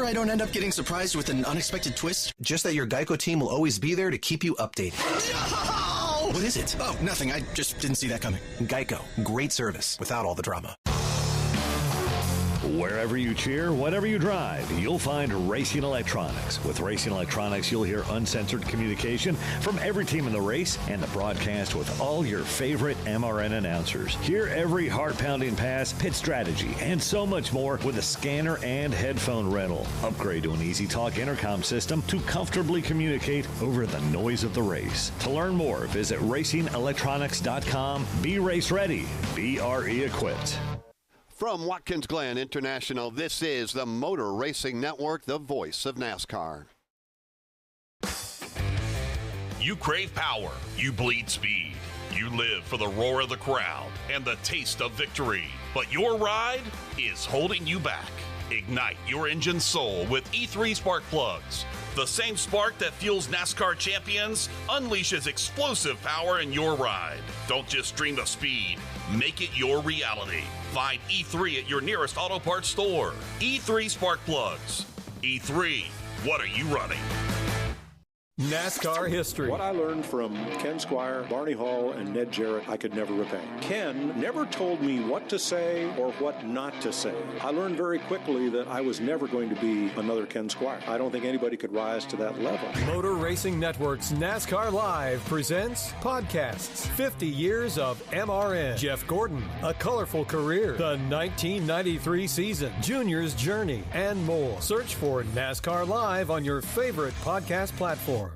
sure I don't end up getting surprised with an unexpected twist? Just that your Geico team will always be there to keep you updated. No! What is it? Oh, nothing. I just didn't see that coming. Geico. Great service without all the drama. Wherever you cheer, whatever you drive, you'll find Racing Electronics. With Racing Electronics, you'll hear uncensored communication from every team in the race and the broadcast with all your favorite MRN announcers. Hear every heart-pounding pass, pit strategy, and so much more with a scanner and headphone rental. Upgrade to an Easy Talk intercom system to comfortably communicate over the noise of the race. To learn more, visit racingelectronics.com. Be race ready. Be RE equipped. From Watkins Glen International, this is the Motor Racing Network, the voice of NASCAR. You crave power. You bleed speed. You live for the roar of the crowd and the taste of victory. But your ride is holding you back. Ignite your engine's soul with E3 spark plugs. The same spark that fuels NASCAR champions unleashes explosive power in your ride. Don't just dream of speed. Make it your reality. Find E3 at your nearest auto parts store. E3 spark plugs. E3, what are you running? NASCAR history. What I learned from Ken Squire, Barney Hall, and Ned Jarrett, I could never repay. Ken never told me what to say or what not to say. I learned very quickly that I was never going to be another Ken Squire. I don't think anybody could rise to that level. Motor Racing Network's NASCAR Live presents podcasts. 50 years of MRN. Jeff Gordon, A Colorful Career, the 1993 season, Junior's Journey, and more. Search for NASCAR Live on your favorite podcast platform.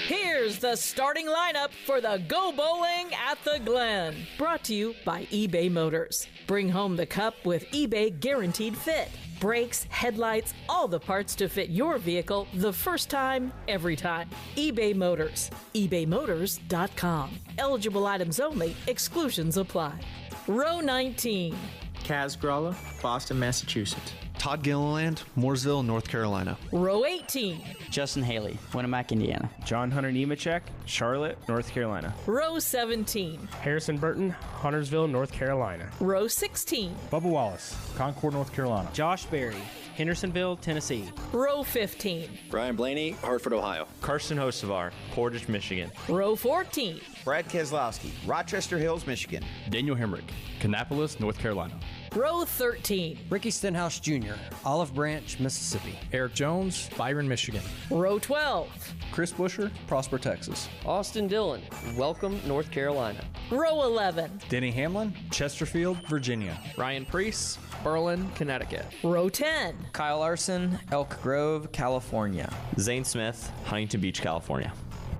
Here's the starting lineup for the Go Bowling at the Glen. Brought to you by eBay Motors. Bring home the cup with eBay Guaranteed Fit. Brakes, headlights, all the parts to fit your vehicle the first time, every time. eBay Motors. ebaymotors.com. Eligible items only. Exclusions apply. Row 19. Kaz Gralla, Boston, Massachusetts. Todd Gilliland, Mooresville, North Carolina. Row 18. Justin Haley, Winamac, Indiana. John Hunter Nemechek, Charlotte, North Carolina. Row 17. Harrison Burton, Huntersville, North Carolina. Row 16. Bubba Wallace, Concord, North Carolina. Josh Berry, Hendersonville, Tennessee. Row 15. Brian Blaney, Hartford, Ohio. Carson Hocevar, Portage, Michigan. Row 14. Brad Keselowski, Rochester Hills, Michigan. Daniel Hemrick, Kannapolis, North Carolina. Row 13. Ricky Stenhouse Jr., Olive Branch, Mississippi. Eric Jones, Byron, Michigan. Row 12. Chris Busher, Prosper, Texas. Austin Dillon, Welcome, North Carolina. Row 11. Denny Hamlin, Chesterfield, Virginia. Ryan Preece, Berlin, Connecticut. Row 10. Kyle Larson, Elk Grove, California. Zane Smith, Huntington Beach, California.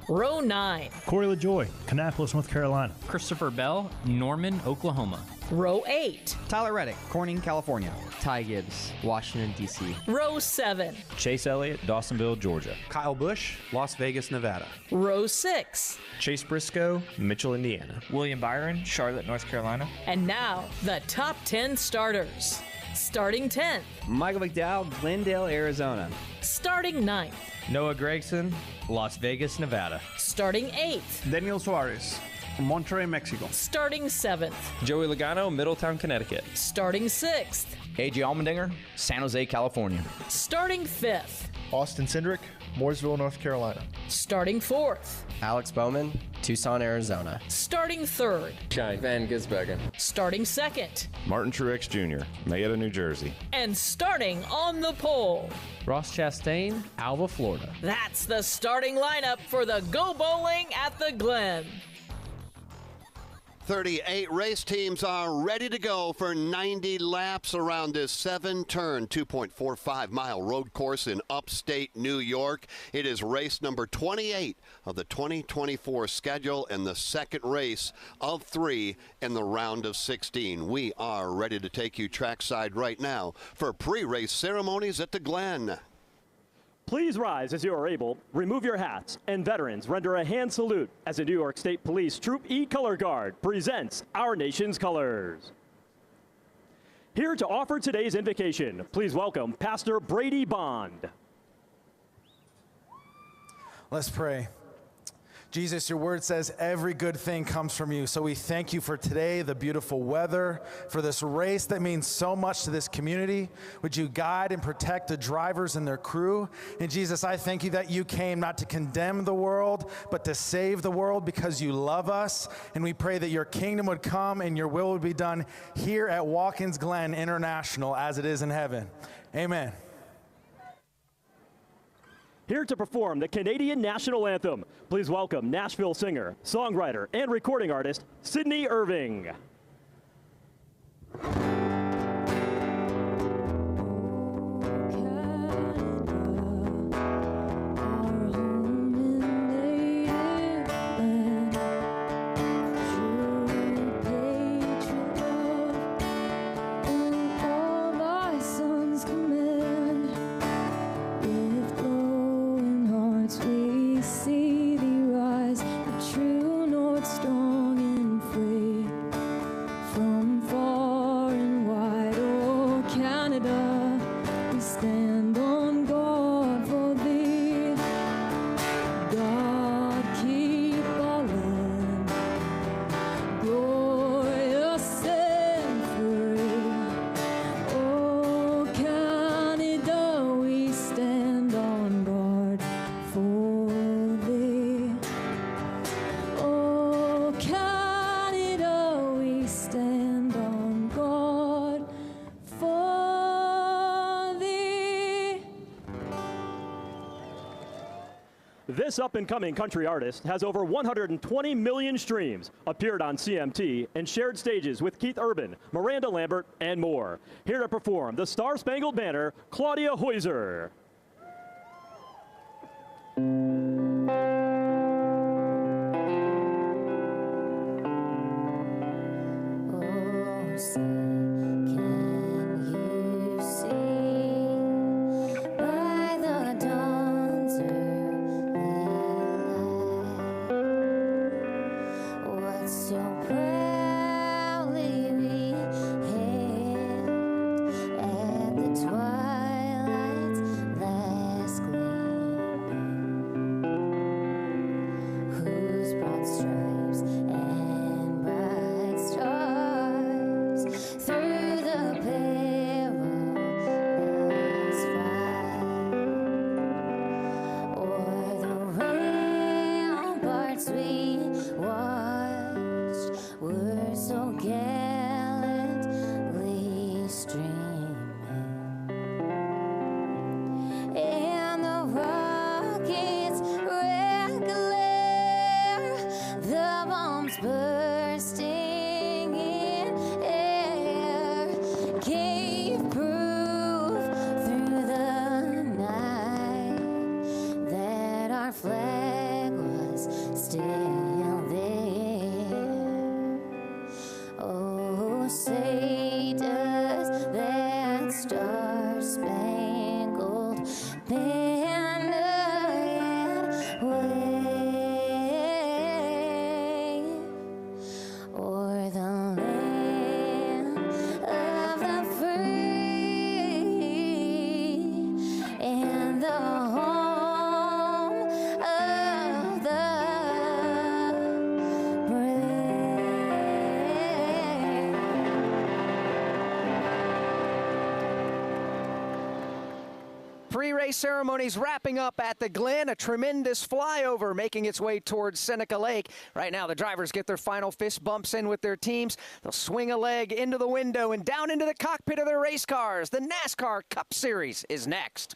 Row 9. Corey LaJoy, Kannapolis, North Carolina. Christopher Bell, Norman, Oklahoma. Row 8. Tyler Reddick, Corning, California. Ty Gibbs, Washington, D.C. Row 7. Chase Elliott, Dawsonville, Georgia. Kyle Busch, Las Vegas, Nevada. Row 6. Chase Briscoe, Mitchell, Indiana. William Byron, Charlotte, North Carolina. And now, the top 10 starters. Starting 10th. Michael McDowell, Glendale, Arizona. Starting 9th. Noah Gregson, Las Vegas, Nevada. Starting 8th. Daniel Suarez, from Monterrey, Mexico. Starting 7th. Joey Logano, Middletown, Connecticut. Starting 6th. AJ Allmendinger, San Jose, California. Starting 5th. Austin Cindric, Mooresville, North Carolina. Starting 4th. Alex Bowman, Tucson, Arizona. Starting 3rd. Shine Van Gisbergen. Starting 2nd. Martin Truex Jr., Mayetta, New Jersey. And starting on the pole. Ross Chastain, Alva, Florida. That's the starting lineup for the Go Bowling at the Glen. 38 race teams are ready to go for 90 laps around this 7-turn, 2.45-mile road course in upstate New York. It is race number 28 of the 2024 schedule and the second race of 3 in the round of 16. We are ready to take you trackside right now for pre-race ceremonies at the Glen. Please rise as you are able, remove your hats, and veterans render a hand salute as the New York State Police Troop E Color Guard presents our nation's colors. Here to offer today's invocation, please welcome Pastor Brady Bond. Let's pray. Jesus, your word says every good thing comes from you. So we thank you for today, the beautiful weather, for this race that means so much to this community. Would you guide and protect the drivers and their crew? And Jesus, I thank you that you came not to condemn the world, but to save the world because you love us. And we pray that your kingdom would come and your will would be done here at Watkins Glen International as it is in heaven. Amen. Here to perform the Canadian National Anthem, please welcome Nashville singer, songwriter, and recording artist, Sydney Irving. This up-and-coming country artist has over 120 million streams, appeared on CMT, and shared stages with Keith Urban, Miranda Lambert, and more. Here to perform the Star-Spangled Banner, Claudia Heuser. Pre-race ceremonies wrapping up at the Glen. A tremendous flyover making its way towards Seneca Lake. Right now, the drivers get their final fist bumps in with their teams. They'll swing a leg into the window and down into the cockpit of their race cars. The NASCAR Cup Series is next.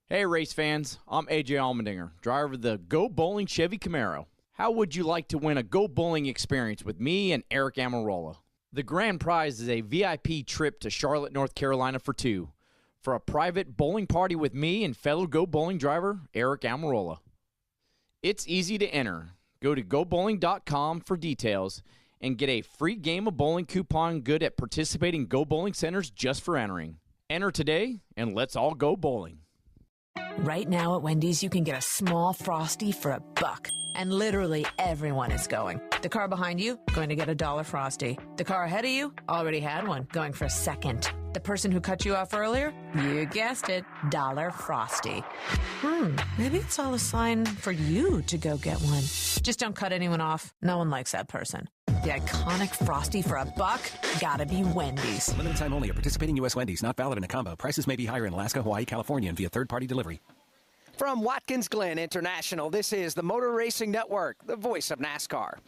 Hey, race fans. I'm AJ Allmendinger, driver of the Go Bowling Chevy Camaro. How would you like to win a Go Bowling experience with me and Eric Amarola? The grand prize is a VIP trip to Charlotte, North Carolina for two, for a private bowling party with me and fellow Go Bowling driver Eric Amarola. It's easy to enter. Go to gobowling.com for details and get a free game of bowling coupon good at participating Go Bowling centers just for entering. Enter today and let's all go bowling. Right now at Wendy's, you can get a small Frosty for $1. And literally everyone is going. The car behind you, going to get $1 Frosty. The car ahead of you, already had one, going for a second. the person who cut you off earlier? You guessed it, $1 Frosty. Maybe it's all a sign for you to go get one. Just don't cut anyone off. No one likes that person. The iconic Frosty for $1? Gotta be Wendy's. Limited time only at participating U.S. Wendy's. Not valid in a combo. Prices may be higher in Alaska, Hawaii, California, and via third-party delivery. From Watkins Glen International, this is the Motor Racing Network, the voice of NASCAR.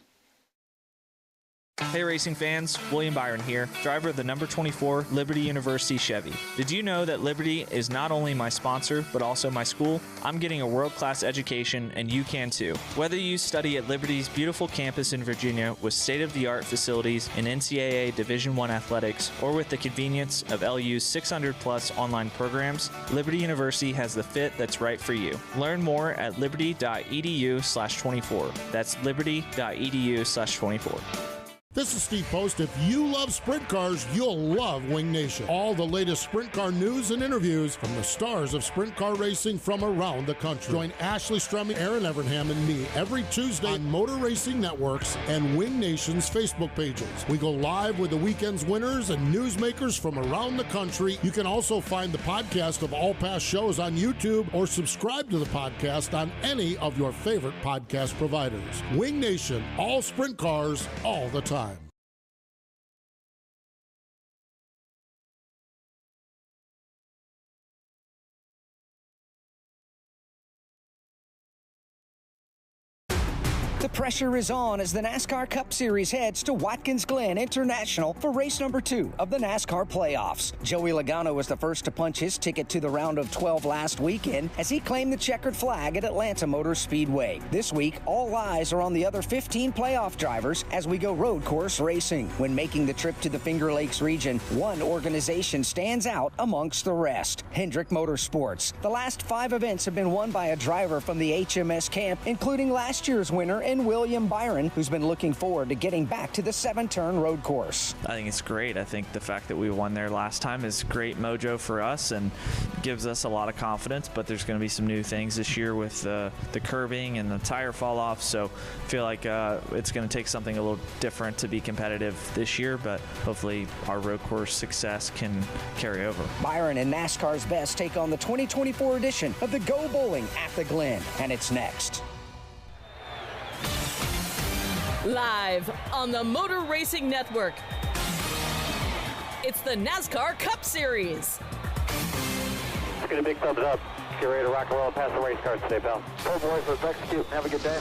Hey racing fans, William Byron here, driver of the number 24 Liberty University Chevy. Did you know that Liberty is not only my sponsor, but also my school? I'm getting a world-class education, and you can too. Whether you study at Liberty's beautiful campus in Virginia with state-of-the-art facilities in NCAA Division I athletics, or with the convenience of LU's 600-plus online programs, Liberty University has the fit that's right for you. Learn more at liberty.edu/24. That's liberty.edu/24. This is Steve Post. If you love sprint cars, you'll love Wing Nation. All the latest sprint car news and interviews from the stars of sprint car racing from around the country. Join Ashley Strumming, Aaron Evernham, and me every Tuesday on Motor Racing Networks and Wing Nation's Facebook pages. We go live with the weekend's winners and newsmakers from around the country. You can also find the podcast of all past shows on YouTube or subscribe to the podcast on any of your favorite podcast providers. Wing Nation, all sprint cars, all the time. The pressure is on as the NASCAR Cup Series heads to Watkins Glen International for race number 2 of the NASCAR playoffs. Joey Logano was the first to punch his ticket to the round of 12 last weekend as he claimed the checkered flag at Atlanta Motor Speedway. This week, all eyes are on the other 15 playoff drivers as we go road course racing. When making the trip to the Finger Lakes region, one organization stands out amongst the rest: Hendrick Motorsports. The last 5 events have been won by a driver from the HMS camp, including last year's winner and William Byron, who's been looking forward to getting back to the 7-turn road course. I think it's great. I think the fact that we won there last time is great mojo for us and gives us a lot of confidence, but there's going to be some new things this year with the curbing and the tire fall off, so I feel like it's going to take something a little different to be competitive this year, but hopefully our road course success can carry over. Byron and NASCAR's Best take on the 2024 edition of the Go Bowling at the Glen, and it's next. Live on the Motor Racing Network, it's the NASCAR Cup Series. Let's get a big thumbs up. Get ready to rock and roll past the race cars today, pal. Pull boys, let's execute. Have a good day.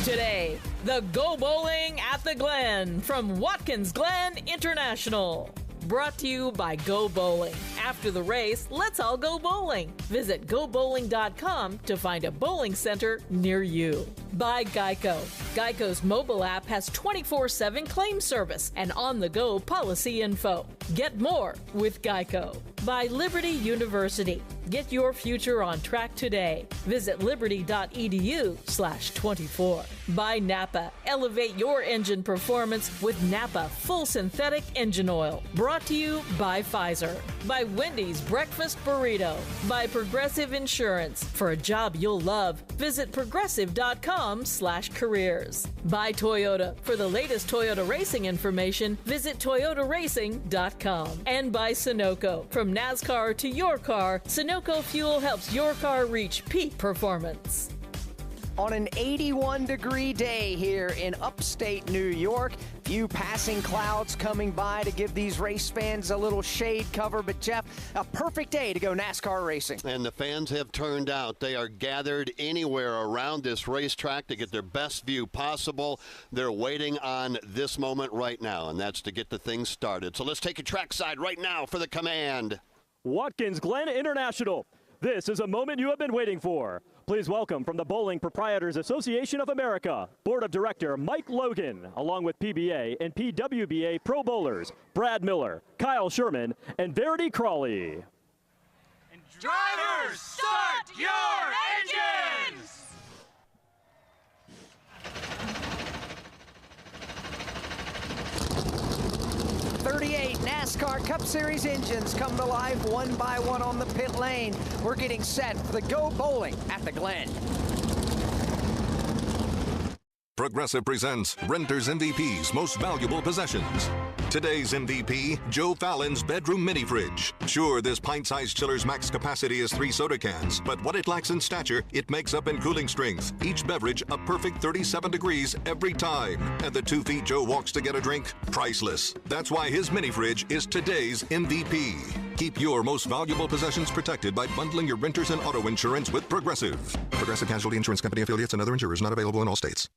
Today, the Go Bowling at the Glen from Watkins Glen International. Brought to you by Go Bowling. After the race, let's all go bowling. Visit gobowling.com to find a bowling center near you. By Geico. Geico's mobile app has 24/7 claim service and on-the-go policy info. Get more with Geico. By Liberty University. Get your future on track today. Visit liberty.edu/24. By Napa. Elevate your engine performance with Napa Full Synthetic Engine Oil. Brought to you by Pfizer. By Wendy's Breakfast Burrito. By Progressive Insurance. For a job you'll love, visit progressive.com/careers. By Toyota. For the latest Toyota racing information, visit toyotaracing.com. And by Sunoco. From NASCAR to your car, Sunoco Fuel helps your car reach peak performance. On an 81-degree day here in upstate New York, few passing clouds coming by to give these race fans a little shade cover. But, Jeff, a perfect day to go NASCAR racing. And the fans have turned out. They are gathered anywhere around this racetrack to get their best view possible. They're waiting on this moment right now, and that's to get the thing started. So let's take a trackside right now for the command. Watkins Glen International. This is a moment you have been waiting for. Please welcome from the Bowling Proprietors Association of America, Board of Director Mike Logan, along with PBA and PWBA Pro Bowlers, Brad Miller, Kyle Sherman, and Verity Crawley. And drivers, start your engines! 38 NASCAR Cup Series engines come to life one by one on the pit lane. We're getting set for the Go Bowling at the Glen. Progressive presents Renter's MVP's Most Valuable Possessions. Today's MVP, Joe Fallon's bedroom mini fridge. Sure, this pint-sized chiller's max capacity is 3 soda cans, but what it lacks in stature, it makes up in cooling strength. Each beverage a perfect 37 degrees every time. And the 2 feet Joe walks to get a drink, priceless. That's why his mini fridge is today's MVP. Keep your most valuable possessions protected by bundling your renters and auto insurance with Progressive. Progressive Casualty Insurance Company affiliates and other insurers not available in all states.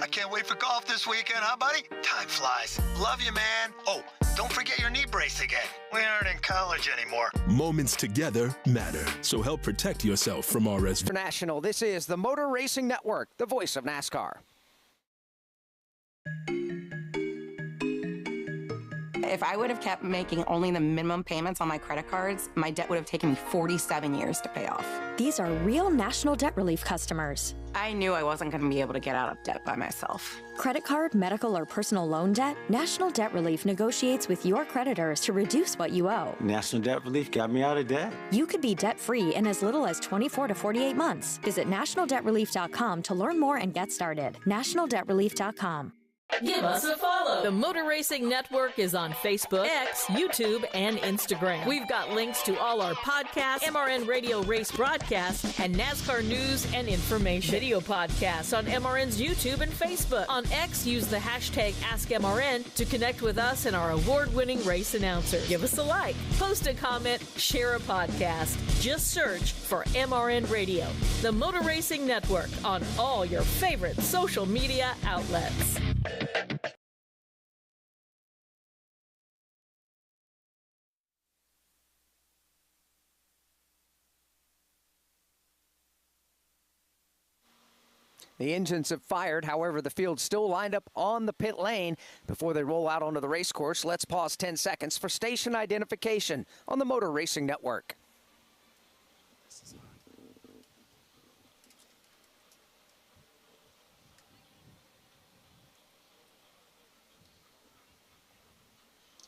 I can't wait for golf this weekend, huh, buddy? Time flies. Love you, man. Oh, don't forget your knee brace again. We aren't in college anymore. Moments together matter, so help protect yourself from RSV. International, this is the Motor Racing Network, the voice of NASCAR. If I would have kept making only the minimum payments on my credit cards, my debt would have taken me 47 years to pay off. These are real National Debt Relief customers. I knew I wasn't going to be able to get out of debt by myself. Credit card, medical, or personal loan debt? National Debt Relief negotiates with your creditors to reduce what you owe. National Debt Relief got me out of debt. You could be debt-free in as little as 24 to 48 months. Visit nationaldebtrelief.com to learn more and get started. nationaldebtrelief.com. Give us a follow. The Motor Racing Network is on Facebook, X, YouTube, and Instagram. We've got links to all our podcasts, MRN Radio Race broadcasts, and NASCAR news and information. Video podcasts on MRN's YouTube and Facebook. On X, use the hashtag AskMRN to connect with us and our award-winning race announcer. Give us a like, post a comment, share a podcast. Just search for MRN Radio. The Motor Racing Network on all your favorite social media outlets. The engines have fired. However, the field's still lined up on the pit lane. Before they roll out onto the race course, let's pause 10 seconds for station identification on the Motor Racing Network.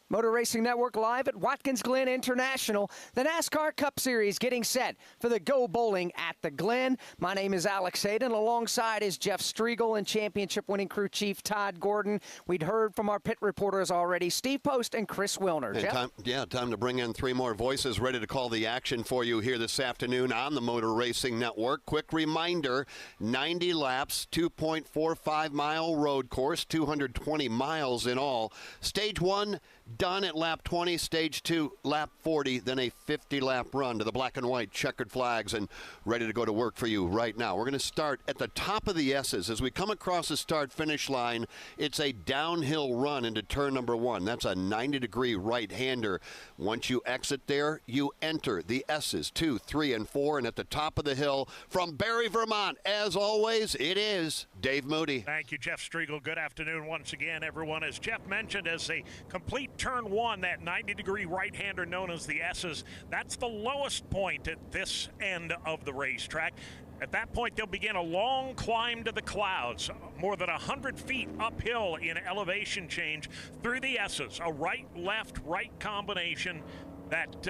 Motor Racing Network live at Watkins Glen International. The NASCAR Cup Series getting set for the Go Bowling at the Glen. My name is Alex Hayden. Alongside is Jeff Striegel and championship-winning crew chief Todd Gordon. We'd heard from our pit reporters already, Steve Post and Chris Wilner. And time to bring in 3 more voices ready to call the action for you here this afternoon on the Motor Racing Network. Quick reminder, 90 laps, 2.45-mile road course, 220 miles in all. Stage 1 done at lap 20, stage 2, lap 40, then a 50-lap run to the black and white checkered flags and ready to go to work for you right now. We're going to start at the top of the S's. As we come across the start-finish line, it's a downhill run into turn number 1. That's a 90-degree right-hander. Once you exit there, you enter the S's, 2, 3, and 4, and at the top of the hill from Barrie, Vermont, as always, it is Dave Moody. Thank you, Jeff Striegel. Good afternoon once again, everyone. As Jeff mentioned, as a complete turn 1, that 90-degree right-hander known as the S's, that's the lowest point at this end of the racetrack. At that point, they'll begin a long climb to the clouds, more than 100 feet uphill in elevation change through the S's, a right-left, right combination that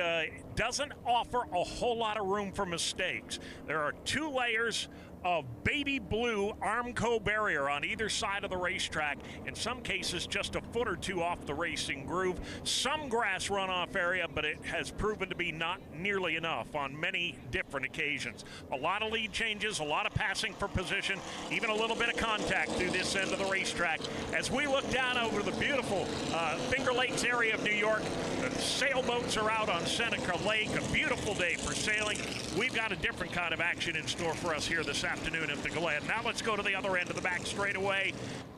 doesn't offer a whole lot of room for mistakes. There are 2 layers of baby blue Armco barrier on either side of the racetrack, in some cases just a foot or 2 off the racing groove. Some grass runoff area, but it has proven to be not nearly enough on many different occasions. A lot of lead changes, a lot of passing for position, even a little bit of contact through this end of the racetrack. As we look down over the beautiful Finger Lakes area of New York, the sailboats are out on Seneca Lake, a beautiful day for sailing. We've got a different kind of action in store for us here this afternoon at the Glen. Now let's go to the other end of the back straightaway.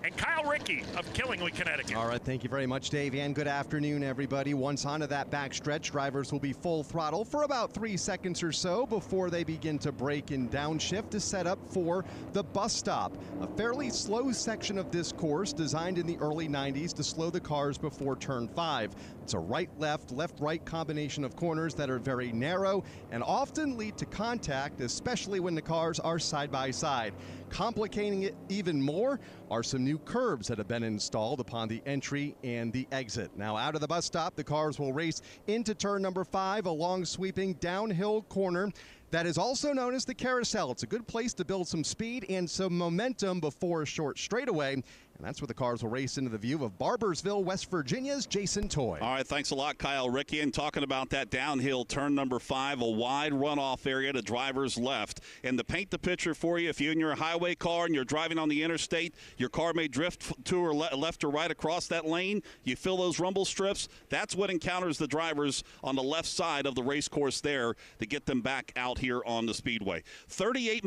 And Kyle Rickey of Killingly, Connecticut. All right, thank you very much, Dave, and good afternoon, everybody. Once onto that back stretch, drivers will be full throttle for about 3 seconds or so before they begin to brake and downshift to set up for the bus stop. A fairly slow section of this course designed in the early 90s to slow the cars before turn 5. It's a right-left, left-right combination of corners that are very narrow and often lead to contact, especially when the cars are side by side. Complicating it even more are some new curbs that have been installed upon the entry and the exit. Now out of the bus stop, the cars will race into turn number 5, a long sweeping downhill corner. that is also known as the Carousel. It's a good place to build some speed and some momentum before a short straightaway. And that's where the cars will race into the view of Barbersville, West Virginia's Jason Toy. All right, thanks a lot, Kyle Ricky. And talking about that downhill turn number 5, a wide runoff area to driver's left. And to paint the picture for you, if you're in your highway car and you're driving on the interstate, your car may drift to or left or right across that lane. You feel those rumble strips. That's what encounters the drivers on the left side of the race course there to get them back out here on the speedway. 38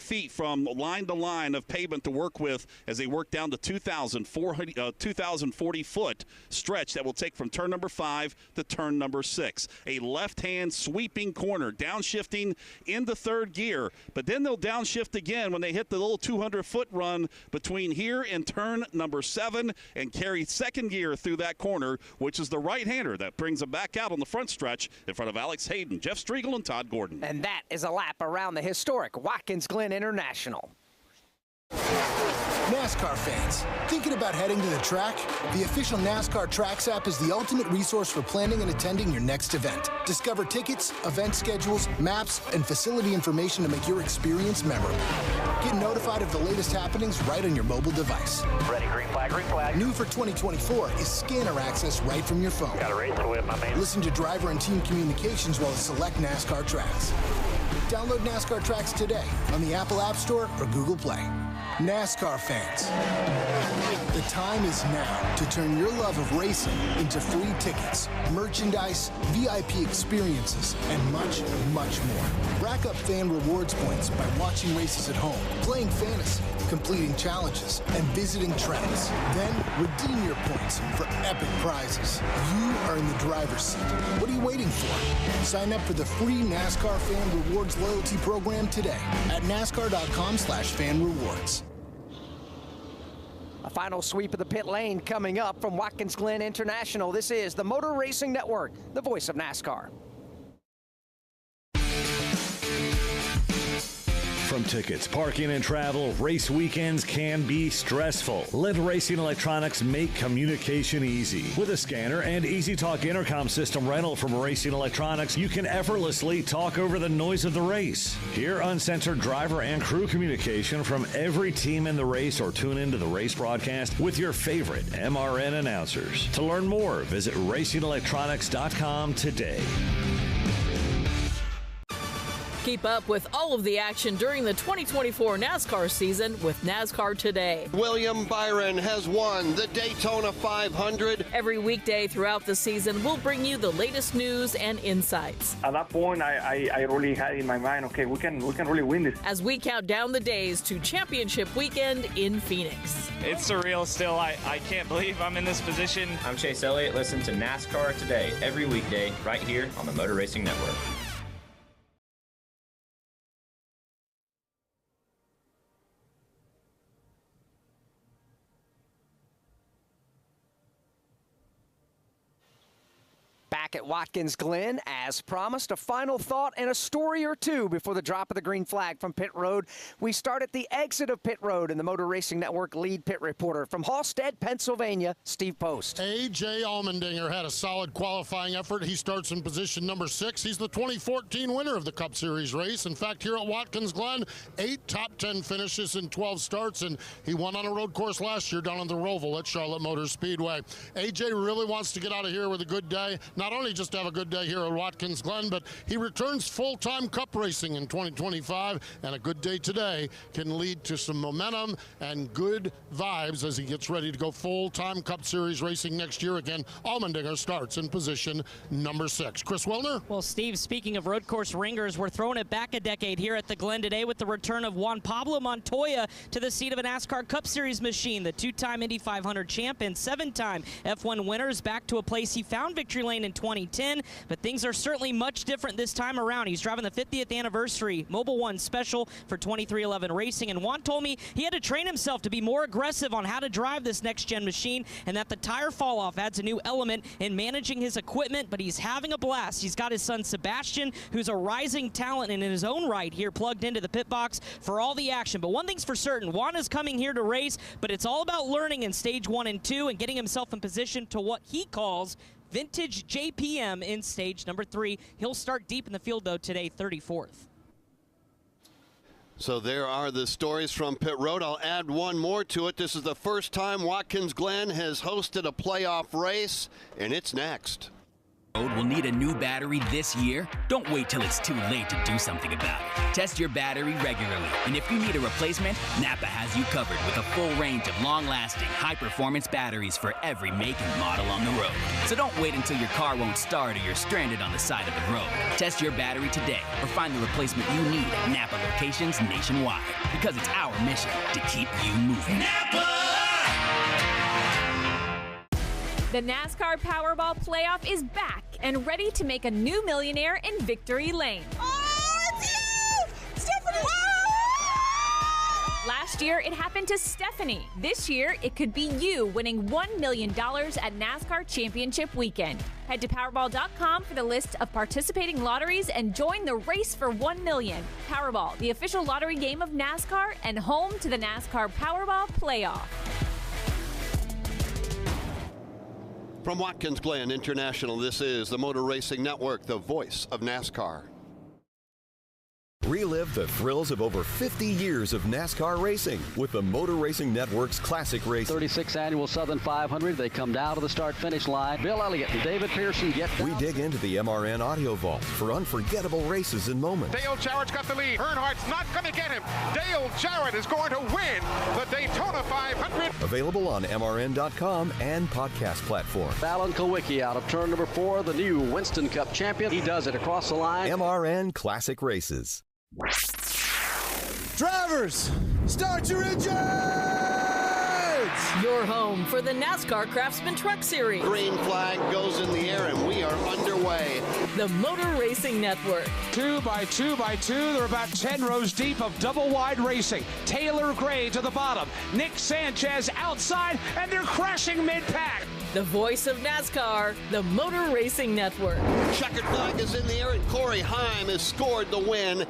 feet from line to line of pavement to work with as they work down the 2,040-foot stretch that will take from turn number 5 to turn number 6. A left-hand sweeping corner, downshifting into third gear, but then they'll downshift again when they hit the little 200-foot run between here and turn number 7 and carry second gear through that corner, which is the right-hander that brings them back out on the front stretch in front of Alex Hayden, Jeff Striegel, and Todd Gordon. And that is a lap around the historic Watkins Glen International. NASCAR fans, thinking about heading to the track? The official NASCAR Tracks app is the ultimate resource for planning and attending your next event. Discover tickets, event schedules, maps, and facility information to make your experience memorable. Get notified of the latest happenings right on your mobile device. Ready, green flag, green flag. New for 2024 is scanner access right from your phone. Got a race to win, my man. Listen to driver and team communications while at select NASCAR Tracks. Download NASCAR Tracks today on the Apple App Store or Google Play. NASCAR fans, the time is now to turn your love of racing into free tickets, merchandise, VIP experiences, and much, much more. Rack up fan rewards points by watching races at home, playing fantasy, completing challenges, and visiting tracks. Then redeem your points for epic prizes. You are in the driver's seat. What are you waiting for? Sign up for the free NASCAR Fan Rewards loyalty program today at NASCAR.com/fan rewards. A final sweep of the pit lane coming up from Watkins Glen International. This is the Motor Racing Network, the voice of NASCAR. From tickets, parking, and travel, race weekends can be stressful. Let Racing Electronics make communication easy. With a scanner and Easy Talk intercom system rental from Racing Electronics, you can effortlessly talk over the noise of the race. Hear uncensored driver and crew communication from every team in the race, or tune into the race broadcast with your favorite MRN announcers. To learn more, visit RacingElectronics.com today. Keep up with all of the action during the 2024 NASCAR season with NASCAR Today. William Byron has won the Daytona 500. Every weekday throughout the season, we'll bring you the latest news and insights. At that point, I really had in my mind, okay, we can really win this. As we count down the days to championship weekend in Phoenix. It's surreal still. I can't believe I'm in this position. I'm Chase Elliott. Listen to NASCAR Today every weekday right here on the Motor Racing Network. Back at Watkins Glen, as promised, a final thought and a story or two before the drop of the green flag from pit road. We start at the exit of pit road, and the Motor Racing Network lead pit reporter from Hallstead, Pennsylvania, Steve Post. A.J. Allmendinger had a solid qualifying effort. He starts in position number 6. He's the 2014 winner of the Cup Series race. In fact, here at Watkins Glen, 8 top 10 finishes in 12 starts, and he won on a road course last year down on the Roval at Charlotte Motor Speedway. A.J. really wants to get out of here with a good day. Not only just have a good day here at Watkins Glen, but he returns full-time Cup racing in 2025, and a good day today can lead to some momentum and good vibes as he gets ready to go full-time Cup Series racing next year again. Allmendinger starts in position number 6. Chris Wilner? Well, Steve, speaking of road course ringers, we're throwing it back a decade here at the Glen today with the return of Juan Pablo Montoya to the seat of a NASCAR Cup Series machine. The 2-time Indy 500 champ and 7-time F1 winners back to a place he found victory lane in 2010, but things are certainly much different this time around. He's driving the 50th anniversary Mobile One Special for 2311 Racing, and Juan told me he had to train himself to be more aggressive on how to drive this next-gen machine, and that the tire fall-off adds a new element in managing his equipment, but he's having a blast. He's got his son Sebastian, who's a rising talent and in his own right here, plugged into the pit box for all the action. But one thing's for certain, Juan is coming here to race, but it's all about learning in stage 1 and 2 and getting himself in position to what he calls Vintage JPM in stage number 3. He'll start deep in the field, though, today, 34th. So there are the stories from pit road. I'll add one more to it. This is the first time Watkins Glen has hosted a playoff race, and it's next. Will need a new battery this year? Don't wait till it's too late to do something about it. Test your battery regularly, and if you need a replacement, Napa has you covered with a full range of long-lasting, high-performance batteries for every make and model on the road. So don't wait until your car won't start or you're stranded on the side of the road. Test your battery today or find the replacement you need at Napa locations nationwide, because it's our mission to keep you moving. Napa! The NASCAR Powerball Playoff is back and ready to make a new millionaire in Victory Lane. Oh, it's you! Stephanie! Last year, it happened to Stephanie. This year, it could be you winning $1 million at NASCAR Championship Weekend. Head to Powerball.com for the list of participating lotteries and join the race for $1 million. Powerball, the official lottery game of NASCAR and home to the NASCAR Powerball Playoff. From Watkins Glen International, this is the Motor Racing Network, the voice of NASCAR. Relive the thrills of over 50 years of NASCAR racing with the Motor Racing Network's Classic Race. 36th Annual Southern 500. They come down to the start-finish line. Bill Elliott and David Pearson get down. We dig into the MRN audio vault for unforgettable races and moments. Dale Jarrett's got the lead. Earnhardt's not going to get him. Dale Jarrett is going to win the Daytona 500. Available on MRN.com and podcast platform. Alan Kulwicki out of turn number 4, the new Winston Cup champion. He does it across the line. MRN Classic Races. Drivers, start your engines! Your home for the NASCAR Craftsman Truck Series. Green flag goes in the air and we are underway. The Motor Racing Network. 2 by 2 by 2. They're about 10 rows deep of double wide racing. Taylor Gray to the bottom. Nick Sanchez outside, and they're crashing mid-pack. The voice of NASCAR, the Motor Racing Network. Checkered flag is in the air and Corey Heim has scored the win.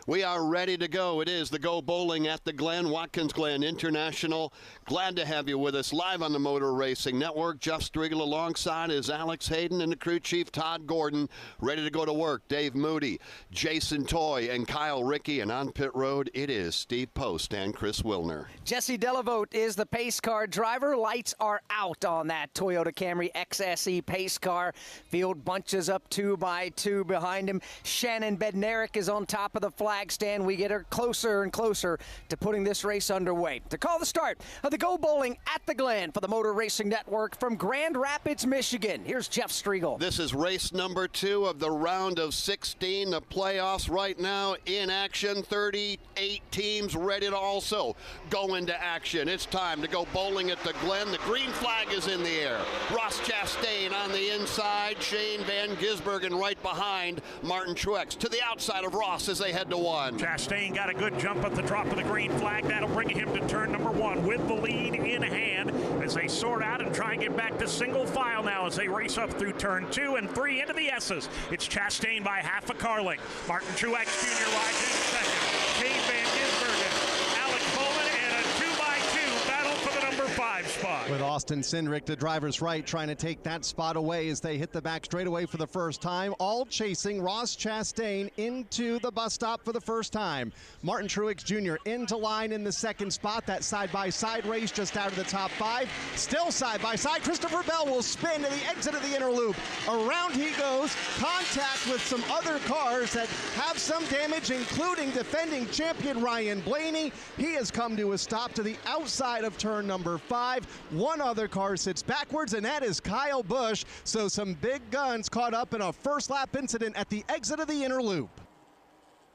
We are ready to go. It is the Go Bowling at the Glen, Watkins Glen International. Glad to have you with us live on the Motor Racing Network. Jeff Striegel alongside is Alex Hayden and the crew chief Todd Gordon. Ready to go to work. Dave Moody, Jason Toy, and Kyle Rickey. And on pit road, it is Steve Post and Chris Wilner. Jesse Delavote is the pace car driver. Lights are out on that Toyota Camry XSE pace car. Field bunches up 2 by 2 behind him. Shannon Bednarik is on top of the flag stand. We get her closer and closer to putting this race underway. To call the start of the Go Bowling at the Glen for the Motor Racing Network from Grand Rapids, Michigan. Here's Jeff Striegel. This is race number 2 of the round of 16. The playoffs right now in action. 38 teams ready to also go into action. It's time to go bowling at the Glen. The green flag is in the air. Ross Chastain on the inside. Shane Van Gisbergen right behind Martin Truex to the outside of Ross as they head to 1. Chastain got a good jump at the drop of the green flag. That'll bring him to turn number 1 with the lead in hand as they sort out and try and get back to single file now as they race up through turn 2 and 3 into the S's. It's Chastain by half a car length. Martin Truex Jr. rides in second. Shane Van Gisbergen, Alex Bowman, and a 2x2 battle for the number 5 spot. With Austin Cindric to driver's right, trying to take that spot away as they hit the back straightaway for the first time, all chasing Ross Chastain into the bus stop for the first time. Martin Truex Jr. into line in the second spot. That side-by-side race just out of the top 5. Still side-by-side. Christopher Bell will spin to the exit of the inner loop. Around he goes. Contact with some other cars that have some damage, including defending champion Ryan Blaney. He has come to a stop to the outside of turn number 5. One other car sits backwards, and that is Kyle Busch. So some big guns caught up in a first lap incident at the exit of the inner loop.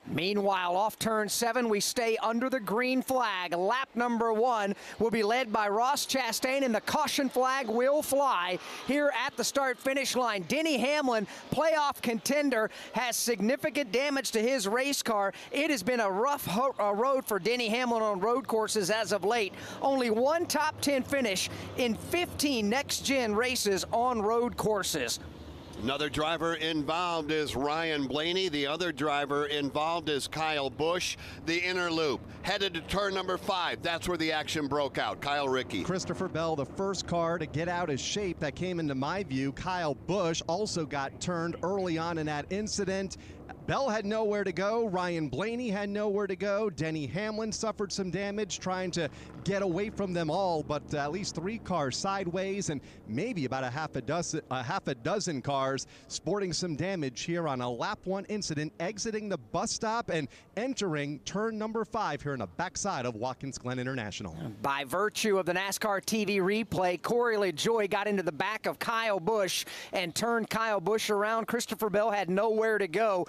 Meanwhile, off turn 7, we stay under the green flag. Lap number 1 will be led by Ross Chastain, and the caution flag will fly here at the start-finish line. Denny Hamlin, playoff contender, has significant damage to his race car. It has been a rough road for Denny Hamlin on road courses as of late. Only 1 top 10 finish in 15 next-gen races on road courses. Another driver involved is Ryan Blaney. The other driver involved is Kyle Busch. The inner loop, headed to turn number 5. That's where the action broke out. Kyle Rickey. Christopher Bell, the first car to get out of shape that came into my view. Kyle Busch also got turned early on in that incident. Bell had nowhere to go. Ryan Blaney had nowhere to go. Denny Hamlin suffered some damage trying to get away from them all, but at least 3 cars sideways and maybe about a half a dozen cars sporting some damage here on a lap 1 incident, exiting the bus stop and entering turn number 5 here on the backside of Watkins Glen International. By virtue of the NASCAR TV replay, Corey LaJoie got into the back of Kyle Busch and turned Kyle Busch around. Christopher Bell had nowhere to go.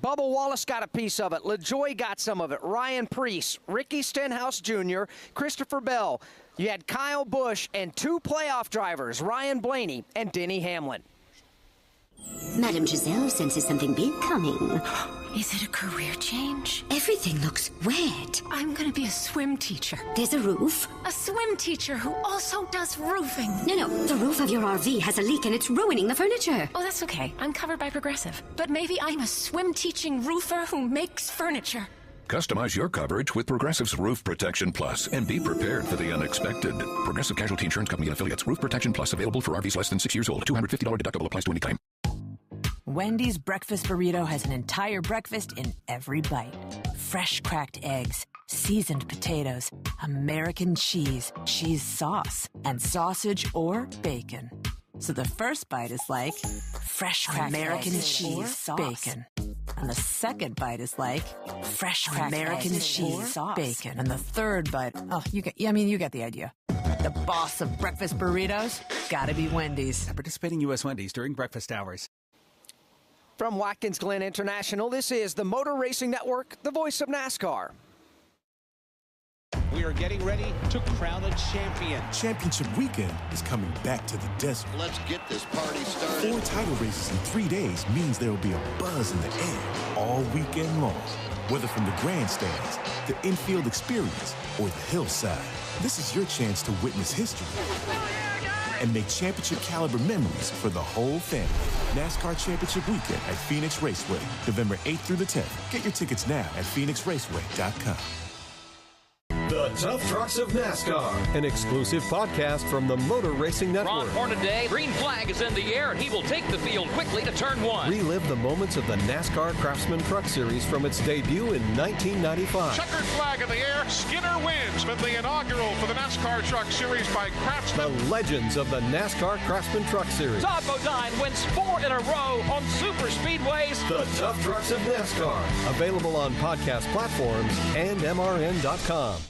Bubba Wallace got a piece of it. LaJoie got some of it. Ryan Preece, Ricky Stenhouse Jr., Christopher Bell. You had Kyle Busch and 2 playoff drivers, Ryan Blaney and Denny Hamlin. Madame Giselle senses something big coming. Is it a career change? Everything looks wet. I'm gonna be a swim teacher. There's a roof. A swim teacher who also does roofing. No, the roof of your RV has a leak and it's ruining the furniture. Oh, that's okay. I'm covered by Progressive. But maybe I'm a swim teaching roofer who makes furniture. Customize your coverage with Progressive's Roof Protection Plus and be prepared for the unexpected. Progressive Casualty Insurance Company and Affiliates. Roof Protection Plus available for RVs less than 6 years old. $250 deductible applies to any claim. Wendy's breakfast burrito has an entire breakfast in every bite. Fresh cracked eggs, seasoned potatoes, American cheese, cheese sauce, and sausage or bacon. So the first bite is like fresh cracked American cheese sauce, bacon. And the second bite is like fresh cracked American cheese sauce, bacon. And the third bite, you get the idea. The boss of breakfast burritos, gotta be Wendy's. Participating U.S. Wendy's during breakfast hours. From Watkins Glen International, this is the Motor Racing Network, the voice of NASCAR. We are getting ready to crown a champion. Championship weekend is coming back to the desert. Let's get this party started. 4 title races in 3 days means there will be a buzz in the air all weekend long. Whether from the grandstands, the infield experience, or the hillside, this is your chance to witness history and make championship-caliber memories for the whole family. NASCAR Championship Weekend at Phoenix Raceway, November 8th through the 10th. Get your tickets now at phoenixraceway.com. The Tough Trucks of NASCAR, an exclusive podcast from the Motor Racing Network. Ron Hornaday, green flag is in the air, and he will take the field quickly to turn 1. Relive the moments of the NASCAR Craftsman Truck Series from its debut in 1995. Checkered flag in the air, Skinner wins, but the inaugural for the NASCAR Truck Series by Craftsman. The legends of the NASCAR Craftsman Truck Series. Todd Bodine wins 4 in a row on super speedways. The Tough Trucks of NASCAR, available on podcast platforms and MRN.com.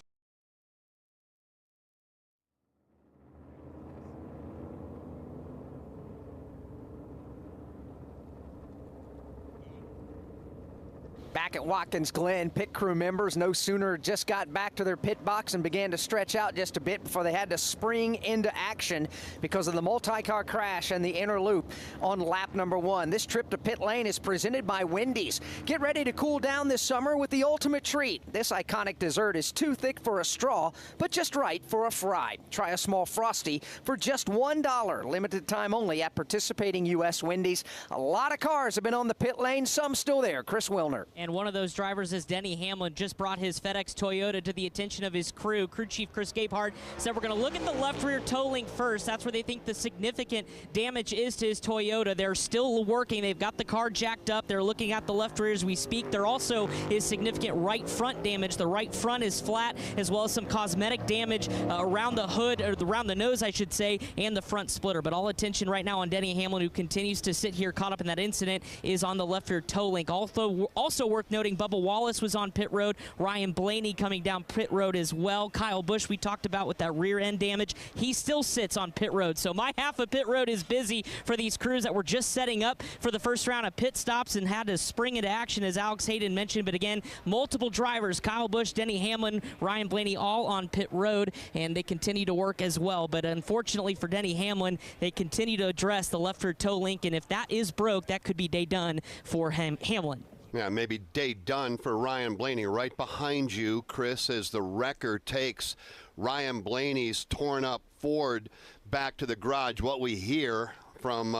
Back at Watkins Glen, pit crew members no sooner just got back to their pit box and began to stretch out just a bit before they had to spring into action because of the multi-car crash and the inner loop on lap number 1. This trip to pit lane is presented by Wendy's. Get ready to cool down this summer with the ultimate treat. This iconic dessert is too thick for a straw, but just right for a fry. Try a small Frosty for just $1. Limited time only at participating U.S. Wendy's. A lot of cars have been on the pit lane, some still there. Chris Wilner. And one of those drivers is Denny Hamlin. Just brought his FedEx Toyota to the attention of his crew. Crew chief Chris Gabehart said we're going to look at the left rear toe link first. That's where they think the significant damage is to his Toyota. They're still working. They've got the car jacked up. They're looking at the left rear as we speak. There also is significant right front damage. The right front is flat, as well as some cosmetic damage around the hood, or around the nose, I should say, and the front splitter. But all attention right now on Denny Hamlin, who continues to sit here caught up in that incident, is on the left rear toe link. Also worth noting, Bubba Wallace was on pit road. Ryan Blaney coming down pit road as well. Kyle Busch, we talked about with that rear end damage. He still sits on pit road. So my half of pit road is busy for these crews that were just setting up for the first round of pit stops and had to spring into action, as Alex Hayden mentioned. But again, multiple drivers, Kyle Busch, Denny Hamlin, Ryan Blaney, all on pit road, and they continue to work as well. But unfortunately for Denny Hamlin, they continue to address the left rear toe link, and if that is broke, that could be day done for Hamlin. Yeah, maybe day done for Ryan Blaney. Right behind you, Chris, as the wrecker takes Ryan Blaney's torn up Ford back to the garage. What we hear from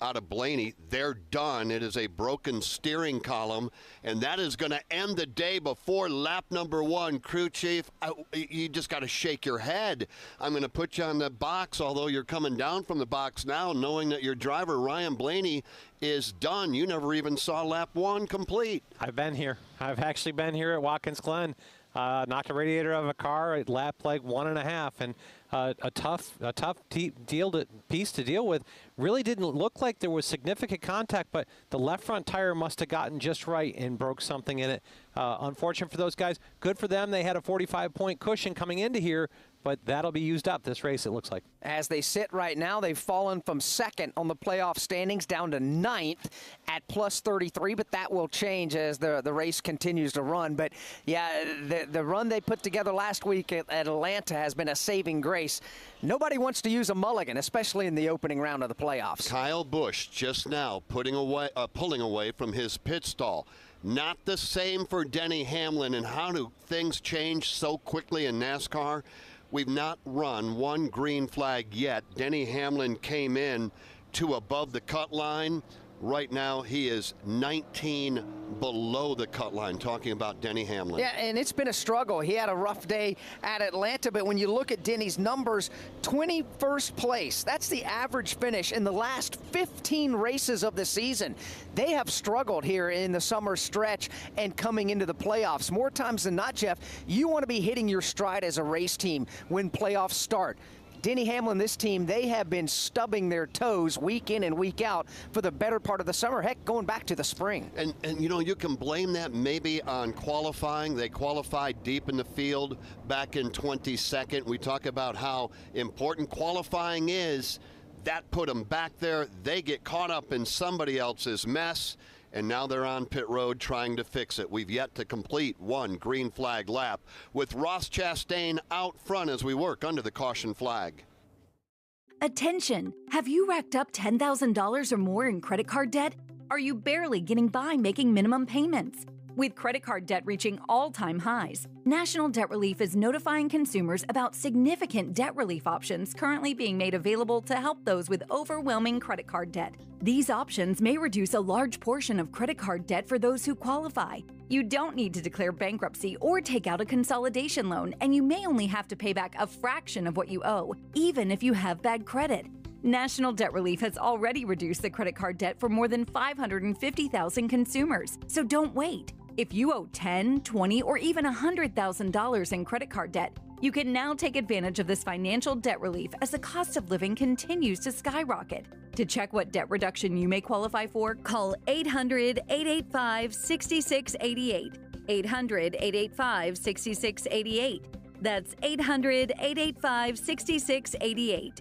out of Blaney. They're done. It is a broken steering column, and that is going to end the day before lap number 1. Crew chief, you just got to shake your head. I'm going to put you on the box, although you're coming down from the box now, knowing that your driver, Ryan Blaney, is done. You never even saw lap 1 complete. I've been here. I've actually been here at Watkins Glen. Knocked a radiator out of a car at lap like 1.5, and a tough piece to deal with. Really didn't look like there was significant contact, but the left front tire must have gotten just right and broke something in it. Unfortunate for those guys. Good for them. They had a 45-point cushion coming into here, but that'll be used up this race, it looks like. As they sit right now, they've fallen from 2nd on the playoff standings down to 9th at plus 33, but that will change as the race continues to run. But, yeah, the run they put together last week at Atlanta has been a saving grace. Nobody wants to use a mulligan, especially in the opening round of the playoffs. Kyle Busch just now pulling away from his pit stall. Not the same for Denny Hamlin. And how do things change so quickly in NASCAR? We've not run one green flag yet. Denny Hamlin came in to above the cut line. Right now, he is 19 below the cut line, talking about Denny Hamlin. Yeah, and it's been a struggle. He had a rough day at Atlanta, but when you look at Denny's numbers, 21st place, that's the average finish in the last 15 races of the season. They have struggled here in the summer stretch and coming into the playoffs. More times than not, Jeff, you want to be hitting your stride as a race team when playoffs start. Denny Hamlin, this team, they have been stubbing their toes week in and week out for the better part of the summer, heck, going back to the spring. And you know, you can blame that maybe on qualifying. They qualified deep in the field back in 22nd. We talk about how important qualifying is. That put them back there. They get caught up in somebody else's mess, and now they're on pit road trying to fix it. We've yet to complete one green flag lap with Ross Chastain out front as we work under the caution flag. Attention! Have you racked up $10,000 or more in credit card debt? Are you barely getting by making minimum payments? With credit card debt reaching all-time highs, National Debt Relief is notifying consumers about significant debt relief options currently being made available to help those with overwhelming credit card debt. These options may reduce a large portion of credit card debt for those who qualify. You don't need to declare bankruptcy or take out a consolidation loan, and you may only have to pay back a fraction of what you owe, even if you have bad credit. National Debt Relief has already reduced the credit card debt for more than 550,000 consumers, so don't wait. If you owe $10,000, $20,000, or even $100,000 in credit card debt, you can now take advantage of this financial debt relief as the cost of living continues to skyrocket. To check what debt reduction you may qualify for, call 800-885-6688. 800-885-6688. That's 800-885-6688.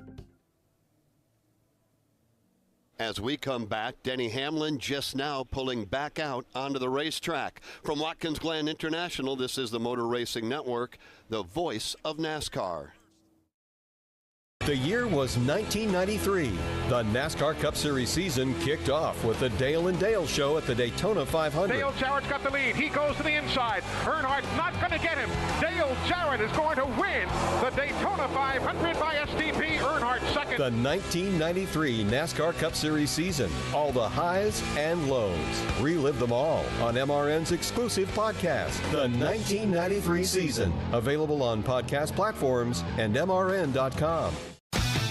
As we come back, Denny Hamlin just now pulling back out onto the racetrack. From Watkins Glen International, this is the Motor Racing Network, the voice of NASCAR. The year was 1993. The NASCAR Cup Series season kicked off with the Dale and Dale show at the Daytona 500. Dale Jarrett's got the lead. He goes to the inside. Earnhardt's not going to get him. Dale Jarrett is going to win the Daytona 500 by STP. Earnhardt second. The 1993 NASCAR Cup Series season. All the highs and lows. Relive them all on MRN's exclusive podcast, The 1993 Season. Available on podcast platforms and MRN.com.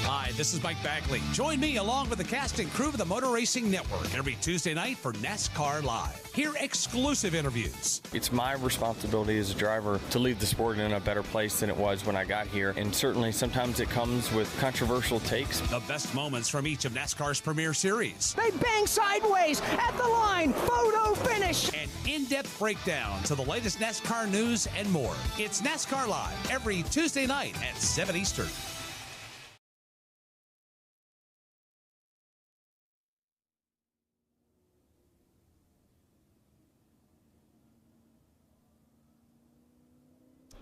Hi, this is Mike Bagley. Join me along with the cast and crew of the Motor Racing Network every Tuesday night for NASCAR Live. Hear exclusive interviews. It's my responsibility as a driver to leave the sport in a better place than it was when I got here. And certainly sometimes it comes with controversial takes. The best moments from each of NASCAR's premier series. They bang sideways at the line. Photo finish. An in-depth breakdown to the latest NASCAR news and more. It's NASCAR Live every Tuesday night at 7 Eastern.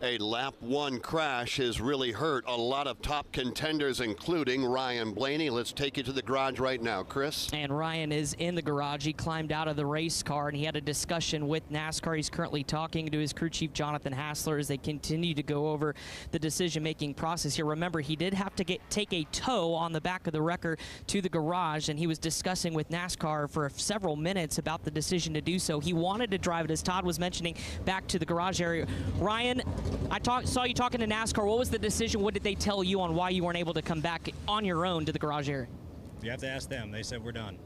A lap 1 crash has really hurt a lot of top contenders, including Ryan Blaney. Let's take you to the garage right now, Chris. And Ryan is in the garage. He climbed out of the race car and he had a discussion with NASCAR. He's currently talking to his crew chief, Jonathan Hassler, as they continue to go over the decision-making process here. Remember, he did have to take a tow on the back of the wrecker to the garage, and he was discussing with NASCAR for several minutes about the decision to do so. He wanted to drive it, as Todd was mentioning, back to the garage area. Ryan, I saw you talking to NASCAR. What was the decision? What did they tell you on why you weren't able to come back on your own to the garage area? You have to ask them. They said we're done.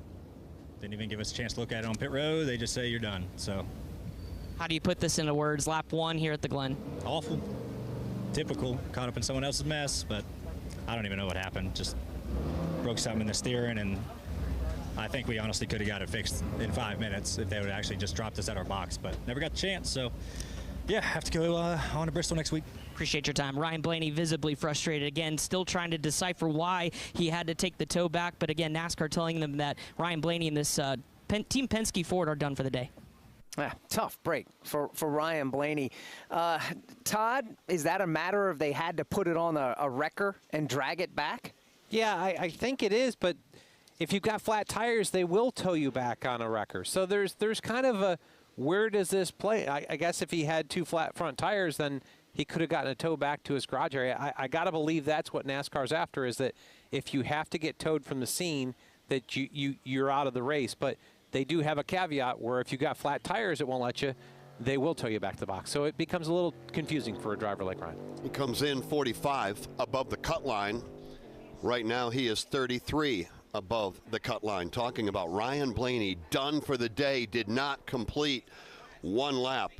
Didn't even give us a chance to look at it on pit road. They just say you're done. So, how do you put this into words? Lap 1 here at the Glen. Awful. Typical. Caught up in someone else's mess, but I don't even know what happened. Just broke something in the steering, and I think we honestly could have got it fixed in 5 minutes if they would have actually just dropped us at our box, but never got the chance. So, yeah, have to go on to Bristol next week. Appreciate your time. Ryan Blaney visibly frustrated. Again, still trying to decipher why he had to take the tow back. But again, NASCAR telling them that Ryan Blaney and this Team Penske Ford are done for the day. Tough break for Ryan Blaney. Todd, is that a matter of they had to put it on a wrecker and drag it back? Yeah, I think it is, but if you've got flat tires, they will tow you back on a wrecker. So there's kind of a, where does this play? I guess if he had 2 flat front tires, then he could have gotten a tow back to his garage area. I got to believe that's what NASCAR's after, is that if you have to get towed from the scene, that you're out of the race. But they do have a caveat where if you got flat tires, it won't let you. They will tow you back to the box. So it becomes a little confusing for a driver like Ryan. He comes in 45 above the cut line. Right now he is 33 above the cut line. Talking about Ryan Blaney, done for the day, did not complete 1 lap.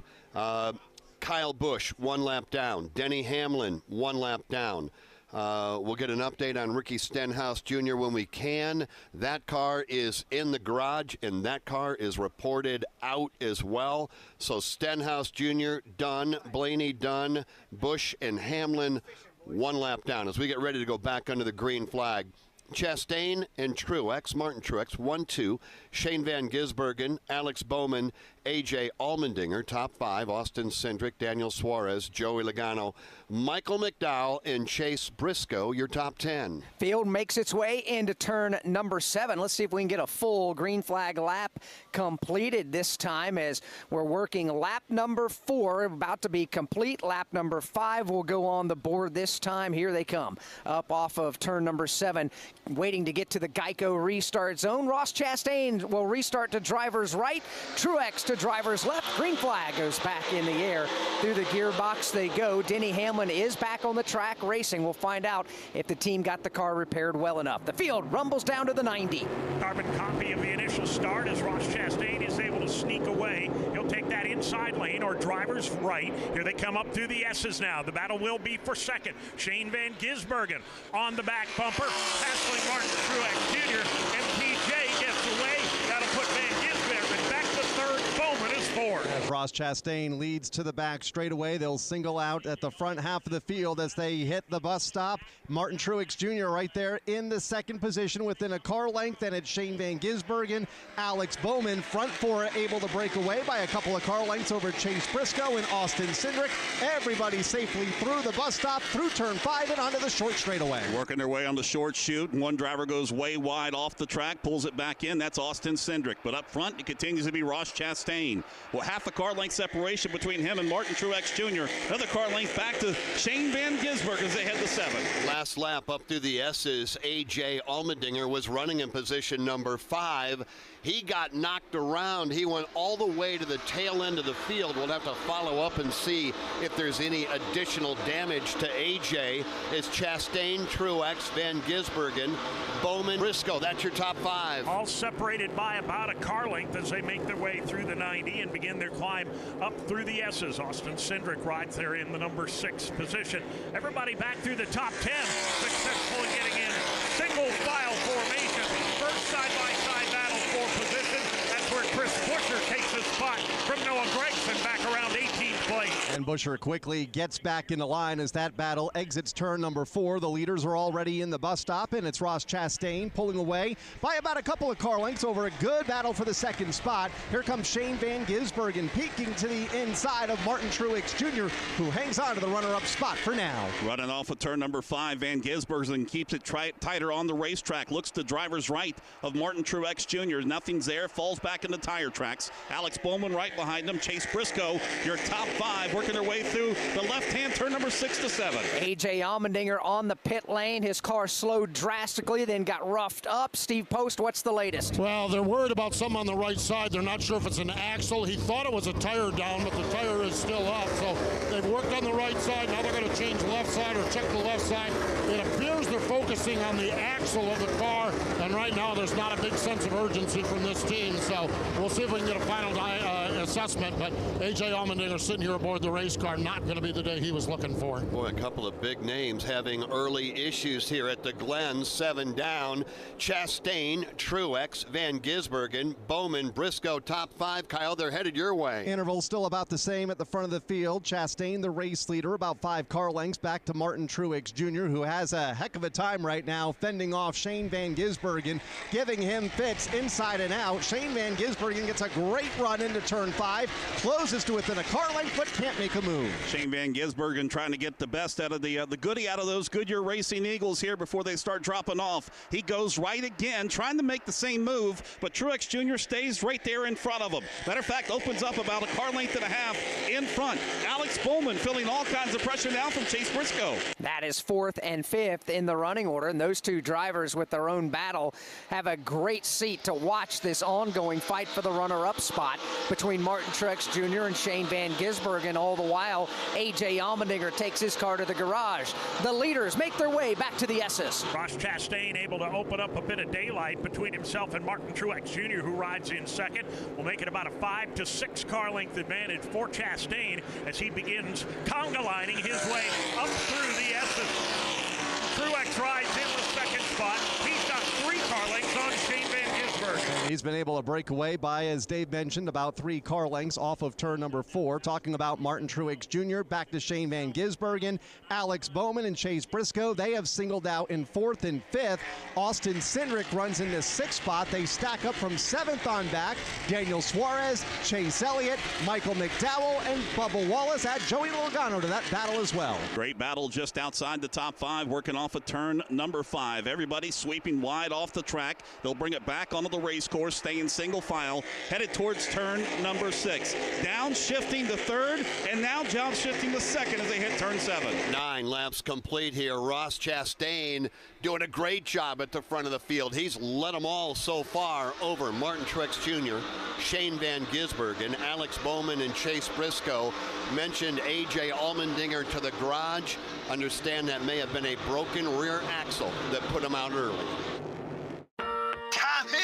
Kyle Busch, 1 lap down. Denny Hamlin, 1 lap down. We'll get an update on Ricky Stenhouse Jr. when we can. That car is in the garage, and that car is reported out as well. So Stenhouse Jr. done, Blaney done, Busch and Hamlin 1 lap down. As we get ready to go back under the green flag, Chastain and Truex, Martin Truex, 1-2. Shane Van Gisbergen, Alex Bowman, A.J. Allmendinger, top 5. Austin Cindric, Daniel Suarez, Joey Logano, Michael McDowell, and Chase Briscoe, your top 10. Field makes its way into turn number 7. Let's see if we can get a full green flag lap completed this time, as we're working lap number 4, about to be complete. Lap number 5 will go on the board this time. Here they come, up off of turn number 7, waiting to get to the Geico restart zone. Ross Chastain will restart to driver's right, Truex to driver's left. Green flag goes back in the air. Through the gearbox they go. Denny Hamlin is back on the track racing. We'll find out if the team got the car repaired well enough. The field rumbles down to the 90. Carbon copy of the initial start as Ross Chastain is able to sneak away. He'll take that inside lane or driver's right. Here they come up through the S's now. The battle will be for second. Shane Van Gisbergen on the back bumper, hassling Martin Truex Jr. and TJ gets away. That'll put Van Gisbergen back to third. Bowman is fourth. As Ross Chastain leads to the back straightaway, they'll single out at the front half of the field as they hit the bus stop. Martin Truex Jr. right there in the second position within a car length, and it's Shane Van Gisbergen, Alex Bowman. Front 4 able to break away by a couple of car lengths over Chase Briscoe and Austin Cindric. Everybody safely through the bus stop, through turn 5 and onto the short straightaway. Working their way on the short chute. One driver goes way wide off the track, pulls it back in. That's Austin Cindric. But up front, it continues to be Ross Chastain. Well, half a car length separation between him and Martin Truex Jr. Another car length back to Shane Van Gisbergen as they head to 7. Last lap up through the S's, A.J. Allmendinger was running in position number 5. He got knocked around. He went all the way to the tail end of the field. We'll have to follow up and see if there's any additional damage to A.J. It's Chastain, Truex, Van Gisbergen, Bowman, Briscoe. That's your top 5. All separated by about a car length as they make their way through the 90 and begin their climb up through the S's. Austin Cindric rides there in the number 6 position. Everybody back through the top 10, successfully getting in single file formation. First side-by-side battle for position. That's where Chris Buescher takes his spot from Noah Gragson back around 18th place. And Buescher quickly gets back into line as that battle exits turn number 4. The leaders are already in the bus stop, and it's Ross Chastain pulling away by about a couple of car lengths over a good battle for the second spot. Here comes Shane Van Gisbergen peeking to the inside of Martin Truex Jr., who hangs on to the runner-up spot for now. Running off of turn number 5, Van Gisbergen keeps it tighter on the racetrack. Looks to driver's right of Martin Truex Jr. Nothing's there. Falls back in the tire tracks. Alex Bowman right behind him. Chase Briscoe, your top 5, working their way through the left-hand turn number 6 to 7. A.J. Allmendinger on the pit lane. His car slowed drastically, then got roughed up. Steve Post, what's the latest? Well, they're worried about something on the right side. They're not sure if it's an axle. He thought it was a tire down, but the tire is still up. So they've worked on the right side. Now they're going to change left side or check the left side. It appears they're focusing on the axle of the car, and right now there's not a big sense of urgency from this team. So we'll see if we can get a final assessment. But A.J. Allmendinger sitting here aboard the race car, not going to be the day he was looking for. Boy, a couple of big names having early issues here at the Glen. 7 down. Chastain, Truex, Van Gisbergen, Bowman, Briscoe, top 5. Kyle, they're headed your way. Interval still about the same at the front of the field. Chastain, the race leader, about 5 car lengths back to Martin Truex Jr., who has a heck of a time right now fending off Shane Van Gisbergen, giving him fits inside and out. Shane Van Gisbergen gets a great run into turn 5, closes to within a car length, but can't make a move. Shane Van Gisbergen trying to get the best out of the goodie out of those Goodyear Racing Eagles here before they start dropping off. He goes right again, trying to make the same move, but Truex Jr. stays right there in front of him. Matter of fact, opens up about a car length and a half in front. Alex Bowman feeling all kinds of pressure now from Chase Briscoe. That is 4th and 5th in the running order, and those two drivers with their own battle have a great seat to watch this ongoing fight for the runner-up spot between Martin Truex Jr. and Shane Van Gisbergen. All the while, A.J. Allmendinger takes his car to the garage. The leaders make their way back to the S's. Ross Chastain able to open up a bit of daylight between himself and Martin Truex Jr., who rides in second. Will make it about a 5 to 6 car length advantage for Chastain as he begins conga lining his way up through the S's. Truex rides in the second spot. He's got 3 car lengths on Shane Van Gisbergen. And he's been able to break away by, as Dave mentioned, about 3 car lengths off of turn number 4. Talking about Martin Truex Jr., back to Shane Van Gisbergen, Alex Bowman, and Chase Briscoe. They have singled out in 4th and 5th. Austin Cindric runs into 6th spot. They stack up from 7th on back. Daniel Suarez, Chase Elliott, Michael McDowell, and Bubba Wallace add Joey Logano to that battle as well. Great battle just outside the top 5, working off of turn number 5. Everybody sweeping wide off the track. They'll bring it back onto the race course, staying single file, headed towards turn number 6. Downshifting the 3rd, and now downshifting the 2nd as they hit turn 7. 9 laps complete here. Ross Chastain doing a great job at the front of the field. He's led them all so far over Martin Truex Jr., Shane Van Gisbergen, Alex Bowman, and Chase Briscoe. Mentioned A.J. Allmendinger to the garage. Understand that may have been a broken rear axle that put him out early. Tommy!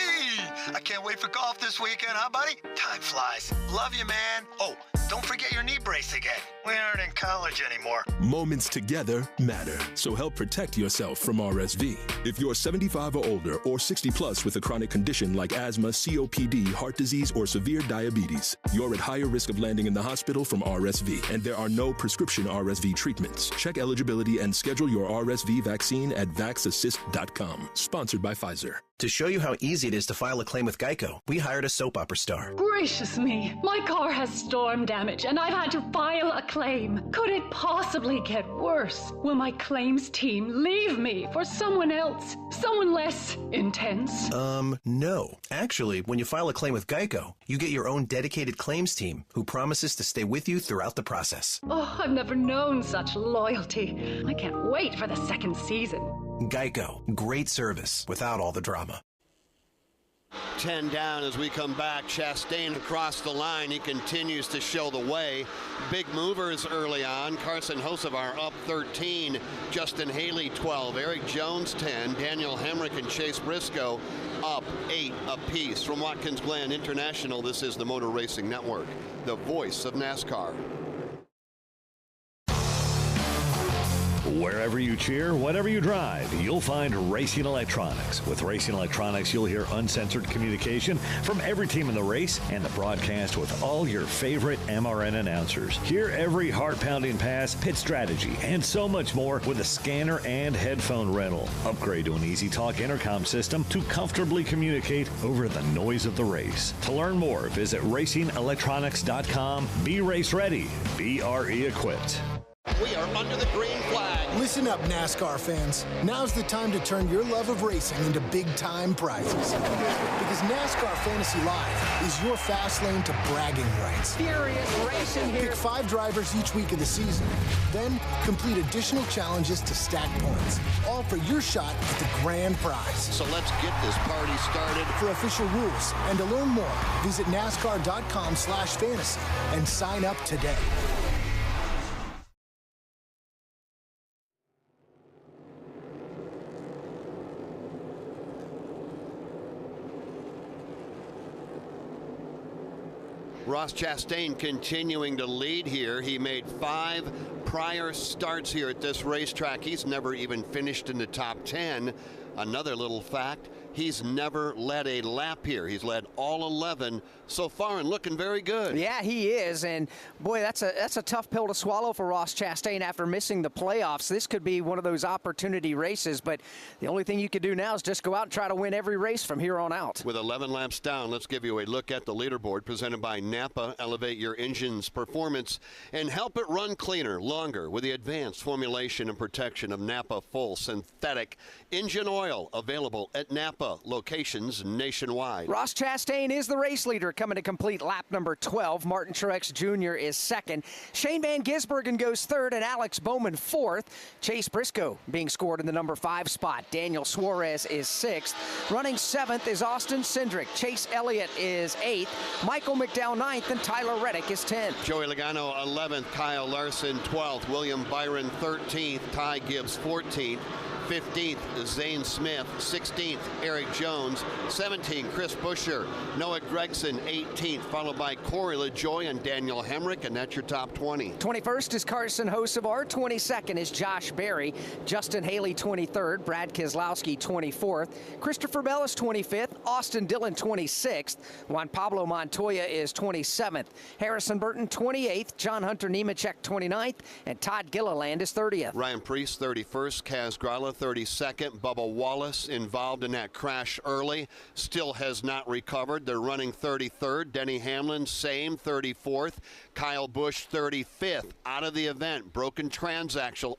I can't wait for golf this weekend, huh, buddy? Time flies. Love you, man. Oh, don't forget your knee brace again. We aren't in college anymore. Moments together matter, so help protect yourself from RSV. If you're 75 or older or 60 plus with a chronic condition like asthma, COPD, heart disease, or severe diabetes, you're at higher risk of landing in the hospital from RSV, and there are no prescription RSV treatments. Check eligibility and schedule your RSV vaccine at vaxassist.com. Sponsored by Pfizer. To show you how easy it is to file a claim with Geico, we hired a soap opera star. Gracious me, my car has storm damage and I've had to file a claim. Could it possibly get worse? Will my claims team leave me for someone else? Someone less intense? No. Actually, when you file a claim with Geico, you get your own dedicated claims team who promises to stay with you throughout the process. Oh, I've never known such loyalty. I can't wait for the 2nd season. Geico. Great service without all the drama. 10 down as we come back. Chastain across the line. He continues to show the way. Big movers early on. Carson Hocevar up 13. Justin Haley 12. Eric Jones 10. Daniel Hemrick and Chase Briscoe up 8 apiece. From Watkins Glen International, this is the Motor Racing Network, the voice of NASCAR. Wherever you cheer, whatever you drive, you'll find Racing Electronics. With Racing Electronics, you'll hear uncensored communication from every team in the race and the broadcast with all your favorite MRN announcers. Hear every heart-pounding pass, pit strategy, and so much more with a scanner and headphone rental. Upgrade to an Easy Talk intercom system to comfortably communicate over the noise of the race. To learn more, visit racingelectronics.com. Be race ready. Be RE equipped. We are under the green flag. Listen up, NASCAR fans. Now's the time to turn your love of racing into big-time prizes. Because NASCAR Fantasy Live is your fast lane to bragging rights. Furious racing here. Pick 5 drivers each week of the season. Then complete additional challenges to stack points. All for your shot at the grand prize. So let's get this party started. For official rules and to learn more, visit NASCAR.com/fantasy and sign up today. Ross Chastain continuing to lead here. He made 5 prior starts here at this racetrack. He's never even finished in the top 10. Another little fact, he's never led a lap here. He's led all 11 so far and looking very good. Yeah, he is. And boy, that's a tough pill to swallow for Ross Chastain after missing the playoffs. This could be one of those opportunity races, but the only thing you could do now is just go out and try to win every race from here on out. With 11 laps down, let's give you a look at the leaderboard presented by Napa. Elevate your engine's performance and help it run cleaner, longer with the advanced formulation and protection of Napa Full Synthetic Engine Oil, available at Napa locations nationwide. Ross Chastain is the race leader, coming to complete lap number 12. Martin Truex Jr. is second. Shane Van Gisbergen goes third, and Alex Bowman fourth. Chase Briscoe being scored in the number 5 spot. Daniel Suarez is sixth. Running seventh is Austin Cindric. Chase Elliott is eighth. Michael McDowell ninth, and Tyler Reddick is 10th. Joey Logano 11th. Kyle Larson 12th. William Byron 13th. Ty Gibbs 14th. 15th, Zane Smith. 16th, Eric Jones. 17th, Chris Buescher. Noah Gregson, 18th, followed by Corey LaJoie and Daniel Hemrick, and that's your top 20. 21st is Carson Hocevar. 22nd is Josh Berry. Justin Haley, 23rd. Brad Keselowski, 24th. Christopher Bell is 25th. Austin Dillon, 26th. Juan Pablo Montoya is 27th. Harrison Burton, 28th. John Hunter Nemechek, 29th. And Todd Gilliland is 30th. Ryan Preece, 31st. Kaz Grala, 32nd. Bubba Wallace involved in that crash early, still has not recovered. They're running 33rd. Denny Hamlin, same, 34th. Kyle Busch, 35th. Out of the event, broken transaxle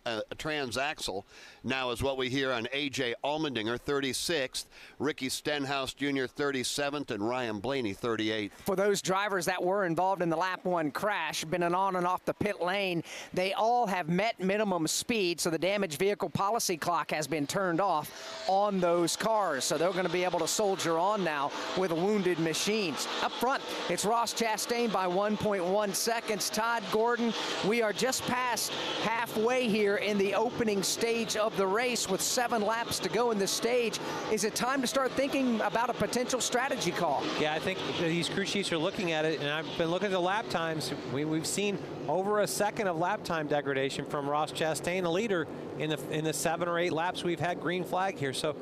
now is what we hear on A.J. Allmendinger, 36th. Ricky Stenhouse Jr., 37th, and Ryan Blaney, 38th. For those drivers that were involved in the lap 1 crash, been an on and off the pit lane, they all have met minimum speed, so the damaged vehicle policy clock has been turned off on those cars, so they're going to be able to soldier on now with wounded machines. Up front, it's Ross Chastain by 1.1 seconds. Todd Gordon, we are just past halfway here in the opening stage of the race with 7 laps to go in the stage. Is it time to start thinking about a potential strategy call? Yeah, I think these crew chiefs are looking at it, and I've been looking at the lap times. We've seen over a second of lap time degradation from Ross Chastain, the leader in the 7 or 8 laps we've had green flag here. So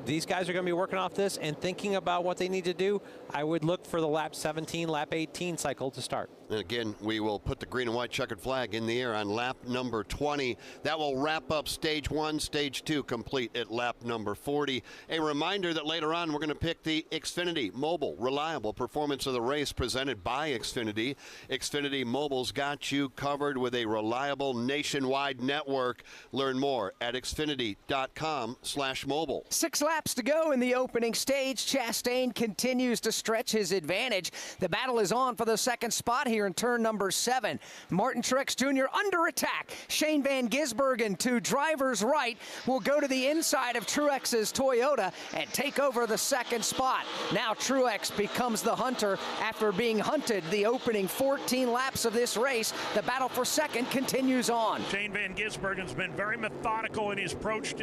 these guys are going to be working off this and thinking about what they need to do. I would look for the lap 17, lap 18 cycle to start. And again, we will put the green and white checkered flag in the air on lap number 20. That will wrap up stage 1, stage 2 complete at lap number 40. A reminder that later on we're going to pick the Xfinity Mobile Reliable Performance of the Race presented by Xfinity. Xfinity Mobile's got you covered with a reliable nationwide network. Learn more at xfinity.com/mobile. 6 laps to go in the opening stage. Chastain continues to stretch his advantage. The battle is on for the second spot here in turn number 7. Martin Truex Jr. under attack. Shane Van Gisbergen to driver's right will go to the inside of Truex's Toyota and take over the second spot. Now Truex becomes the hunter after being hunted the opening 14 laps of this race. The battle for second continues on. Shane Van Gisbergen's been very methodical in his approach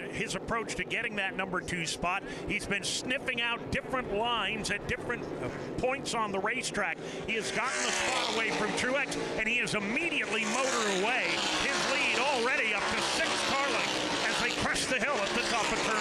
to getting that number 2 spot. He's been sniffing out different lines at different points on the racetrack. He has gotten the spot away from Truex, and he has immediately motored away. His lead already up to 6 the hill at the top of turn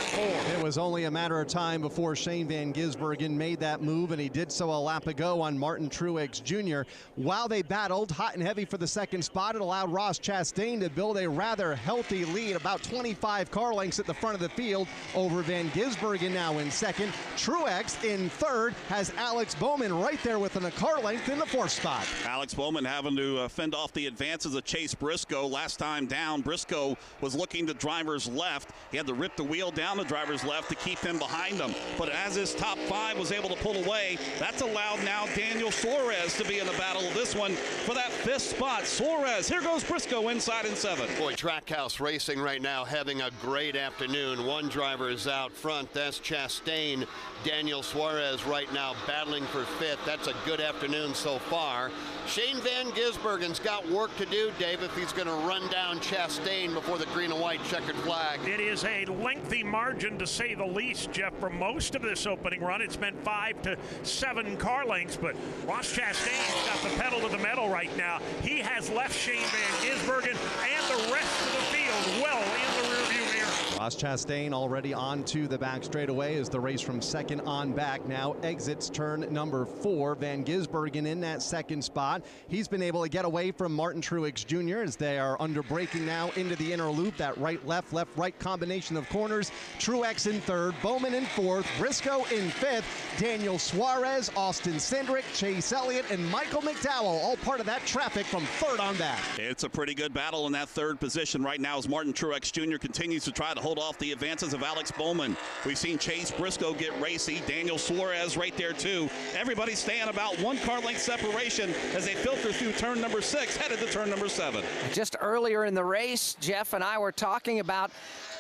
4. It was only a matter of time before Shane Van Gisbergen made that move, and he did so a lap ago on Martin Truex Jr. While they battled hot and heavy for the second spot, it allowed Ross Chastain to build a rather healthy lead, about 25 car lengths at the front of the field over Van Gisbergen now in second. Truex in third has Alex Bowman right there within a car length in the fourth spot. Alex Bowman having to fend off the advances of Chase Briscoe. Last time down, Briscoe was looking to driver's left. He had to rip the wheel down the driver's left to keep him behind him. But as his top 5 was able to pull away, that's allowed now Daniel Suarez to be in the battle of this one for that 5th spot. Suarez, here goes Briscoe inside in 7. Boy, Trackhouse Racing right now having a great afternoon. One driver is out front. That's Chastain. Daniel Suarez right now battling for 5th. That's a good afternoon so far. Shane Van Gisbergen's got work to do, Dave, if he's going to run down Chastain before the green and white checkered flag. It is a lengthy margin, to say the least, Jeff, for most of this opening run. It's been 5 to 7 car lengths, but Ross Chastain's got the pedal to the metal right now. He has left Shane Van Gisbergen and the rest of the field well in the rearview mirror. Ross Chastain already onto the back straightaway as the race from second on back now exits turn number 4. Van Gisbergen in that second spot. He's been able to get away from Martin Truex Jr. as they are under braking now into the inner loop. That right, left, right combination of corners. Truex in third, Bowman in fourth, Briscoe in 5th, Daniel Suarez, Austin Cindric, Chase Elliott, and Michael McDowell, all part of that traffic from third on back. It's a pretty good battle in that 3rd position right now as Martin Truex Jr. continues to try to hold off the advances of Alex Bowman. We've seen Chase Briscoe get racy. Daniel Suarez right there too. Everybody's staying about 1 car length separation as they filter through turn number 6, headed to turn number 7. Just earlier in the race, Jeff and I were talking about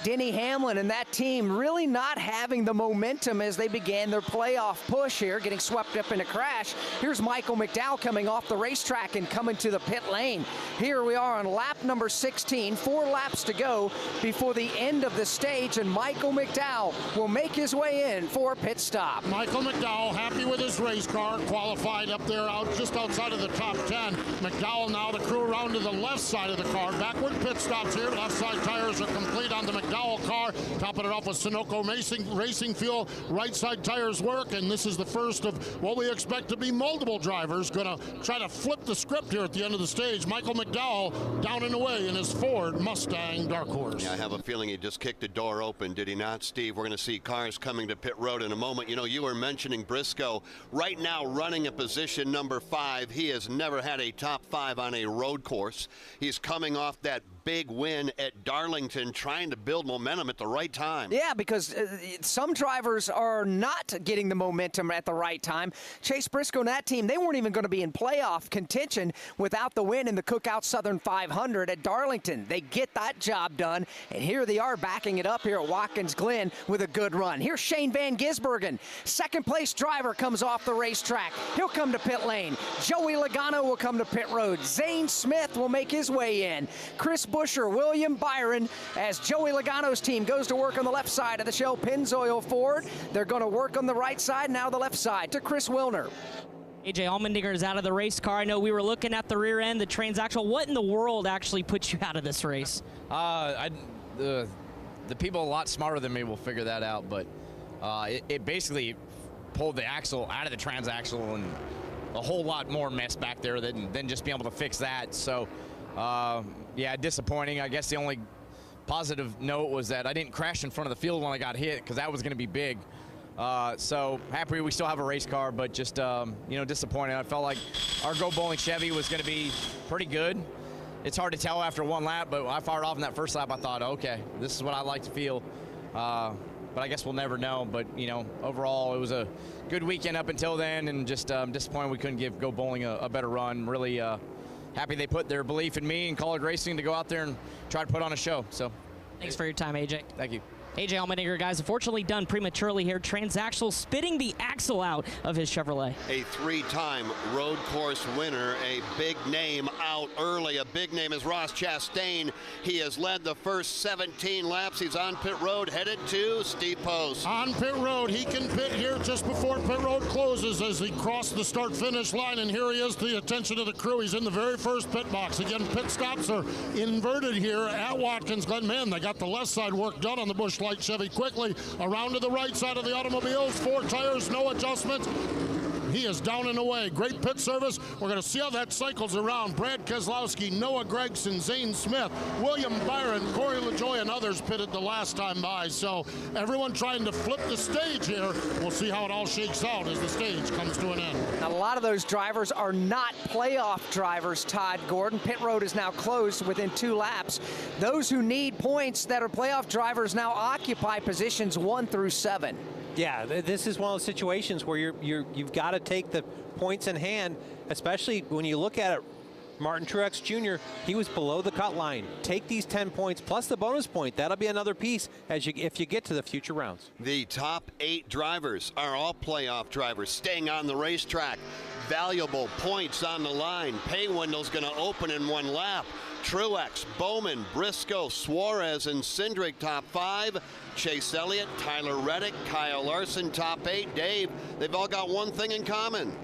Denny Hamlin and that team really not having the momentum as they began their playoff push here, getting swept up in a crash. Here's Michael McDowell coming off the racetrack and coming to the pit lane. Here we are on lap number 16, 4 laps to go before the end of the stage, and Michael McDowell will make his way in for a pit stop. Michael McDowell happy with his race car, qualified up there just outside of the top 10. McDowell now the crew around to the left side of the car. Backward pit stops here. Left side tires are complete on the McDowell car. Topping it off with Sunoco Racing Fuel. Right side tires work, and this is the first of what we expect to be multiple drivers going to try to flip the script here at the end of the stage. Michael McDowell down and away in his Ford Mustang Dark Horse. Yeah, I have a feeling he just kicked the door open, did he not, Steve? We're going to see cars coming to pit road in a moment. You know, you were mentioning Briscoe right now running at position number 5. He has never had a top 5 on a road course. He's coming off that big win at Darlington, trying to build momentum at the right time. Yeah, because some drivers are not getting the momentum at the right time. Chase Briscoe and that team, they weren't even going to be in playoff contention without the win in the Cookout Southern 500 at Darlington. They get that job done, and here they are backing it up here at Watkins Glen with a good run. Here's Shane Van Gisbergen. Second place driver comes off the racetrack. He'll come to pit lane. Joey Logano will come to pit road. Zane Smith will make his way in. Chris Buescher, William Byron, as Joey Logano's team goes to work on the left side of the Shell Pennzoil Ford. They're going to work on the right side, now the left side to Chris Wilner. AJ Allmendinger is out of the race car. I know we were looking at the rear end, the transaxle. What in the world actually put you out of this race? The people a lot smarter than me will figure that out, but it basically pulled the axle out of the transaxle and a whole lot more mess back there than just being able to fix that. So, yeah, disappointing. I guess the only positive note was that I didn't crash in front of the field when I got hit, because that was going to be big. So happy we still have a race car, but just, you know, disappointed. I felt like our Go Bowling Chevy was going to be pretty good. It's hard to tell after 1 lap, but I fired off in that first lap. I thought, okay, this is what I like to feel. But I guess we'll never know. But, you know, overall, it was a good weekend up until then, and just disappointed we couldn't give Go Bowling a better run. Really happy they put their belief in me and College Racing to go out there and try to put on a show. So, thanks for your time, AJ. Thank you. AJ Allmendinger, guys, unfortunately done prematurely here. Transaxle spitting the axle out of his Chevrolet. A three-time road course winner, a big name out early. A big name is Ross Chastain. He has led the first 17 laps. He's on pit road, headed to steep post. On pit road, he can pit here just before pit road closes as he crossed the start-finish line, and here he is to the attention of the crew. He's in the very first pit box. Again, pit stops are inverted here at Watkins Glen. Man, they got the left side work done on the Busch Light Chevy quickly. Around to the right side of the automobiles, 4 tires, no adjustments. He is down and away. Great pit service. We're going to see how that cycles around. Brad Keselowski, Noah Gragson, Zane Smith, William Byron, Corey LaJoie, and others pitted the last time by. So everyone trying to flip the stage here. We'll see how it all shakes out as the stage comes to an end. A lot of those drivers are not playoff drivers, Todd Gordon. Pit road is now closed within 2 laps. Those who need points that are playoff drivers now occupy positions 1 through 7. Yeah, this is one of those situations where you've got to take the points in hand, especially when you look at it. Martin Truex Jr., he was below the cut line. Take these 10 points plus the bonus point. That'll be another piece if you get to the future rounds. The top 8 drivers are all playoff drivers staying on the racetrack. Valuable points on the line. Pay window's going to open in 1 lap. Truex, Bowman, Briscoe, Suarez, and Cindric top 5. Chase Elliott, Tyler Reddick, Kyle Larson top 8. Dave, they've all got one thing in common.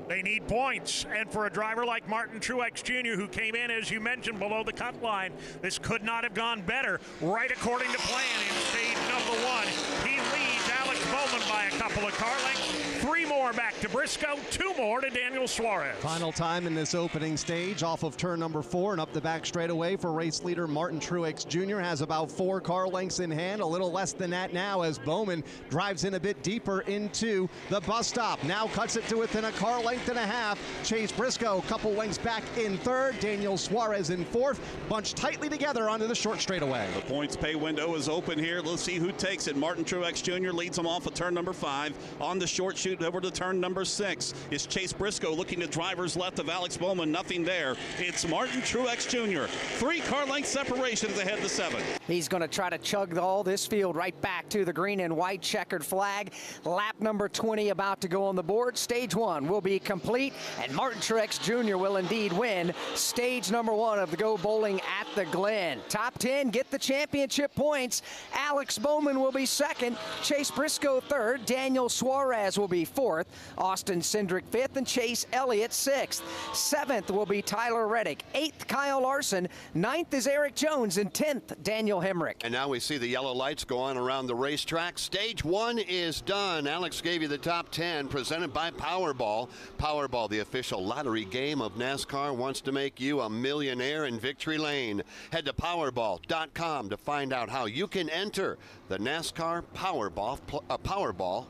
They need points, and for a driver like Martin Truex Jr., who came in, as you mentioned, below the cut line, this could not have gone better. Right according to plan in stage number 1, he leads Alex Bowman by a couple of car lengths. 3 more back to Briscoe, 2 more to Daniel Suarez. Final time in this opening stage off of turn number 4 and up the back straightaway for race leader Martin Truex Jr. has about 4 car lengths in hand, a little less than that now as Bowman drives in a bit deeper into the bus stop. Now cuts it to within a car length and a half. Chase Briscoe a couple lengths back in 3rd. Daniel Suarez in 4th. Bunched tightly together onto the short straightaway. The points pay window is open here. Let's see who takes it. Martin Truex Jr. leads them off at turn number 5. On the short shoot over to turn number 6 is Chase Briscoe looking to driver's left of Alex Bowman. Nothing there. It's Martin Truex Jr. 3 car length separations ahead to 7. He's going to try to chug all this field right back to the green and white checkered flag. Lap number 20 about to go on the board. Stage 1 will be complete, and Martin Truex Jr. will indeed win stage number 1 of the Go Bowling at the Glen. Top 10 get the championship points. Alex Bowman will be 2nd, Chase Briscoe 3rd, Daniel Suarez will be 4th, Austin Cindric 5th, and Chase Elliott 6th. 7th will be Tyler Reddick, 8th Kyle Larson, 9th is Eric Jones, and 10th Daniel Hemrick. And now we see the yellow lights go on around the racetrack. Stage 1 is done. Alex gave you the top 10 presented by Powerball. Powerball, the official lottery game of NASCAR, wants to make you a millionaire in Victory Lane. Head to Powerball.com to find out how you can enter the NASCAR Powerball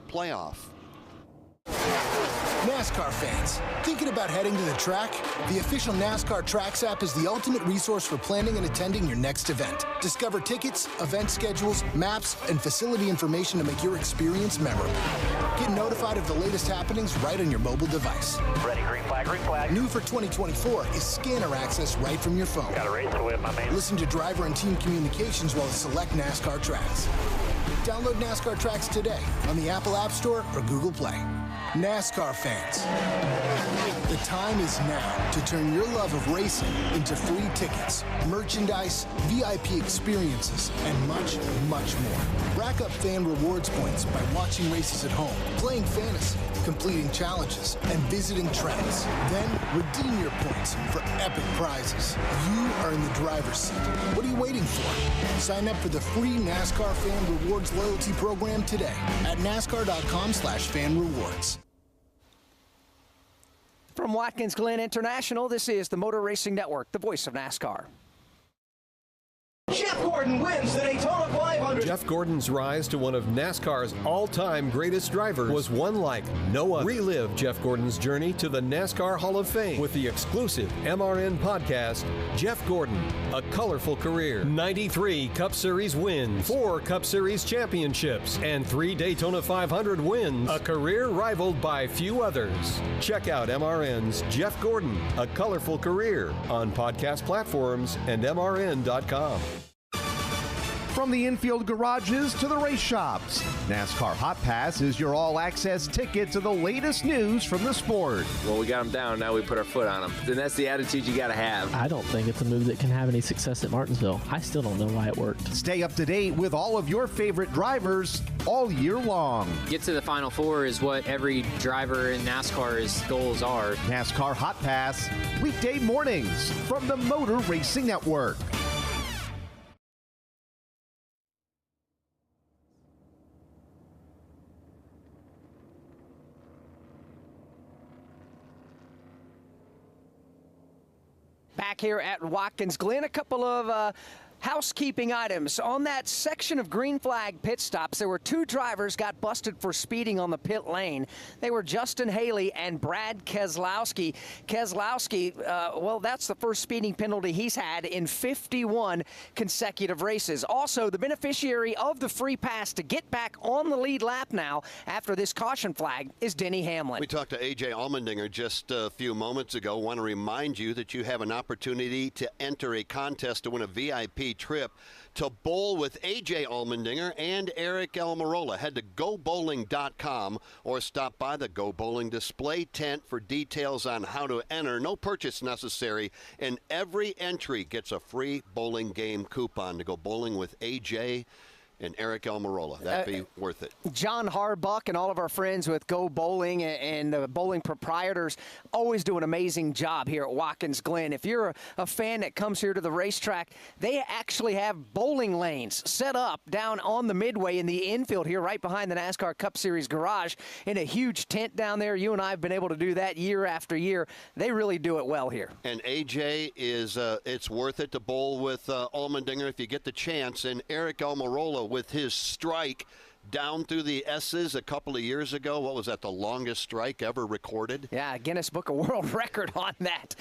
playoff. NASCAR fans, thinking about heading to the track? The official NASCAR Tracks app is the ultimate resource for planning and attending your next event. Discover tickets, event schedules, maps, and facility information to make your experience memorable. Get notified of the latest happenings right on your mobile device. Ready, green flag, green flag. New for 2024 is scanner access right from your phone. Got a race to win, my man. Listen to driver and team communications while at select NASCAR Tracks. Download NASCAR Tracks today on the Apple App Store or Google Play. NASCAR fans, the time is now to turn your love of racing into free tickets, merchandise, VIP experiences, and much, much more. Rack up fan rewards points by watching races at home, playing fantasy, completing challenges, and visiting tracks. Then redeem your points for epic prizes. You are in the driver's seat. What are you waiting for? Sign up for the free NASCAR Fan Rewards loyalty program today at NASCAR.com/fan rewards. From Watkins Glen International, this is the Motor Racing Network, the voice of NASCAR. Jeff Gordon wins the Daytona 500. Jeff Gordon's rise to one of NASCAR's all-time greatest drivers was one like no other. Relive Jeff Gordon's journey to the NASCAR Hall of Fame with the exclusive MRN podcast, Jeff Gordon, A Colorful Career. 93 Cup Series wins, 4 Cup Series championships, and 3 Daytona 500 wins, a career rivaled by few others. Check out MRN's Jeff Gordon, A Colorful Career on podcast platforms and MRN.com. From the infield garages to the race shops, NASCAR Hot Pass is your all-access ticket to the latest news from the sport. Well, we got them down, now we put our foot on them. And that's the attitude you got to have. I don't think it's a move that can have any success at Martinsville. I still don't know why it worked. Stay up to date with all of your favorite drivers all year long. Get to the Final Four is what every driver in NASCAR's goals are. NASCAR Hot Pass, weekday mornings from the Motor Racing Network. Back here at Watkins Glen, a couple of housekeeping items. On that section of green flag pit stops, there were two drivers got busted for speeding on the pit lane. They were Justin Haley and Brad Keselowski. Keselowski, well, that's the first speeding penalty he's had in 51 consecutive races. Also, the beneficiary of the free pass to get back on the lead lap now after this caution flag is Denny Hamlin. We talked to A.J. Allmendinger just a few moments ago. Want to remind you that you have an opportunity to enter a contest to win a VIP trip to bowl with A.J. Allmendinger and Eric Almirola. Head to gobowling.com or stop by the Go Bowling display tent for details on how to enter. No purchase necessary, and every entry gets a free bowling game coupon to go bowling with A.J. and Eric Almirola. That'd be worth it. John Harbuck and all of our friends with Go Bowling and the bowling proprietors always do an amazing job here at Watkins Glen. If you're a fan that comes here to the racetrack, they actually have bowling lanes set up down on the midway in the infield here right behind the NASCAR Cup Series garage in a huge tent down there. You and I have been able to do that year after year. They really do it well here. And AJ is, it's worth it to bowl with Allmendinger if you get the chance. And Eric Almirola with his strike down through the S's a couple of years ago. What was that, the longest strike ever recorded? Yeah, Guinness Book of World Record on that.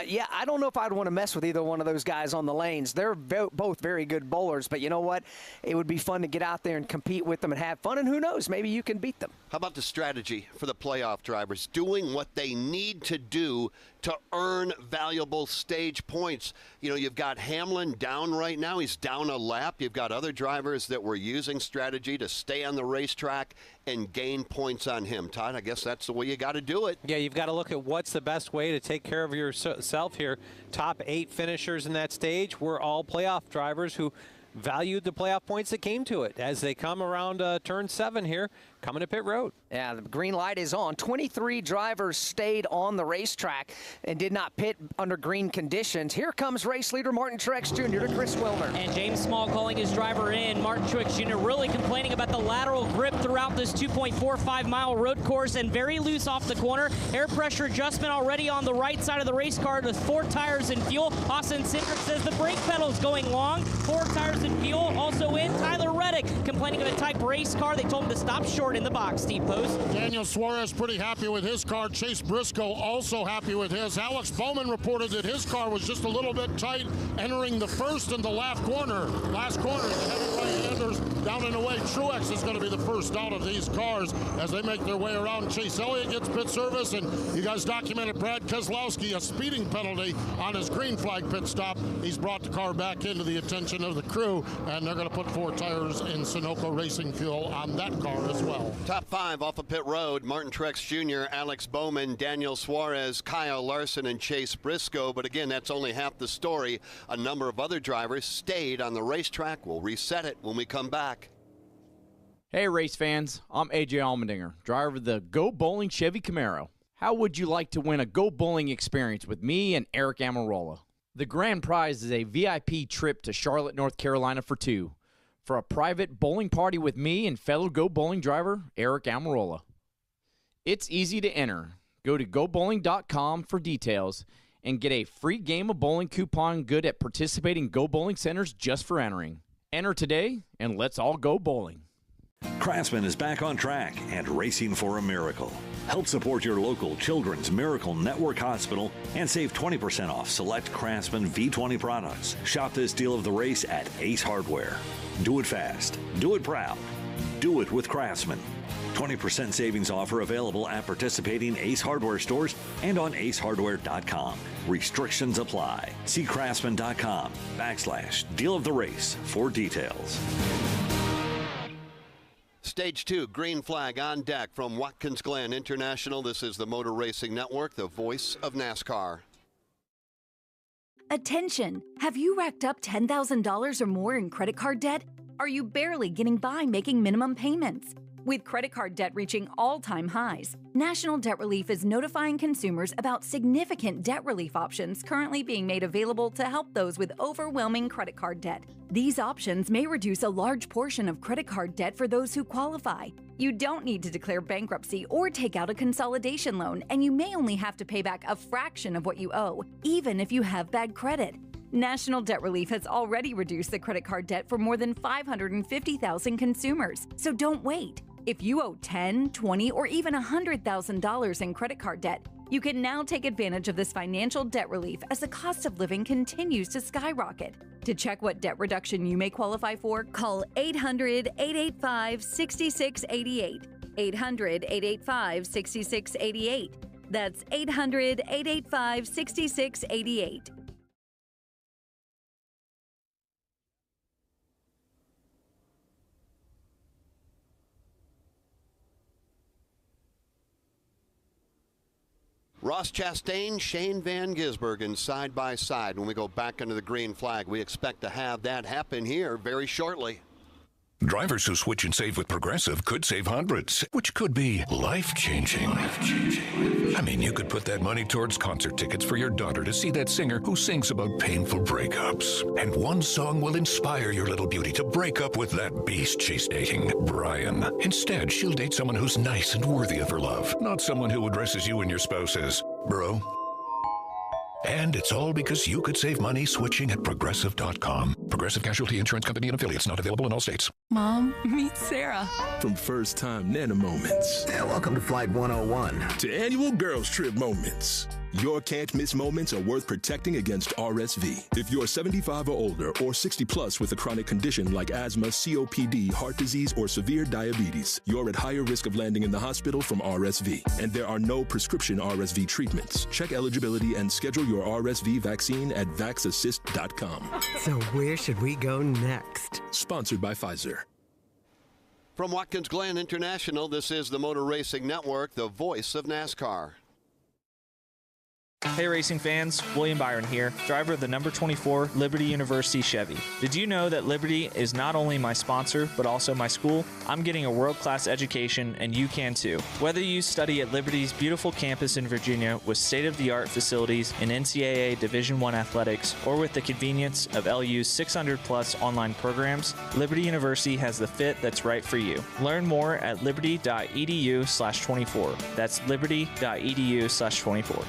Yeah, I don't know if I'd want to mess with either one of those guys on the lanes. They're both very good bowlers, but you know what? It would be fun to get out there and compete with them and have fun, and who knows, maybe you can beat them. How about the strategy for the playoff drivers? Doing what they need to do to earn valuable stage points. You know, you've got Hamlin down right now. He's down a lap. You've got other drivers that were using strategy to stay on the racetrack and gain points on him. Todd, I guess that's the way you got to do it. Yeah, you've got to look at what's the best way to take care of yourself here. Top 8 finishers in that stage were all playoff drivers who valued the playoff points that came to it as they come around turn 7 here, coming to pit road. Yeah, the green light is on. 23 drivers stayed on the racetrack and did not pit under green conditions. Here comes race leader Martin Truex Jr. to Chris Wilner. And James Small calling his driver in. Martin Truex Jr. really complaining about the lateral grip throughout this 2.45-mile road course and very loose off the corner. Air pressure adjustment already on the right side of the race car with 4 tires and fuel. Austin Cindric says the brake pedal's going long. 4 tires and fuel. Also in, Tyler Reddick complaining of a type race car. They told him to stop short in the box. Steve Post. Daniel Suarez pretty happy with his car. Chase Briscoe also happy with his. Alex Bowman reported that his car was just a little bit tight entering the first and the last corner. The heavy right-handers down and away. Truex is going to be the first out of these cars as they make their way around. Chase Elliott gets pit service, and you guys documented Brad Keselowski, a speeding penalty on his green flag pit stop. He's brought the car back into the attention of the crew, and they're going to put 4 tires in Sunoco Racing fuel on that car as well. Top 5 off of pit road: Martin Truex Jr., Alex Bowman, Daniel Suarez, Kyle Larson, and Chase Briscoe. But again, that's only half the story. A number of other drivers stayed on the racetrack. We'll reset it when we come back. Hey race fans, I'm A.J. Allmendinger, driver of the Go Bowling Chevy Camaro. How would you like to win a Go Bowling experience with me and Eric Almirola? The grand prize is a VIP trip to Charlotte, North Carolina for 2 for a private bowling party with me and fellow Go Bowling driver Eric Almirola. It's easy to enter. Go to gobowling.com for details and get a free game of bowling coupon good at participating Go Bowling centers just for entering. Enter today and let's all go bowling. Craftsman is back on track and racing for a miracle. Help support your local Children's Miracle Network Hospital and save 20% off select Craftsman V20 products. Shop this deal of the race at Ace Hardware. Do it fast. Do it proud. Do it with Craftsman. 20% savings offer available at participating Ace Hardware stores and on acehardware.com. Restrictions apply. See craftsman.com/deal of the race for details. Stage 2, green flag on deck from Watkins Glen International. This is the Motor Racing Network, the voice of NASCAR. Attention! Have you racked up $10,000 or more in credit card debt? Are you barely getting by making minimum payments? With credit card debt reaching all-time highs, National Debt Relief is notifying consumers about significant debt relief options currently being made available to help those with overwhelming credit card debt. These options may reduce a large portion of credit card debt for those who qualify. You don't need to declare bankruptcy or take out a consolidation loan, and you may only have to pay back a fraction of what you owe, even if you have bad credit. National Debt Relief has already reduced the credit card debt for more than 550,000 consumers, so don't wait. If you owe $10,000, $20,000, or even $100,000 in credit card debt, you can now take advantage of this financial debt relief as the cost of living continues to skyrocket. To check what debt reduction you may qualify for, call 800-885-6688. 800-885-6688. That's 800-885-6688. Ross Chastain, Shane Van Gisbergen side by side. When we go back under the green flag, we expect to have that happen here very shortly. Drivers who switch and save with Progressive could save hundreds, which could be life-changing. I mean, you could put that money towards concert tickets for your daughter to see that singer who sings about painful breakups. And one song will inspire your little beauty to break up with that beast she's dating, Brian. Instead, she'll date someone who's nice and worthy of her love, not someone who addresses you and your spouse as bro. And it's all because you could save money switching at Progressive.com. Progressive Casualty Insurance Company and affiliates, not available in all states. Mom, meet Sarah. From first-time Nana moments. Yeah, welcome to Flight 101. To annual girls trip moments. Your can't-miss moments are worth protecting against RSV. If you're 75 or older or 60 plus with a chronic condition like asthma, COPD, heart disease, or severe diabetes, you're at higher risk of landing in the hospital from RSV. And there are no prescription RSV treatments. Check eligibility and schedule your RSV vaccine at vaxassist.com. So where should we go next? Sponsored by Pfizer. From Watkins Glen International, this is the Motor Racing Network, the voice of NASCAR. Hey racing fans, William Byron here, driver of the number 24 Liberty University Chevy. Did you know that Liberty is not only my sponsor, but also my school? I'm getting a world-class education, and you can too. Whether you study at Liberty's beautiful campus in Virginia with state-of-the-art facilities in NCAA Division I athletics, or with the convenience of LU's 600-plus online programs, Liberty University has the fit that's right for you. Learn more at liberty.edu/24. That's liberty.edu/24.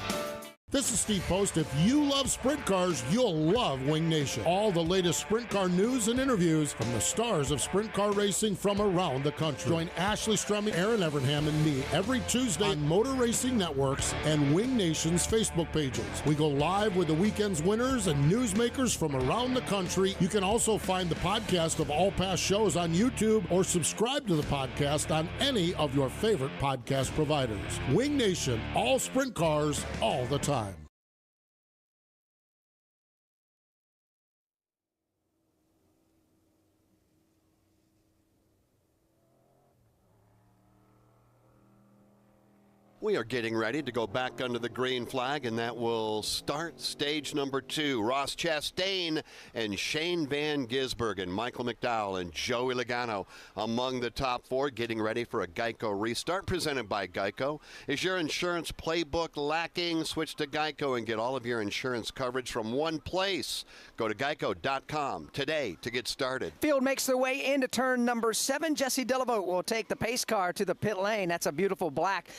This is Steve Post. If you love sprint cars, you'll love Wing Nation. All the latest sprint car news and interviews from the stars of sprint car racing from around the country. Join Ashley Strumming, Aaron Evernham, and me every Tuesday on Motor Racing Networks and Wing Nation's Facebook pages. We go live with the weekend's winners and newsmakers from around the country. You can also find the podcast of all past shows on YouTube or subscribe to the podcast on any of your favorite podcast providers. Wing Nation, all sprint cars, all the time. We are getting ready to go back under the green flag, and that will start stage number 2. Ross Chastain and Shane Van Gisbergen, Michael McDowell and Joey Logano among the top 4, getting ready for a Geico restart presented by Geico. Is your insurance playbook lacking? Switch to Geico and get all of your insurance coverage from one place. Go to geico.com today to get started. Field makes their way into turn number 7. Jesse Delavote will take the pace car to the pit lane. That's a beautiful black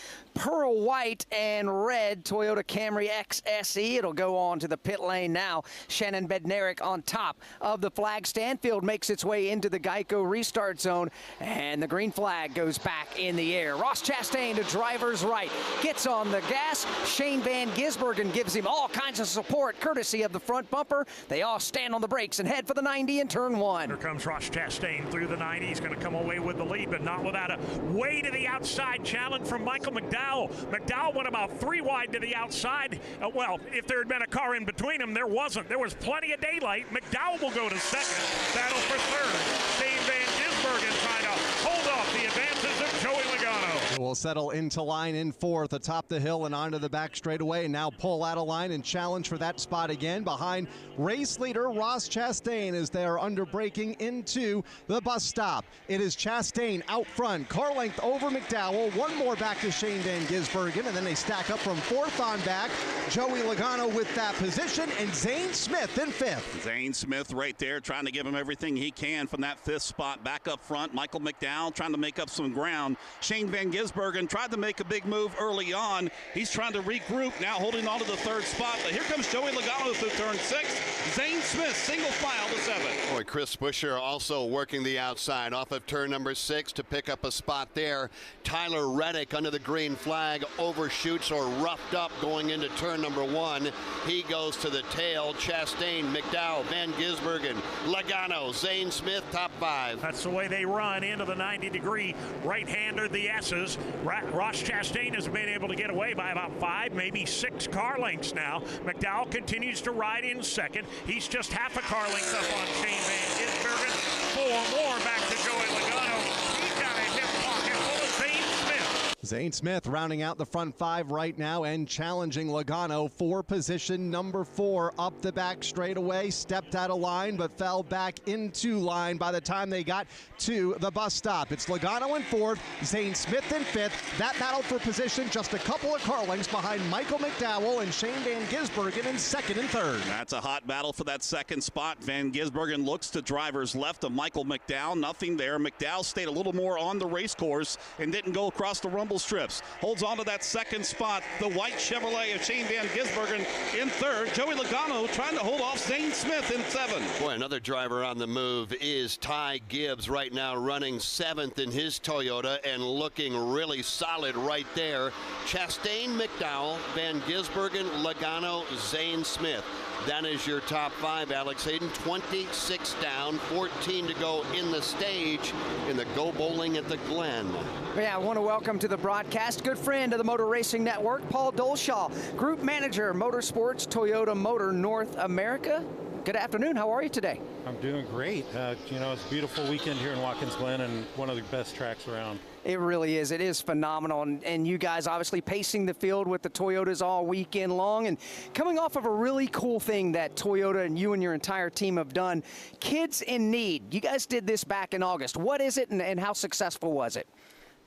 pearl white and red Toyota Camry XSE. It'll go on to the pit lane now. Shannon Bednarik on top of the flag. Stanfield makes its way into the Geico restart zone, and the green flag goes back in the air. Ross Chastain to driver's right, gets on the gas. Shane Van Gisbergen gives him all kinds of support, courtesy of the front bumper. They all stand on the brakes and head for the 90 in turn 1. Here comes Ross Chastain through the 90. He's going to come away with the lead, but not without a way to the outside challenge from Michael McDowell. McDowell went about 3 wide to the outside. Well, if there had been a car in between them, there wasn't. There was plenty of daylight. McDowell will go to second. Battle for third. Shane Van Gisbergen trying to hold off the advances of Joey Logano. Will settle into line in fourth atop the hill and onto the back straightaway, and now pull out of line and challenge for that spot again behind race leader Ross Chastain as they are under braking into the bus stop. It is Chastain out front, car length over McDowell, one more back to Shane Van Gisbergen, and then they stack up from fourth on back. Joey Logano with that position, and Zane Smith in fifth. Zane Smith right there trying to give him everything he can from that fifth spot back up front. Michael McDowell trying to make up some ground. Shane Van Gisbergen tried to make a big move early on. He's trying to regroup, now holding on to the third spot. But here comes Joey Logano through turn 6. Zane Smith single file to 7. Boy, Chris Buescher also working the outside off of turn number 6 to pick up a spot there. Tyler Reddick under the green flag overshoots or roughed up going into turn number 1. He goes to the tail. Chastain, McDowell, Van Gisbergen, Logano, Zane Smith, top 5. That's the way they run into the 90-degree right-hander, the S's. Ross Chastain has been able to get away by about 5, maybe 6 car lengths now. McDowell continues to ride in second. He's just half a car length up on Shane Van Gisbergen. 4 more back to Joey Logano. He's got a hip pocket full of Zane Smith. Zane Smith rounding out the front 5 right now and challenging Logano for position number 4 up the back straightaway. Stepped out of line but fell back into line by the time they got to the bus stop. It's Logano in 4th, Zane Smith in 5th. That battle for position just a couple of car lengths behind Michael McDowell and Shane Van Gisbergen in 2nd and 3rd. That's a hot battle for that second spot. Van Gisbergen looks to driver's left of Michael McDowell. Nothing there. McDowell stayed a little more on the race course and didn't go across the rumble strips. Holds on to that second spot. The white Chevrolet of Shane Van Gisbergen in 3rd. Joey Logano trying to hold off Zane Smith in 7th. Boy, another driver on the move is Ty Gibbs right now running 7th in his Toyota and looking really solid right there. Chastain, McDowell, Van Gisbergen, Logano, Zane Smith. That is your top 5, Alex Hayden. 26 down, 14 to go in the stage in the Go Bowling at the Glen. Yeah, I want to welcome to the broadcast good friend of the Motor Racing Network, Paul Dolshaw, Group Manager, Motorsports, Toyota Motor North America. Good afternoon. How are you today? I'm doing great. You know, it's a beautiful weekend here in Watkins Glen and one of the best tracks around. It really is. It is phenomenal. And you guys obviously pacing the field with the Toyotas all weekend long and coming off of a really cool thing that Toyota and you and your entire team have done. Kids in Need. You guys did this back in August. What is it and how successful was it?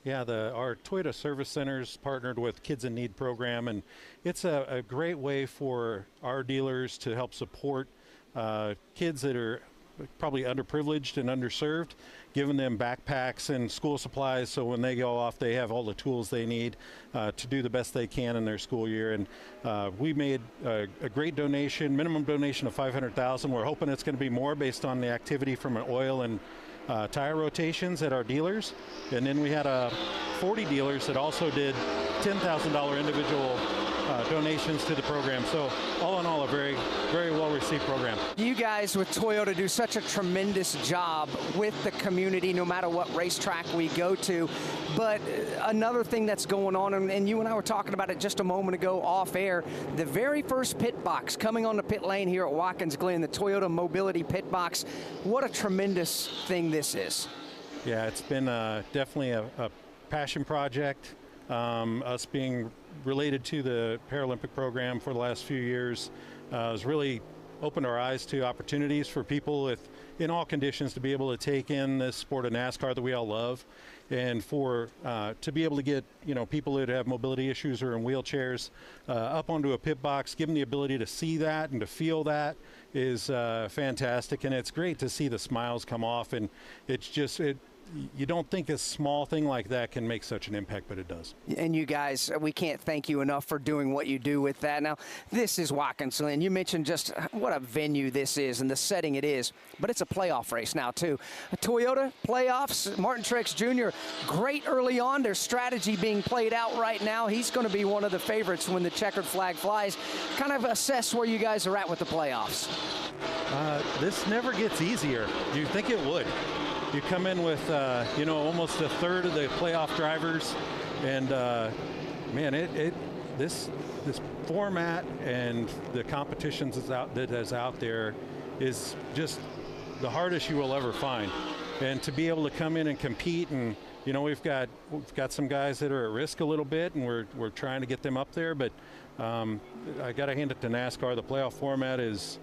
Yeah, our Toyota Service Centers partnered with Kids in Need program, and it's a great way for our dealers to help support kids that are probably underprivileged and underserved, giving them backpacks and school supplies so when they go off they have all the tools they need to do the best they can in their school year. And we made a great donation, minimum donation of $500,000. We're hoping it's going to be more based on the activity from an oil and tire rotations at our dealers. And then we had 40 dealers that also did $10,000 individual donations to the program. So all in all, a very, very well received program. You guys with Toyota do such a tremendous job with the community no matter what racetrack we go to. But another thing that's going on, and you and I were talking about it just a moment ago off air, the very first pit box coming on the pit lane here at Watkins Glen, the Toyota Mobility Pit Box. What a tremendous thing this is. Yeah, it's been definitely a passion project. Us being related to the Paralympic program for the last few years has really opened our eyes to opportunities for people in all conditions to be able to take in this sport of NASCAR that we all love, and for to be able to get people that have mobility issues or in wheelchairs up onto a pit box, give them the ability to see that and to feel that is fantastic. And it's great to see the smiles come off, and it's just you don't think a small thing like that can make such an impact, but it does. And you guys, we can't thank you enough for doing what you do with that. Now, this is Watkins Glen. You mentioned just what a venue this is and the setting it is, but it's a playoff race now, too. Toyota playoffs, Martin Truex Jr., great early on. Their strategy being played out right now. He's going to be one of the favorites when the checkered flag flies. Kind of assess where you guys are at with the playoffs. This never gets easier. You think it would. You come in with, almost a third of the playoff drivers, and man, this format and the competitions that is out there is just the hardest you will ever find. And to be able to come in and compete, and we've got some guys that are at risk a little bit, and we're trying to get them up there. But I got to hand it to NASCAR. The playoff format is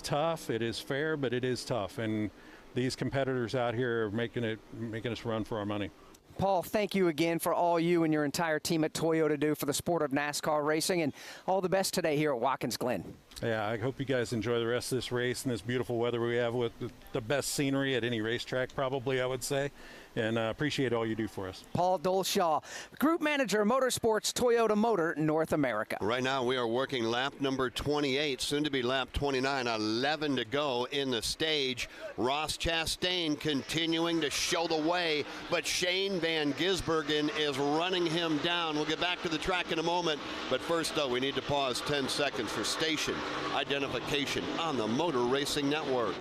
tough. It is fair, but it is tough. And these competitors out here are making us run for our money. Paul, thank you again for all you and your entire team at Toyota do for the sport of NASCAR racing, and all the best today here at Watkins Glen. Yeah, I hope you guys enjoy the rest of this race and this beautiful weather we have with the best scenery at any racetrack, probably, I would say. And appreciate all you do for us. Paul Dolshaw, Group Manager, Motorsports, Toyota Motor, North America. Right now we are working lap number 28, soon to be lap 29, 11 to go in the stage. Ross Chastain continuing to show the way, but Shane Van Gisbergen is running him down. We'll get back to the track in a moment, but first, though, we need to pause 10 seconds for station identification on the Motor Racing Network.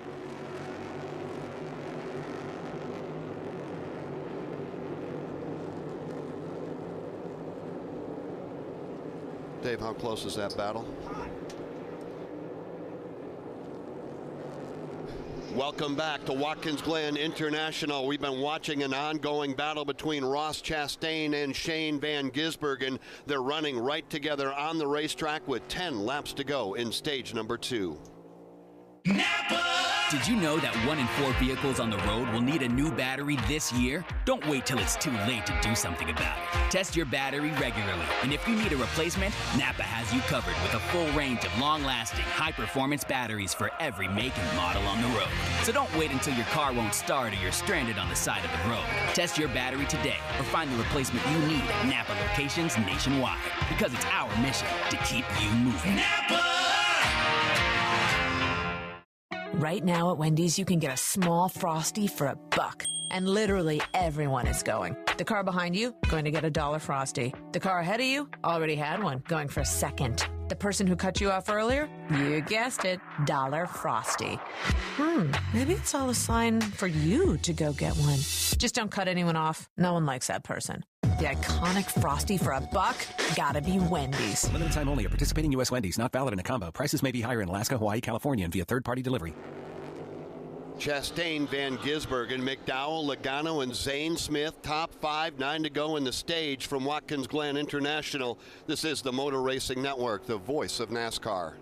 Dave, how close is that battle? Welcome back to Watkins Glen International. We've been watching an ongoing battle between Ross Chastain and Shane Van Gisbergen. They're running right together on the racetrack with 10 laps to go in stage number 2. Did you know that 1 in 4 vehicles on the road will need a new battery this year? Don't wait till it's too late to do something about it. Test your battery regularly, and if you need a replacement, Napa has you covered with a full range of long-lasting, high-performance batteries for every make and model on the road. So don't wait until your car won't start or you're stranded on the side of the road. Test your battery today or find the replacement you need at Napa locations nationwide, because it's our mission to keep you moving. Napa! Right now at Wendy's, you can get a small Frosty for $1. And literally everyone is going. The car behind you, going to get a $1 Frosty. The car ahead of you, already had one, going for a second. The person who cut you off earlier, you guessed it, $1 Frosty. Maybe it's all a sign for you to go get one. Just don't cut anyone off. No one likes that person. The iconic Frosty for $1, gotta be Wendy's. Limited time only at participating U.S. Wendy's. Not valid in a combo. Prices may be higher in Alaska, Hawaii, California, and via third-party delivery. Chastain, Van Gisbergen, McDowell, Logano, and Zane Smith. Top 5, 9 to go in the stage from Watkins Glen International. This is the Motor Racing Network, the voice of NASCAR.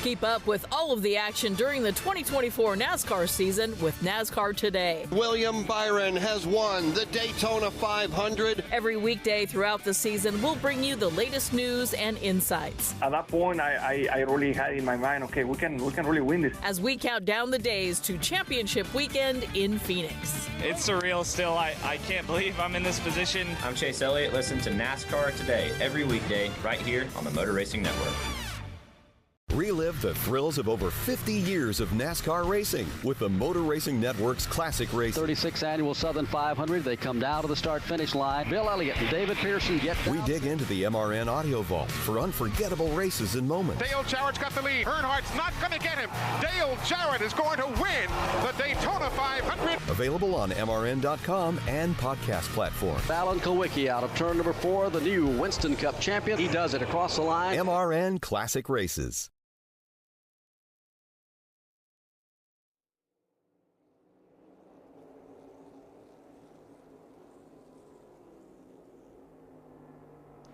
Keep up with all of the action during the 2024 NASCAR season with NASCAR Today. William Byron has won the Daytona 500. Every weekday throughout the season, we'll bring you the latest news and insights. At that point, I really had in my mind, okay, we can really win this. As we count down the days to championship weekend in Phoenix. It's surreal still. I can't believe I'm in this position. I'm Chase Elliott. Listen to NASCAR Today every weekday right here on the Motor Racing Network. Relive the thrills of over 50 years of NASCAR racing with the Motor Racing Network's classic race. 36th Annual Southern 500. They come down to the start-finish line. Bill Elliott and David Pearson get down. We dig into the MRN audio vault for unforgettable races and moments. Dale Jarrett's got the lead. Earnhardt's not going to get him. Dale Jarrett is going to win the Daytona 500. Available on MRN.com and podcast platform. Alan Kulwicki out of turn number 4, the new Winston Cup champion. He does it across the line. MRN Classic Races.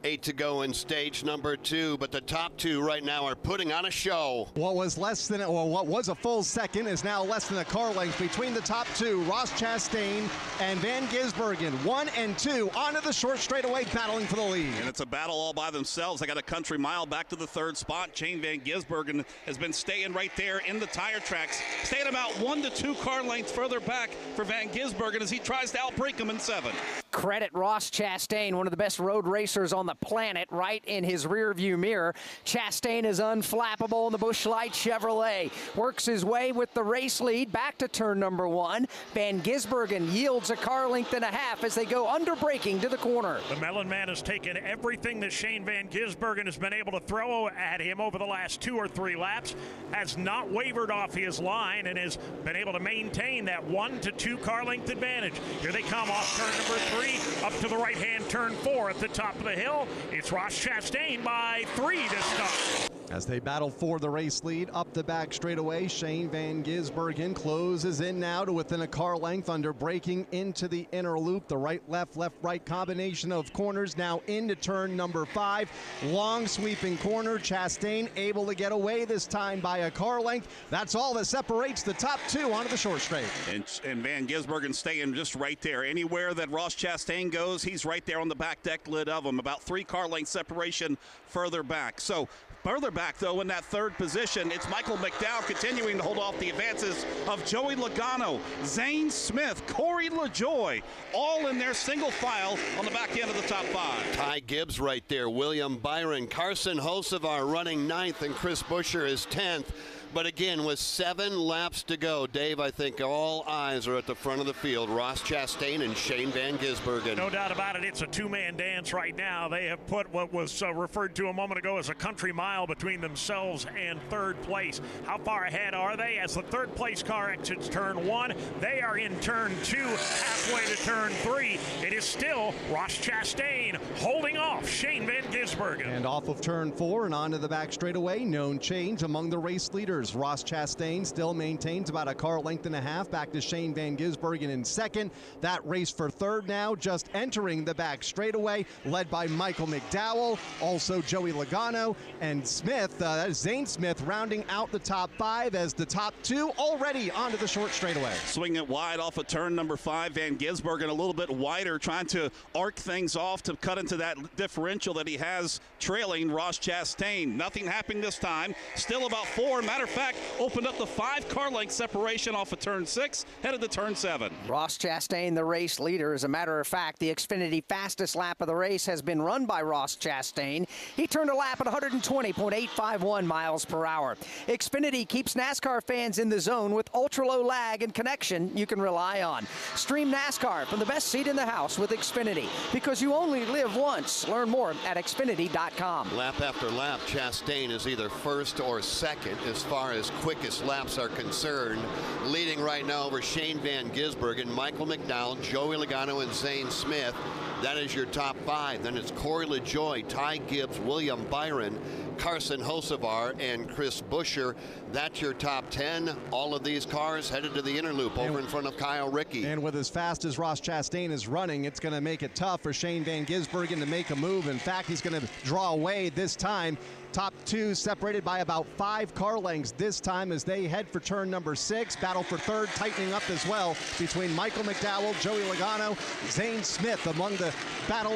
8 to go in stage number 2, but the top 2 right now are putting on a show. What was a full second is now less than a car length between the top 2, Ross Chastain and Van Gisbergen. 1 and 2 onto the short straightaway, battling for the lead. And it's a battle all by themselves. They got a country mile back to the 3rd spot. Shane Van Gisbergen has been staying right there in the tire tracks, staying about 1 to 2 car lengths further back for Van Gisbergen as he tries to outbreak him in 7. Credit Ross Chastain, one of the best road racers on the planet, right in his rearview mirror. Chastain is unflappable in the Busch Light Chevrolet. Works his way with the race lead back to turn number 1. Van Gisbergen yields a car length and a half as they go under braking to the corner. The Melon Man has taken everything that Shane Van Gisbergen has been able to throw at him over the last 2 or 3 laps, has not wavered off his line, and has been able to maintain that 1 to 2 car length advantage. Here they come off turn number 3, up to the right-hand turn 4 at the top of the hill. It's Ross Chastain by 3 to start. As they battle for the race lead up the back straightaway, Shane Van Gisbergen closes in now to within a car length under braking into the inner loop. The right-left, left-right combination of corners now into turn number 5. Long sweeping corner. Chastain able to get away this time by a car length. That's all that separates the top 2 onto the short straight. And Van Gisbergen staying just right there. Anywhere that Ross Chastain goes, he's right there on the back deck lid of him. About 3 car length separation further back. So further back, though, in that 3rd position, it's Michael McDowell continuing to hold off the advances of Joey Logano, Zane Smith, Corey LaJoie, all in their single file on the back end of the top 5. Ty Gibbs right there, William Byron, Carson Hocevar running 9th, and Chris Buescher is 10th. But again, with 7 laps to go, Dave, I think all eyes are at the front of the field. Ross Chastain and Shane Van Gisbergen. No doubt about it. It's a 2-man dance right now. They have put what was referred to a moment ago as a country mile between themselves and 3rd place. How far ahead are they? As the 3rd place car exits turn 1, they are in turn 2, halfway to turn 3. It is still Ross Chastain holding off Shane Van Gisbergen. And off of turn 4 and onto the back straightaway, known change among the race leaders. Ross Chastain still maintains about a car length and a half back to Shane Van Gisbergen in 2nd. That race for 3rd now, just entering the back straightaway, led by Michael McDowell, also Joey Logano, and Smith, that is Zane Smith, rounding out the top 5 as the top 2 already onto the short straightaway. Swinging it wide off of turn number 5, Van Gisbergen a little bit wider, trying to arc things off to cut into that differential that he has trailing Ross Chastain. Nothing happened this time. Still about 4. Matter of fact, opened up the 5 car length separation off of turn 6, headed to turn 7. Ross Chastain, the race leader. As a matter of fact, the Xfinity fastest lap of the race has been run by Ross Chastain. He turned a lap at 120.851 miles per hour. Xfinity keeps NASCAR fans in the zone with ultra-low lag and connection you can rely on. Stream NASCAR from the best seat in the house with Xfinity, because you only live once. Learn more at Xfinity.com. Lap after lap, Chastain is either 1st or 2nd as far as quickest laps are concerned. Leading right now over Shane Van Gisbergen, Michael McDowell, Joey Logano, and Zane Smith. That is your top 5. Then it's Corey LaJoie, Ty Gibbs, William Byron, Carson Hocevar, and Chris Buescher. That's your top 10. All of these cars headed to the inner loop over in front of Kyle Rickey. And with as fast as Ross Chastain is running, it's going to make it tough for Shane Van Gisbergen to make a move. In fact, he's going to draw away this time. Top 2 separated by about 5 car lengths this time as they head for turn number 6. Battle for 3rd tightening up as well between Michael McDowell, Joey Logano, Zane Smith among the battle,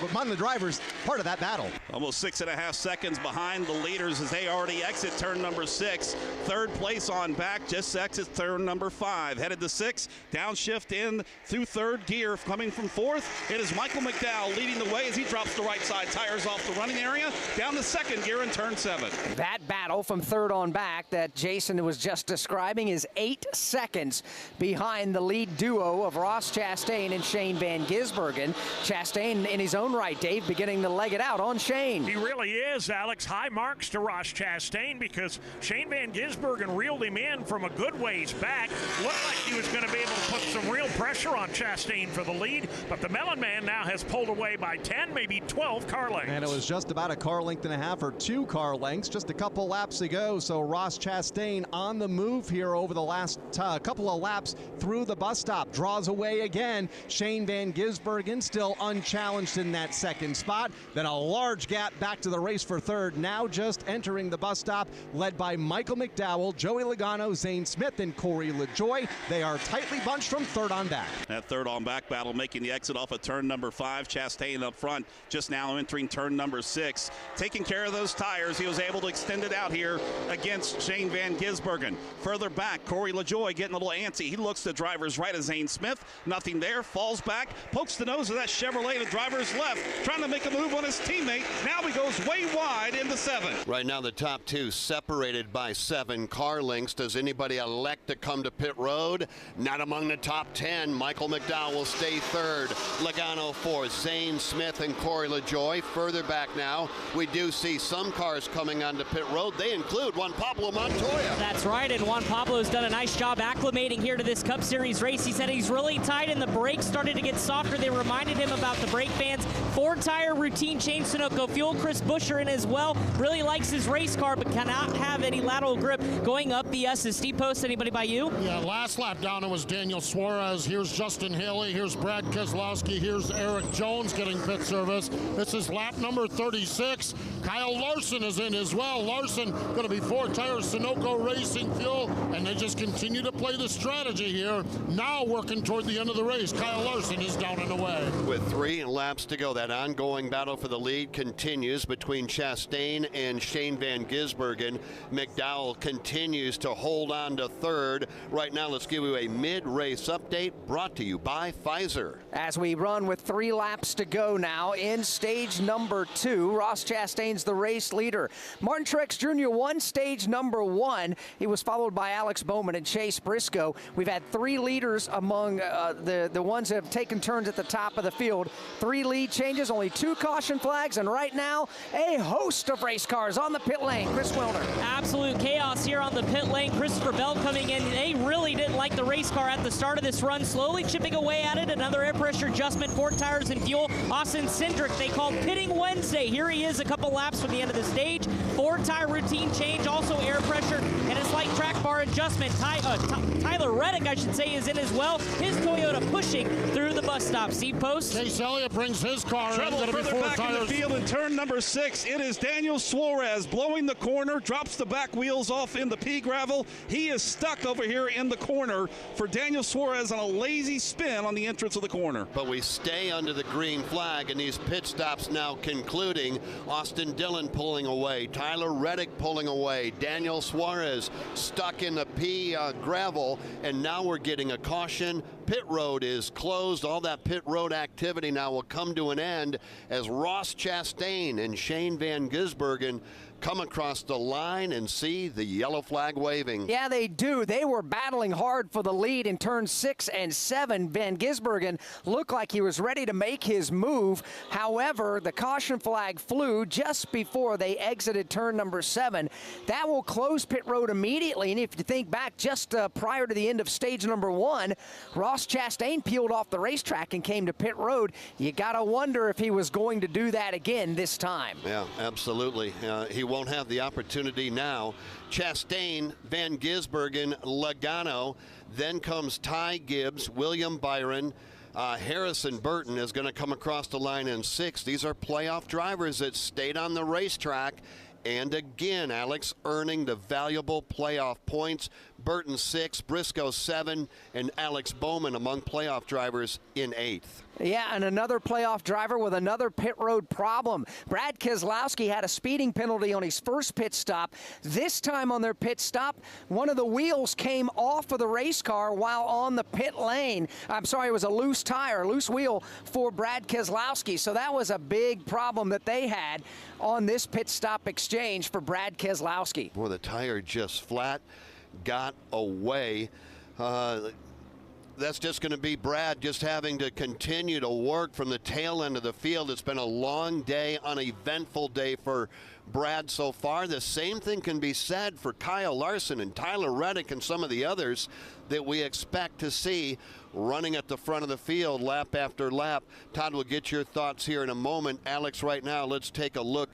among the drivers, part of that battle. Almost 6.5 seconds behind the leaders as they already exit turn number 6. 3rd place on back, just exits turn number 5. Headed to 6, downshift in through 3rd gear. Coming from 4th, it is Michael McDowell leading the way as he drops the right side tires off the running area, down to 2nd gear in turn 7. That battle from 3rd on back that Jason was just describing is 8 seconds behind the lead duo of Ross Chastain and Shane Van Gisbergen. Chastain in his own right, Dave, beginning to leg it out on Shane. He really is, Alex. High marks to Ross Chastain because Shane Van Gisbergen reeled him in from a good ways back. Looked like he was going to be able to put some real pressure pressure on Chastain for the lead, but the Melon Man now has pulled away by 10, maybe 12 car lengths. And it was just about a car length and a half or 2 car lengths just a couple laps ago. So Ross Chastain on the move here over the last couple of laps through the bus stop. Draws away again. Shane Van Gisbergen still unchallenged in that second spot. Then a large gap back to the race for third. Now just entering the bus stop, led by Michael McDowell, Joey Logano, Zane Smith, and Corey LaJoie. They are tightly bunched from third on back. That third on back battle making the exit off of turn number 5. Chastain up front, just now entering turn number 6. Taking care of those tires, he was able to extend it out here against Shane Van Gisbergen. Further back, Corey LaJoie getting a little antsy. He looks to driver's right of Zane Smith. Nothing there, falls back, pokes the nose of that Chevrolet to driver's left, trying to make a move on his teammate. Now he goes way wide into 7. Right now the top 2 separated by 7 car lengths. Does anybody elect to come to pit road? Not among the top 10. Michael McDowell will stay third. Logano 4th. Zane Smith and Corey LaJoie. Further back now, we do see some cars coming onto pit road. They include Juan Pablo Montoya. That's right, and Juan Pablo's done a nice job acclimating here to this Cup Series race. He said he's really tight and the brakes started to get softer. They reminded him about the brake bands. 4-tire routine change, Sunoco fuel. Chris Buescher in as well. Really likes his race car, but cannot have any lateral grip going up the steep post. Anybody by you? Yeah, last lap down it was Daniel Suarez. Here's Justin Haley. Here's Brad Keselowski. Here's Eric Jones getting pit service. This is lap number 36. Kyle Larson is in as well. Larson going to be 4-tire Sunoco Racing fuel, and they just continue to play the strategy here. Now working toward the end of the race. Kyle Larson is down and away. With 3 laps to go, that ongoing battle for the lead continues between Chastain and Shane Van Gisbergen. McDowell continues to hold on to third. Right now, let's give you a mid-race update brought to you by Pfizer. As we run with 3 laps to go now in stage number 2, Ross Chastain's the race leader. Martin Truex Jr. won stage number 1. He was followed by Alex Bowman and Chase Briscoe. We've had 3 leaders among the ones that have taken turns at the top of the field. 3 lead changes, only 2 caution flags, and right now, a host of race cars on the pit lane. Chris Wilner. Absolute chaos here on the pit lane. Christopher Bell coming in. They really didn't like the race car at the start of this run, slowly chipping away at it. Another air pressure adjustment, 4 tires and fuel. Austin Cindric, they called pitting Wednesday. Here he is a couple laps from the end of the stage. 4-tire routine change, also air pressure, and a slight track bar adjustment. Tyler Reddick, I should say, is in as well. His Toyota pushing through the bus stop. Seat post. Chase Elliott brings his car Trouble in. further back in the field in turn number 6. It is Daniel Suarez blowing the corner, drops the back wheels off in the pea gravel. He is stuck over here in the corner for Daniel Suarez on a lazy spin on the entrance of the corner. But we stay under the green flag, and these pit stops now concluding. Austin Dillon pulling away, Tyler Reddick pulling away, Daniel Suarez stuck in the pea gravel, and now we're getting a caution. Pit road is closed. All that pit road activity now will come to an end as Ross Chastain and Shane Van Gisbergen come across the line and see the yellow flag waving. Yeah, they do. They were battling hard for the lead in turns 6 and 7. Van Gisbergen looked like he was ready to make his move. However, the caution flag flew just before they exited turn number 7. That will close pit road immediately. And if you think back just prior to the end of stage number 1, Ross Chastain peeled off the racetrack and came to pit road. You got to wonder if he was going to do that again this time. Yeah, absolutely. He won't have the opportunity now. Chastain, Van Gisbergen, Logano. Then comes Ty Gibbs, William Byron, Harrison Burton is going to come across the line in 6. These are playoff drivers that stayed on the racetrack. And again, Alex earning the valuable playoff points. Burton 6, Briscoe 7, and Alex Bowman among playoff drivers in 8th. Yeah, and another playoff driver with another pit road problem. Brad Keselowski had a speeding penalty on his first pit stop. This time on their pit stop, one of the wheels came off of the race car while on the pit lane. I'm sorry, it was a loose tire, loose wheel for Brad Keselowski. So that was a big problem that they had on this pit stop exchange for Brad Keselowski. Boy, the tire just flat got away. that's just going to be Brad just having to continue to work from the tail end of the field. It's been a long day, uneventful day for Brad so far. The same thing can be said for Kyle Larson and Tyler Reddick and some of the others that we expect to see running at the front of the field lap after lap. Todd will get your thoughts here in a moment. Alex, right now, let's take a look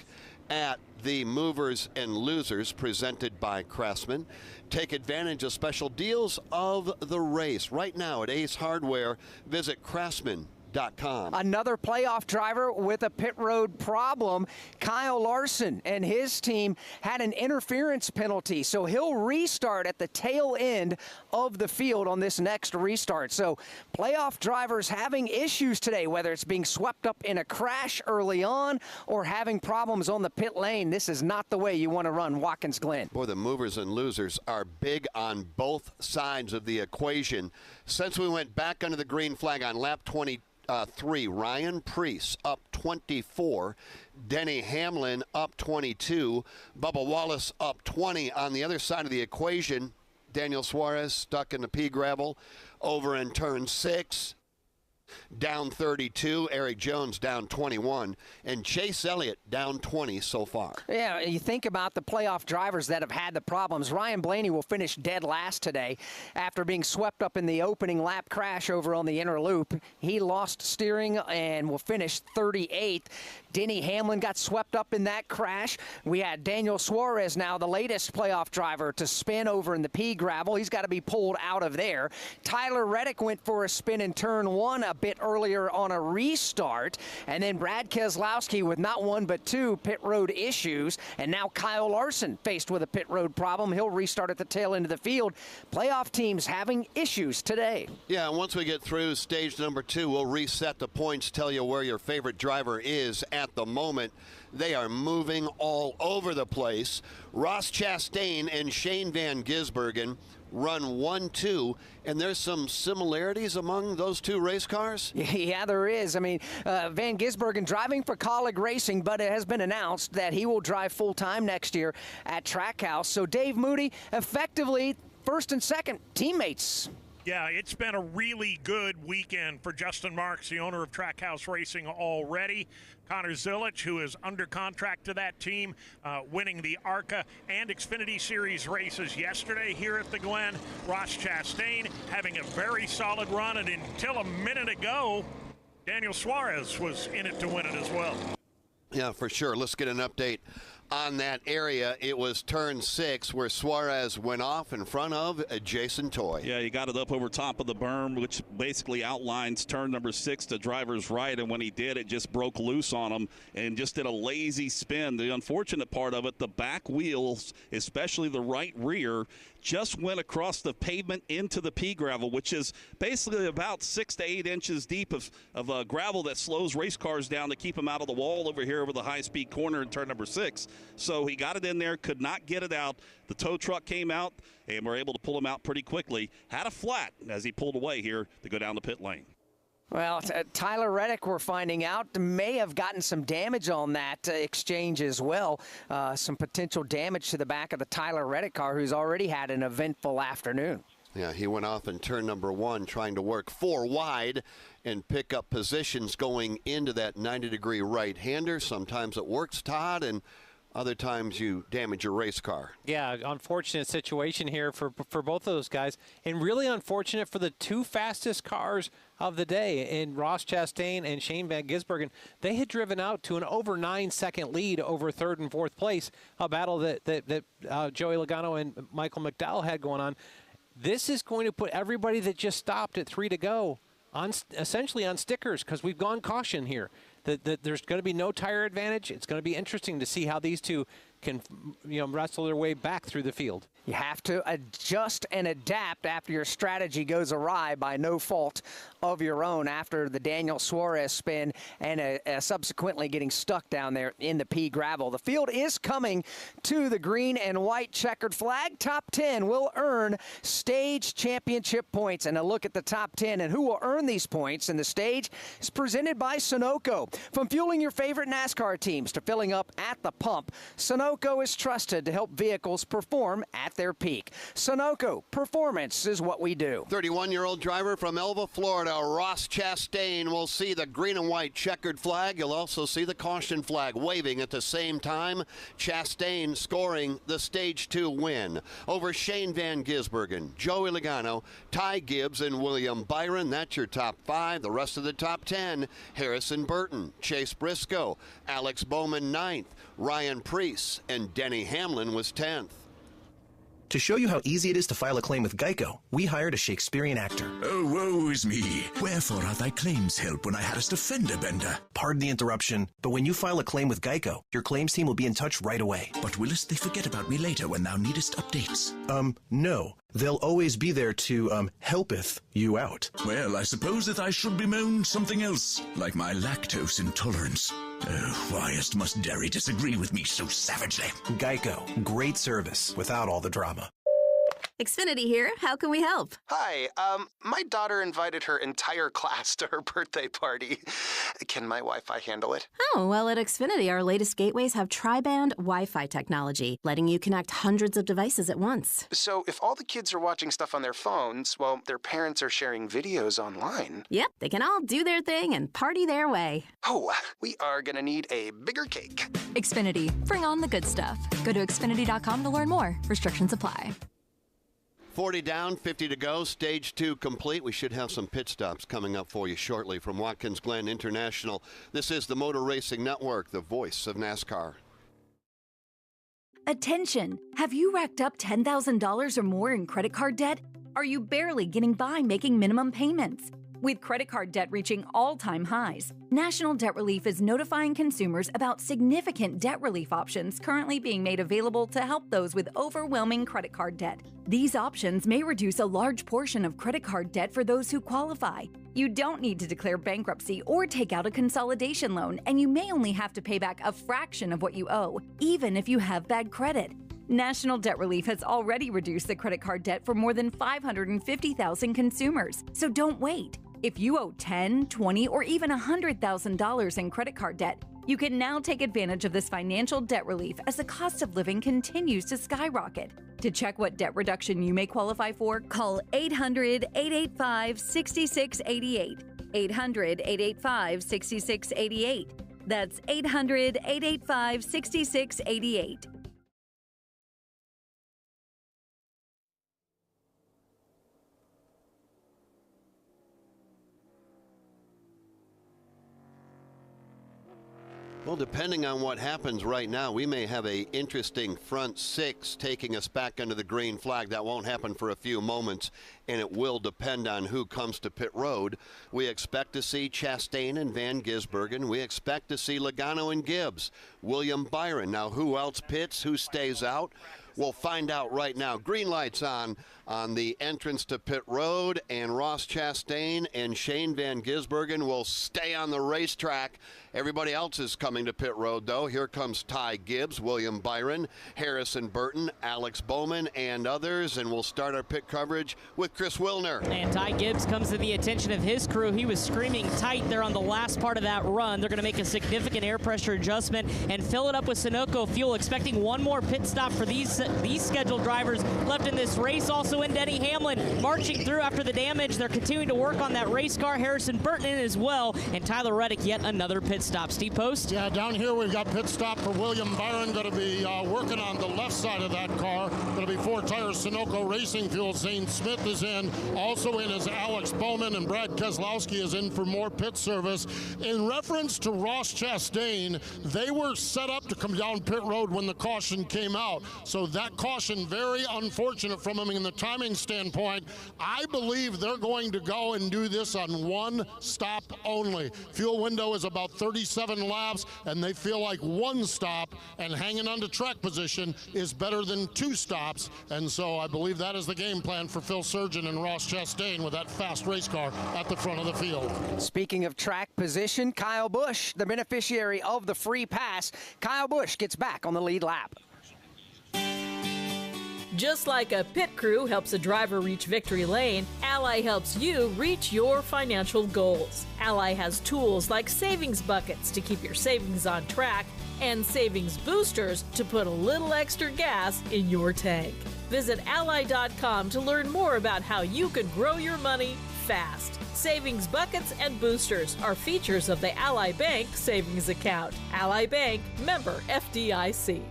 at the movers and losers presented by Craftsman. Take advantage of special deals of the race. Right now at Ace Hardware, visit Craftsman.com. Another playoff driver with a pit road problem. Kyle Larson and his team had an interference penalty, so he'll restart at the tail end of the field on this next restart. So playoff drivers having issues today, whether it's being swept up in a crash early on or having problems on the pit lane. This is not the way you want to run Watkins Glen. Boy, the movers and losers are big on both sides of the equation. Since we went back under the green flag on lap 23, Ryan Preece up 24, Denny Hamlin up 22, Bubba Wallace up 20. On the other side of the equation, Daniel Suarez stuck in the pea gravel over in turn 6, down 32, Eric Jones down 21, and Chase Elliott down 20 so far. Yeah, you think about the playoff drivers that have had the problems. Ryan Blaney will finish dead last today after being swept up in the opening lap crash over on the inner loop. He lost steering and will finish 38th. Denny Hamlin got swept up in that crash. We had Daniel Suarez now, the latest playoff driver, to spin over in the pea gravel. He's got to be pulled out of there. Tyler Reddick went for a spin in turn 1 a bit earlier on a restart. And then Brad Keselowski with not one but 2 pit road issues. And now Kyle Larson faced with a pit road problem. He'll restart at the tail end of the field. Playoff teams having issues today. Yeah, once we get through stage number 2, we'll reset the points, tell you where your favorite driver is at the moment. They are moving all over the place. Ross Chastain and Shane Van Gisbergen run 1-2, and there's some similarities among those 2 race cars? Yeah, there is. I mean, Van Gisbergen driving for Colleague Racing, but it has been announced that he will drive full-time next year at Trackhouse. So Dave Moody, effectively first and second teammates. Yeah, it's been a really good weekend for Justin Marks, the owner of Trackhouse Racing already. Connor Zilich, who is under contract to that team, winning the ARCA and Xfinity Series races yesterday here at the Glen. Ross Chastain having a very solid run, and until a minute ago, Daniel Suarez was in it to win it as well. Yeah, for sure. Let's get an update on that area. It was turn 6 where Suarez went off in front of Jason Toy. Yeah, he got it up over top of the berm, which basically outlines turn number 6 to driver's right, and when he did, it just broke loose on him and just did a lazy spin. The unfortunate part of it, the back wheels, especially the right rear, just went across the pavement into the pea gravel, which is basically about 6 to 8 inches deep of gravel that slows race cars down to keep them out of the wall over here over the high-speed corner in turn number 6. So he got it in there, could not get it out. The tow truck came out, and were able to pull him out pretty quickly. Had a flat as he pulled away here to go down the pit lane. Well, Tyler Reddick, we're finding out, may have gotten some damage on that exchange as well. Some potential damage to the back of the Tyler Reddick car, who's already had an eventful afternoon. Yeah, he went off in turn number 1 trying to work 4 wide and pick up positions going into that 90-degree right-hander. Sometimes it works, Todd, and other times you damage your race car. Yeah, unfortunate situation here for both of those guys, and really unfortunate for the 2 fastest cars of the day in Ross Chastain and Shane Van Gisbergen. They had driven out to an over 9-second lead over 3rd and 4th place, a battle that Joey Logano and Michael McDowell had going on. This is going to put everybody that just stopped at 3 to go on essentially on stickers, because we've gone caution here. There's going to be no tire advantage. It's going to be interesting to see how these 2 can, wrestle their way back through the field. You have to adjust and adapt after your strategy goes awry by no fault of your own after the Daniel Suarez spin and subsequently getting stuck down there in the pea gravel. The field is coming to the green and white checkered flag. Top 10 will earn stage championship points. And a look at the top 10 and who will earn these points in the stage is presented by Sunoco. From fueling your favorite NASCAR teams to filling up at the pump, Sunoco Sunoco is trusted to help vehicles perform at their peak. Sunoco, performance is what we do. 31-year-old driver from Elva, Florida, Ross Chastain, will see the green and white checkered flag. You'll also see the caution flag waving at the same time. Chastain scoring the Stage 2 win over Shane Van Gisbergen, Joey Logano, Ty Gibbs, and William Byron. That's your top 5. The rest of the top 10, Harrison Burton, Chase Briscoe, Alex Bowman 9th, Ryan Preece, and Denny Hamlin was 10th. To show you how easy it is to file a claim with Geico, we hired a Shakespearean actor. Oh, woe is me. Wherefore are thy claims help when I hadst a fender bender? Pardon the interruption, but when you file a claim with Geico, your claims team will be in touch right away. But willest they forget about me later when thou needest updates? No. They'll always be there to, helpeth you out. Well, I suppose that I should bemoan something else, like my lactose intolerance. Oh, whyest must dairy disagree with me so savagely? Geico. Great service without all the drama. Xfinity here. How can we help? Hi. My daughter invited her entire class to her birthday party. Can my Wi-Fi handle it? Oh, well, at Xfinity, our latest gateways have tri-band Wi-Fi technology, letting you connect hundreds of devices at once. So if all the kids are watching stuff on their phones, well, their parents are sharing videos online. Yep, they can all do their thing and party their way. Oh, we are gonna need a bigger cake. Xfinity. Bring on the good stuff. Go to Xfinity.com to learn more. Restrictions apply. 40 down, 50 to go, Stage 2 complete. We should have some pit stops coming up for you shortly from Watkins Glen International. This is the Motor Racing Network, the voice of NASCAR. Attention! Have you racked up $10,000 or more in credit card debt? Are you barely getting by making minimum payments? With credit card debt reaching all-time highs, National Debt Relief is notifying consumers about significant debt relief options currently being made available to help those with overwhelming credit card debt. These options may reduce a large portion of credit card debt for those who qualify. You don't need to declare bankruptcy or take out a consolidation loan, and you may only have to pay back a fraction of what you owe, even if you have bad credit. National Debt Relief has already reduced the credit card debt for more than 550,000 consumers, so don't wait. If you owe $10,000, $20,000, or even $100,000 in credit card debt, you can now take advantage of this financial debt relief as the cost of living continues to skyrocket. To check what debt reduction you may qualify for, call 800-885-6688. 800-885-6688. That's 800-885-6688. Well, depending on what happens right now, we may have an interesting front six taking us back under the green flag. That won't happen for a few moments, and it will depend on who comes to pit road. We expect to see Chastain and Van Gisbergen. We expect to see Logano and Gibbs, William Byron. Now, who else pits? Who stays out? We'll find out right now. Green lights on the entrance to pit road, and Ross Chastain and Shane Van Gisbergen will stay on the racetrack. Everybody else is coming to pit road, though. Here comes Ty Gibbs, William Byron, Harrison Burton, Alex Bowman, and others. And we'll start our pit coverage with Chris Wilner. And Ty Gibbs comes to the attention of his crew. He was screaming tight there on the last part of that run. They're going to make a significant air pressure adjustment and fill it up with Sunoco fuel, expecting one more pit stop for these scheduled drivers left in this race. Also in Denny Hamlin marching through after the damage. They're continuing to work on that race car. Harrison Burton in as well, and Tyler Reddick yet another pit stop. Steve Post? Yeah, down here we've got pit stop for William Byron. Going to be working on the left side of that car. Going to be 4 tires Sunoco Racing Fuel. Zane Smith is in. Also in is Alex Bowman, and Brad Keselowski is in for more pit service. In reference to Ross Chastain, they were set up to come down pit road when the caution came out. So that caution, very unfortunate from him in the timing standpoint. I believe they're going to go and do this on one stop only. Fuel window is about 37 laps, and they feel like one stop and hanging on to track position is better than 2 stops. And so I believe that is the game plan for Phil Surgeon and Ross Chastain with that fast race car at the front of the field. Speaking of track position, Kyle Busch, the beneficiary of the free pass. Kyle Busch gets back on the lead lap. Just like a pit crew helps a driver reach victory lane, Ally helps you reach your financial goals. Ally has tools like savings buckets to keep your savings on track and savings boosters to put a little extra gas in your tank. Visit Ally.com to learn more about how you can grow your money fast. Savings buckets and boosters are features of the Ally Bank savings account. Ally Bank, member FDIC.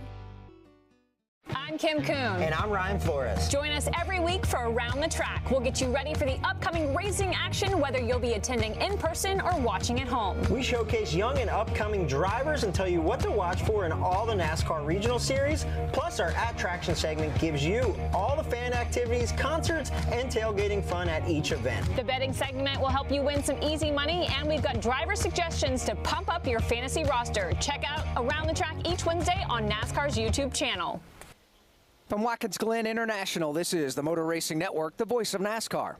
I'm Kim Kuhn. And I'm Ryan Flores. Join us every week for Around the Track. We'll get you ready for the upcoming racing action, whether you'll be attending in person or watching at home. We showcase young and upcoming drivers and tell you what to watch for in all the NASCAR regional series. Plus, our Attraction segment gives you all the fan activities, concerts, and tailgating fun at each event. The betting segment will help you win some easy money, and we've got driver suggestions to pump up your fantasy roster. Check out Around the Track each Wednesday on NASCAR's YouTube channel. From Watkins Glen International, this is the Motor Racing Network, the voice of NASCAR.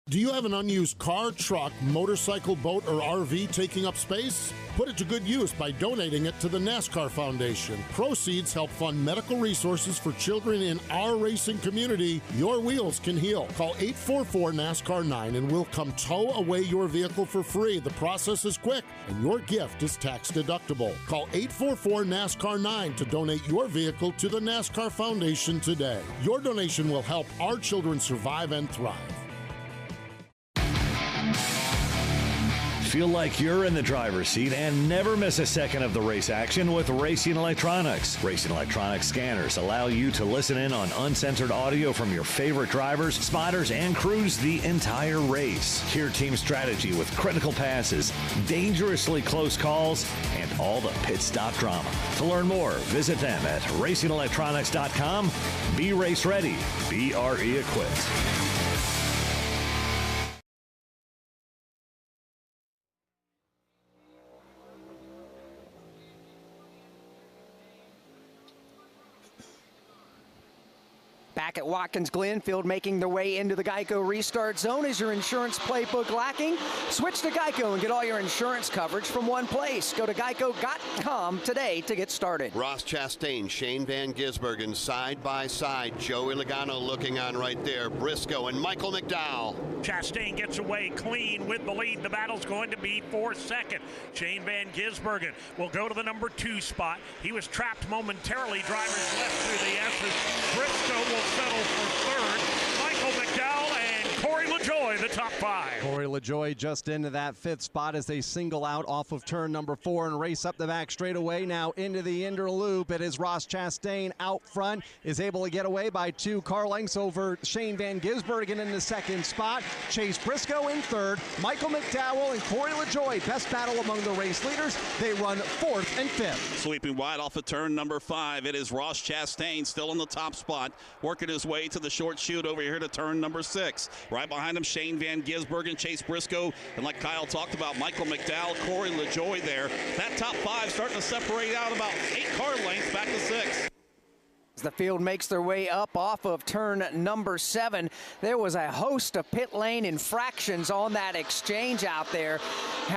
Do you have an unused car, truck, motorcycle, boat, or RV taking up space? Put it to good use by donating it to the NASCAR Foundation. Proceeds help fund medical resources for children in our racing community. Your wheels can heal. Call 844-NASCAR-9 and we'll come tow away your vehicle for free. The process is quick and your gift is tax deductible. Call 844-NASCAR-9 to donate your vehicle to the NASCAR Foundation today. Your donation will help our children survive and thrive. Feel like you're in the driver's seat and never miss a second of the race action with Racing Electronics. Racing Electronics scanners allow you to listen in on uncensored audio from your favorite drivers, spotters, and crews the entire race. Hear team strategy with critical passes, dangerously close calls, and all the pit stop drama. To learn more, visit them at racingelectronics.com. Be race ready. Be RE equipped. Back at Watkins Glen, field making their way into the Geico restart zone. Is your insurance playbook lacking? Switch to Geico and get all your insurance coverage from one place. Go to geico.com today to get started. Ross Chastain, Shane Van Gisbergen side by side. Joey Logano looking on right there. Briscoe and Michael McDowell. Chastain gets away clean with the lead. The battle's going to be for second. Shane Van Gisbergen will go to the number 2 spot. He was trapped momentarily. Drivers left through the S's. Briscoe will settle for third. Michael McDowell and Corey LaJoie, the top 5. Corey LaJoie just into that 5th spot as they single out off of turn number 4 and race up the back straightaway. Now into the inner loop. It is Ross Chastain out front, is able to get away by 2 car lengths over Shane Van Gisbergen in the 2nd spot. Chase Briscoe in 3rd. Michael McDowell and Corey LaJoie, best battle among the race leaders. They run 4th and 5th. Sweeping wide off of turn number 5. It is Ross Chastain still in the top spot, working his way to the short chute over here to turn number 6. Right behind him, Shane Van Gisbergen, Chase Briscoe, and like Kyle talked about, Michael McDowell, Corey LaJoie there. That top 5 starting to separate out about 8 car lengths back to 6. As the field makes their way up off of turn number 7, there was a host of pit lane infractions on that exchange out there.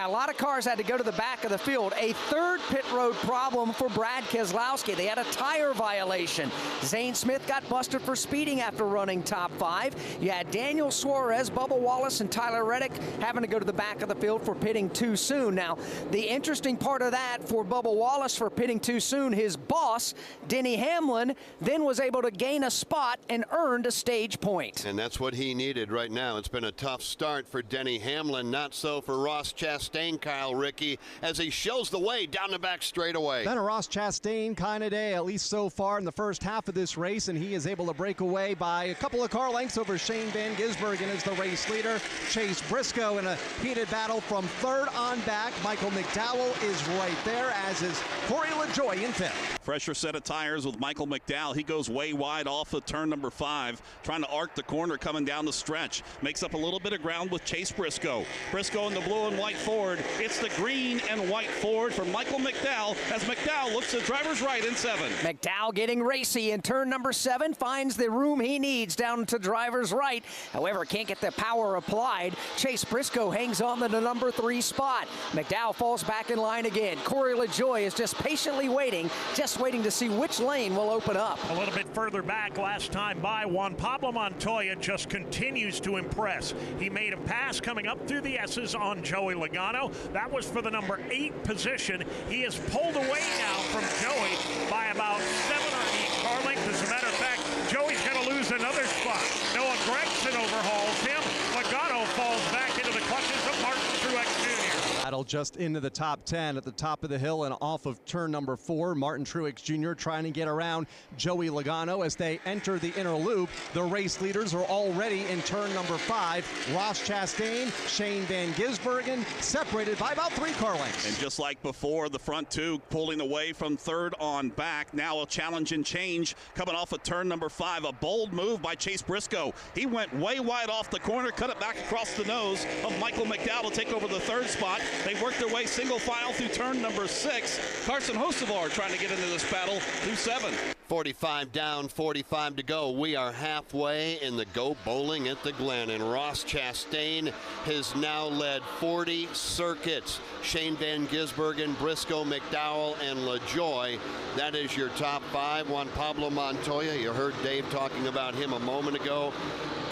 A lot of cars had to go to the back of the field. A 3rd pit road problem for Brad Keselowski. They had a tire violation. Zane Smith got busted for speeding after running top 5. You had Daniel Suarez, Bubba Wallace, and Tyler Reddick having to go to the back of the field for pitting too soon. Now, the interesting part of that for Bubba Wallace for pitting too soon, his boss, Denny Hamlin, then was able to gain a spot and earned a stage point. And that's what he needed right now. It's been a tough start for Denny Hamlin, not so for Ross Chastain, Kyle Rickey, as he shows the way down the back straightaway. Been a Ross Chastain kind of day, at least so far in the first half of this race, and he is able to break away by a couple of car lengths over Shane Van Gisbergen as the race leader. Chase Briscoe in a heated battle from 3rd on back. Michael McDowell is right there, as is Corey LaJoie in 5th. Fresher set of tires with Michael McDowell. He goes way wide off of turn number 5, trying to arc the corner coming down the stretch. Makes up a little bit of ground with Chase Briscoe. Briscoe in the blue and white Ford. It's the green and white Ford for Michael McDowell as McDowell looks to driver's right in 7. McDowell getting racy in turn number 7, finds the room he needs down to driver's right. However, can't get the power applied. Chase Briscoe hangs on to the number 3 spot. McDowell falls back in line again. Corey LaJoie is just patiently waiting, just waiting to see which lane will open up. up. A little bit further back last time by, Juan Pablo Montoya just continues to impress. He made a pass coming up through the S's on Joey Logano. That was for the number 8 position. He has pulled away now from Joey by about 7 or 8 car lengths. As a matter of fact, Joey's going to lose another spot. Noah Gregson overhauls him. Logano falls back into the clutches of Martin Truex Jr. Battle just into the top 10 at the top of the hill and off of turn number 4. Martin Truex Jr. trying to get around Joey Logano as they enter the inner loop. The race leaders are already in turn number 5. Ross Chastain, Shane Van Gisbergen separated by about 3 car lengths. And just like before, the front 2 pulling away from 3rd on back. Now a challenge and change coming off of turn number 5. A bold move by Chase Briscoe. He went way wide off the corner, cut it back across the nose of Michael McDowell to take over the 3rd spot. They worked their way single file through turn number 6. Carson Hocevar trying to get into this battle through 7. 45 down, 45 to go. We are halfway in the Go Bowling at the Glen, and Ross Chastain has now led 40 circuits. Shane Van Gisbergen, Briscoe, McDowell, and LaJoie. That is your top 5. Juan Pablo Montoya, you heard Dave talking about him a moment ago.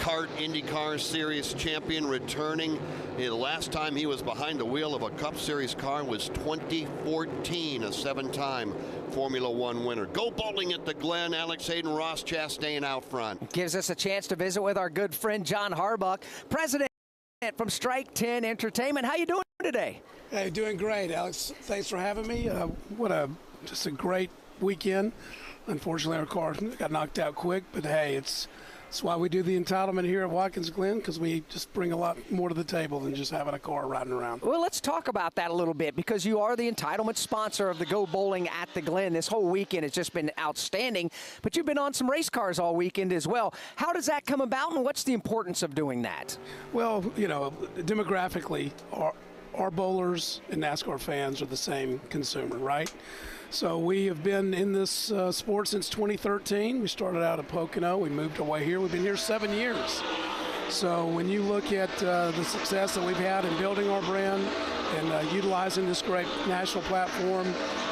Kart IndyCar Series champion returning. The last time he was behind the wheel of a Cup Series car was 2014, a 7-time Formula One winner. Go Bowling at the Glen. Alex Hayden, Ross Chastain out front. Gives us a chance to visit with our good friend John Harbuck, president from Strike 10 Entertainment. How you doing today? Hey, doing great, Alex. Thanks for having me. Just a great weekend. Unfortunately, our car got knocked out quick, but hey, it's why we do the entitlement here at Watkins Glen, because we just bring a lot more to the table than just having a car riding around. Well, let's talk about that a little bit, because you are the entitlement sponsor of the Go Bowling at the Glen. This whole weekend has just been outstanding, but you've been on some race cars all weekend as well. How does that come about, and what's the importance of doing that? Well, you know, demographically, our bowlers and NASCAR fans are the same consumer, right? So we have been in this sport since 2013. We started out at Pocono. We moved our way here. We've been here 7 years. So when you look at the success that we've had in building our brand and utilizing this great national platform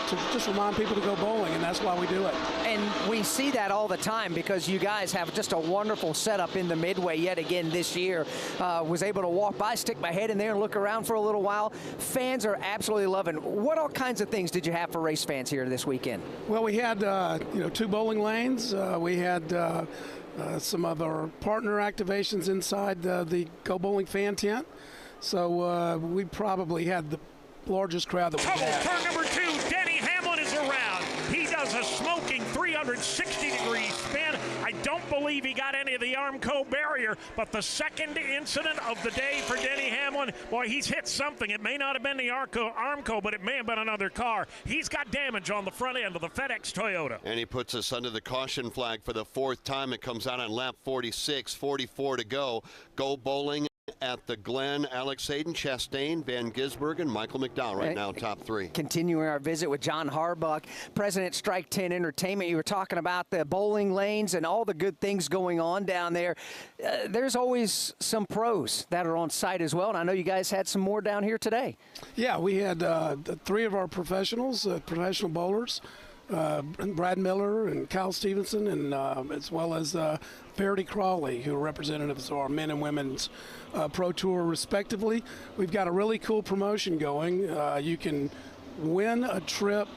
to just remind people to go bowling, and that's why we do it. And we see that all the time, because you guys have just a wonderful setup in the Midway yet again this year. Was able to walk by, stick my head in there and look around for a little while. Fans are absolutely loving. What all kinds of things did you have for race fans here this weekend? Well, we had 2 bowling lanes. We had some other partner activations inside the Go Bowling fan tent. So we probably had the largest crowd that we've had. Turn number 2, Denny Hamlin is around. He does a smoking 360-degree spin. I don't believe he got any of the Armco barrier, but the second incident of the day for Denny Hamlin, boy, he's hit something. It may not have been the Armco, but it may have been another car. He's got damage on the front end of the FedEx Toyota. And he puts us under the caution flag for the 4th time. It comes out on lap 46, 44 to go. Go Bowling at the Glen. Alex Hayden, Chastain, Van Gisbergen, Michael McDowell right now top 3. Continuing our visit with John Harbuck, President Strike 10 Entertainment. You were talking about the bowling lanes and all the good things going on down there. There's always some pros that are on site as well, and I know you guys had some more down here today. Yeah, we had 3 of our professionals, professional bowlers, Brad Miller and Kyle Stevenson, and as well as Verity Crawley, who are representatives of our men and women's Pro Tour respectively. We've got a really cool promotion going. You can win a trip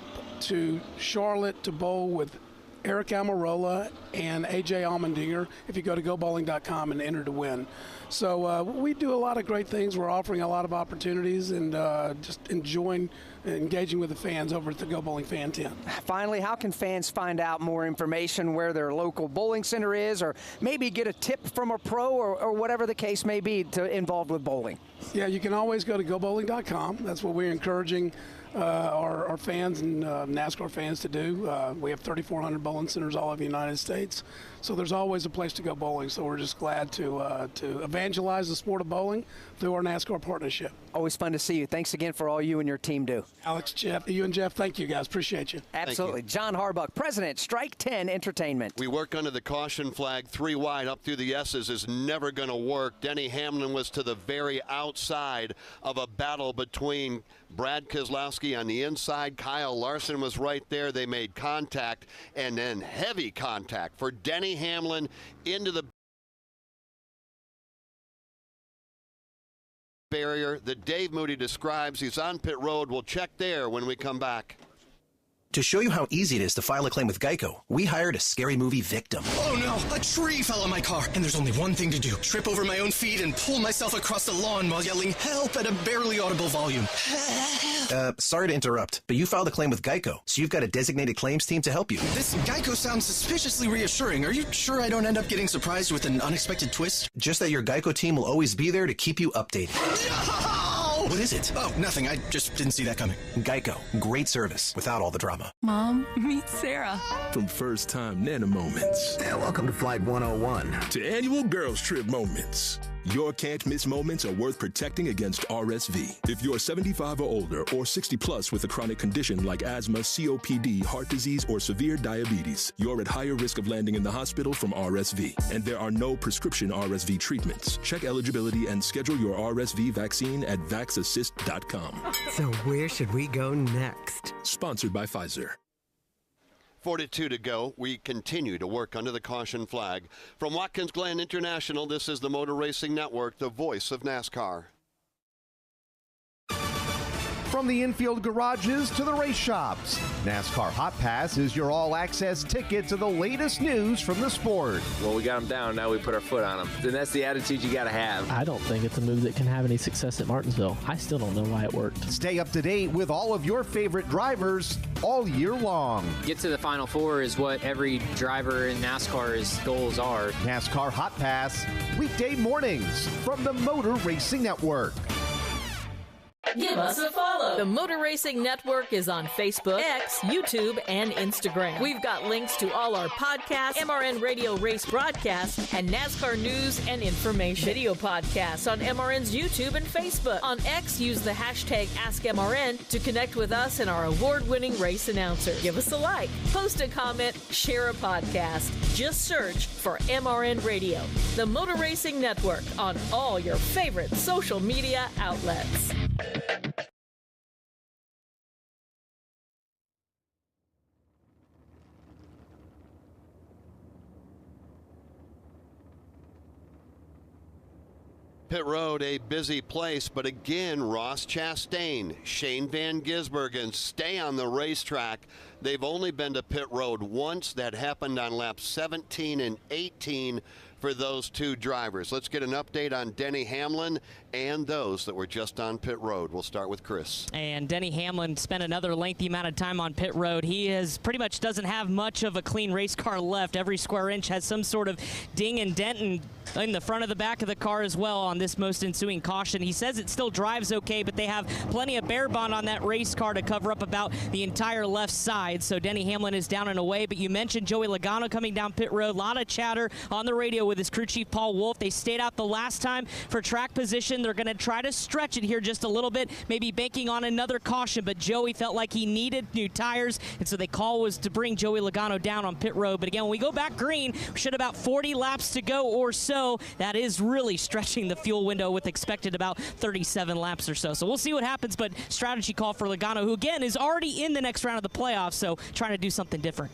to Charlotte to bowl with Eric Almirola and AJ Allmendinger if you go to gobowling.com and enter to win. So we do a lot of great things. We're offering a lot of opportunities and just enjoying engaging with the fans over at the Go Bowling fan tent. Finally, how can fans find out more information where their local bowling center is, or maybe get a tip from a pro, or whatever the case may be involved with bowling? Yeah, you can always go to gobowling.com. That's what we're encouraging our fans and NASCAR fans to do. We have 3,400 bowling centers all over the United States, so there's always a place to go bowling. So we're just glad to evangelize the sport of bowling through our NASCAR partnership. Always fun to see you. Thanks again for all you and your team do. Alex, Jeff, you and Jeff, thank you guys. Appreciate you. Absolutely. You. John Harbuck, President, Strike 10 Entertainment. We work under the caution flag. 3 wide up through the S's is never going to work. Denny Hamlin was to the very outside. outside of a battle between Brad Keselowski on the inside. Kyle Larson was right there. They made contact, and then heavy contact for Denny Hamlin into the barrier that Dave Moody describes. He's on pit road. We'll check there when we come back. To show you how easy it is to file a claim with Geico, we hired a scary movie victim. Oh no, a tree fell on my car, and there's only one thing to do. Trip over my own feet and pull myself across the lawn while yelling help at a barely audible volume. Sorry to interrupt, but you filed a claim with Geico, so you've got a designated claims team to help you. This Geico sounds suspiciously reassuring. Are you sure I don't end up getting surprised with an unexpected twist? Just that your Geico team will always be there to keep you updated. No! What is it? Oh, nothing. I just didn't see that coming. Geico. Great service without all the drama. Mom, meet Sarah. From first-time Nana moments. Yeah, welcome to Flight 101. To annual girls trip moments. Your can't-miss moments are worth protecting against RSV. If you're 75 or older or 60 plus with a chronic condition like asthma, COPD, heart disease, or severe diabetes, you're at higher risk of landing in the hospital from RSV. And there are no prescription RSV treatments. Check eligibility and schedule your RSV vaccine at vaxassist.com. So where should we go next? Sponsored by Pfizer. 42 to go. We continue to work under the caution flag. From Watkins Glen International, this is the Motor Racing Network, the voice of NASCAR. From the infield garages to the race shops, NASCAR Hot Pass is your all-access ticket to the latest news from the sport. Well, we got them down, now we put our foot on them. And that's the attitude you got to have. I don't think it's a move that can have any success at Martinsville. I still don't know why it worked. Stay up to date with all of your favorite drivers all year long. Get to the Final Four is what every driver in NASCAR's goals are. NASCAR Hot Pass, weekday mornings from the Motor Racing Network. Give us a follow. The Motor Racing Network is on Facebook, X, YouTube, and Instagram. We've got links to all our podcasts, MRN Radio Race broadcasts, and NASCAR news and information. Video podcasts on MRN's YouTube and Facebook. On X, use the hashtag AskMRN to connect with us and our award-winning race announcers. Give us a like, post a comment, share a podcast. Just search for MRN Radio. The Motor Racing Network on all your favorite social media outlets. Pit road, a busy place, but again, Ross Chastain, Shane Van Gisbergen stay on the racetrack. They've only been to pit road once. That happened on laps 17 and 18 for those two drivers. Let's get an update on Denny Hamlin and those that were just on pit road. We'll start with Chris. And Denny Hamlin spent another lengthy amount of time on pit road. He has pretty much doesn't have much of a clean race car left. Every square inch has some sort of ding and dent in the front of the back of the car as well on this most ensuing caution. He says it still drives okay, but they have plenty of bare bond on that race car to cover up about the entire left side. So Denny Hamlin is down and away. But you mentioned Joey Logano coming down pit road. A lot of chatter on the radio with his crew chief Paul Wolfe. They stayed out the last time for track position. They're going to try to stretch it here just a little bit, maybe banking on another caution, but Joey felt like he needed new tires, and so the call was to bring Joey Logano down on pit road. But again, when we go back green, we should about 40 laps to go or so. That is really stretching the fuel window with expected about 37 laps or so. So we'll see what happens, but strategy call for Logano, who again is already in the next round of the playoffs, so trying to do something different.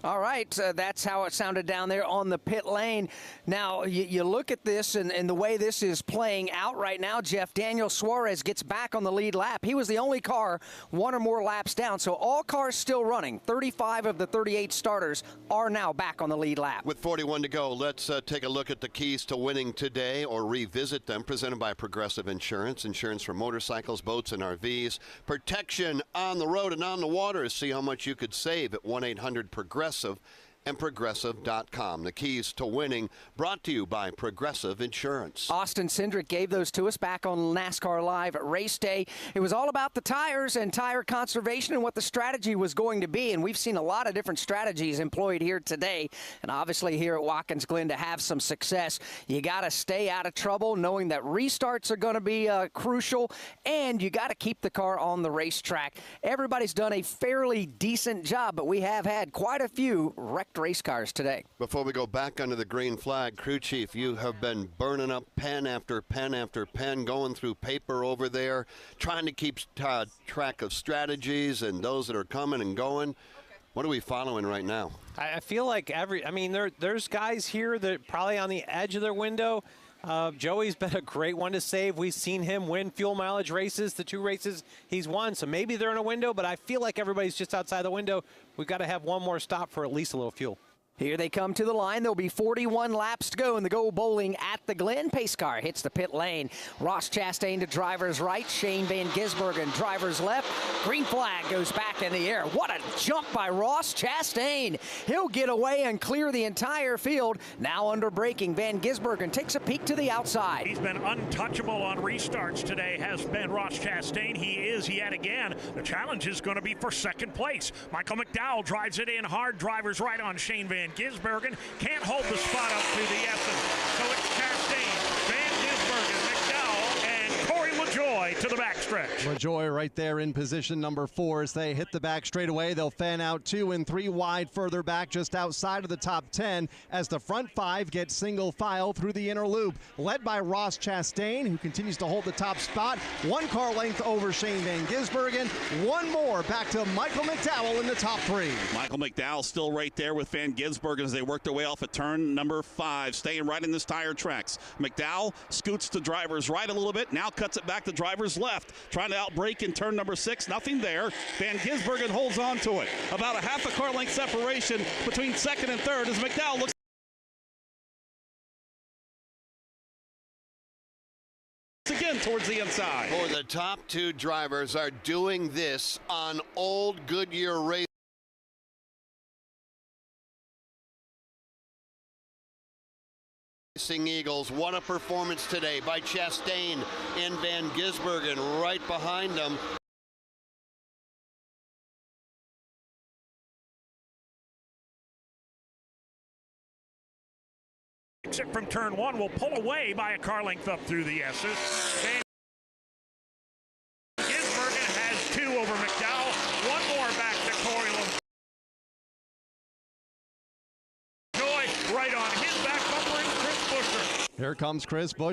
All right, that's how it sounded down there on the pit lane. Now, you look at this and the way this is playing out right now, Jeff, Daniel Suarez gets back on the lead lap. He was the only car one or more laps down, so all cars still running. 35 of the 38 starters are now back on the lead lap. With 41 to go, let's take a look at the keys to winning today or revisit them, presented by Progressive Insurance. Insurance for motorcycles, boats, and RVs. Protection on the road and on the water. See how much you could save at 1-800-PROGRESSIVE and Progressive.com. The keys to winning brought to you by Progressive Insurance. Austin Cindric gave those to us back on NASCAR Live at race day. It was all about the tires and tire conservation and what the strategy was going to be, and we've seen a lot of different strategies employed here today. And obviously here at Watkins Glen, to have some success, you got to stay out of trouble, knowing that restarts are going to be crucial, and you got to keep the car on the racetrack. Everybody's done a fairly decent job, but we have had quite a few wrecked packed race cars today. Before we go back under the green flag, crew chief, you have been burning up pen after pen after pen, going through paper over there, trying to keep track of strategies and those that are coming and going. What are we following right now? I feel like there's guys here that probably on the edge of their window. Joey's been a great one to save. We've seen him win fuel mileage races, the 2 races he's won. So maybe they're in a window, but I feel like everybody's just outside the window. We've got to have one more stop for at least a little fuel. Here they come to the line. There'll be 41 laps to go in the Go Bowling at the Glen. Pace car hits the pit lane. Ross Chastain to driver's right. Shane Van Gisbergen driver's left. Green flag goes back in the air. What a jump by Ross Chastain. He'll get away and clear the entire field. Now under braking, Van Gisbergen takes a peek to the outside. He's been untouchable on restarts today, has been Ross Chastain. He is yet again. The challenge is going to be for second place. Michael McDowell drives it in hard. Driver's right on Shane Van Gisbergen. Can't hold the spot up through the S's. So it's Chastain, Van Gisbergen, McDowell, and Corey LaJoie to the backstretch. LaJoie right there in position number 4 as they hit the back straightaway. They'll fan out 2 and 3 wide further back just outside of the top 10 as the front 5 get single file through the inner loop. Led by Ross Chastain, who continues to hold the top spot. 1 car length over Shane Van Gisbergen. 1 more back to Michael McDowell in the top 3. Michael McDowell still right there with Van Gisbergen as they work their way off at turn number 5, staying right in this tire tracks. McDowell scoots to driver's right a little bit, now cuts it back to driver's left, trying to outbrake in turn number 6. Nothing there. Van Gisbergen holds on to it. About a half a car length separation between second and third as McDowell looks again towards the inside. For the top 2 drivers are doing this on old Goodyear Racing Eagles. What a performance today by Chastain and Van Gisbergen right behind them. Exit from turn 1 will pull away by a car length up through the S's. Van Gisbergen has 2 over McDowell. 1 more back to Corey LaJoie. Right on his back bumper is Chris Buescher. Here comes Chris Buescher.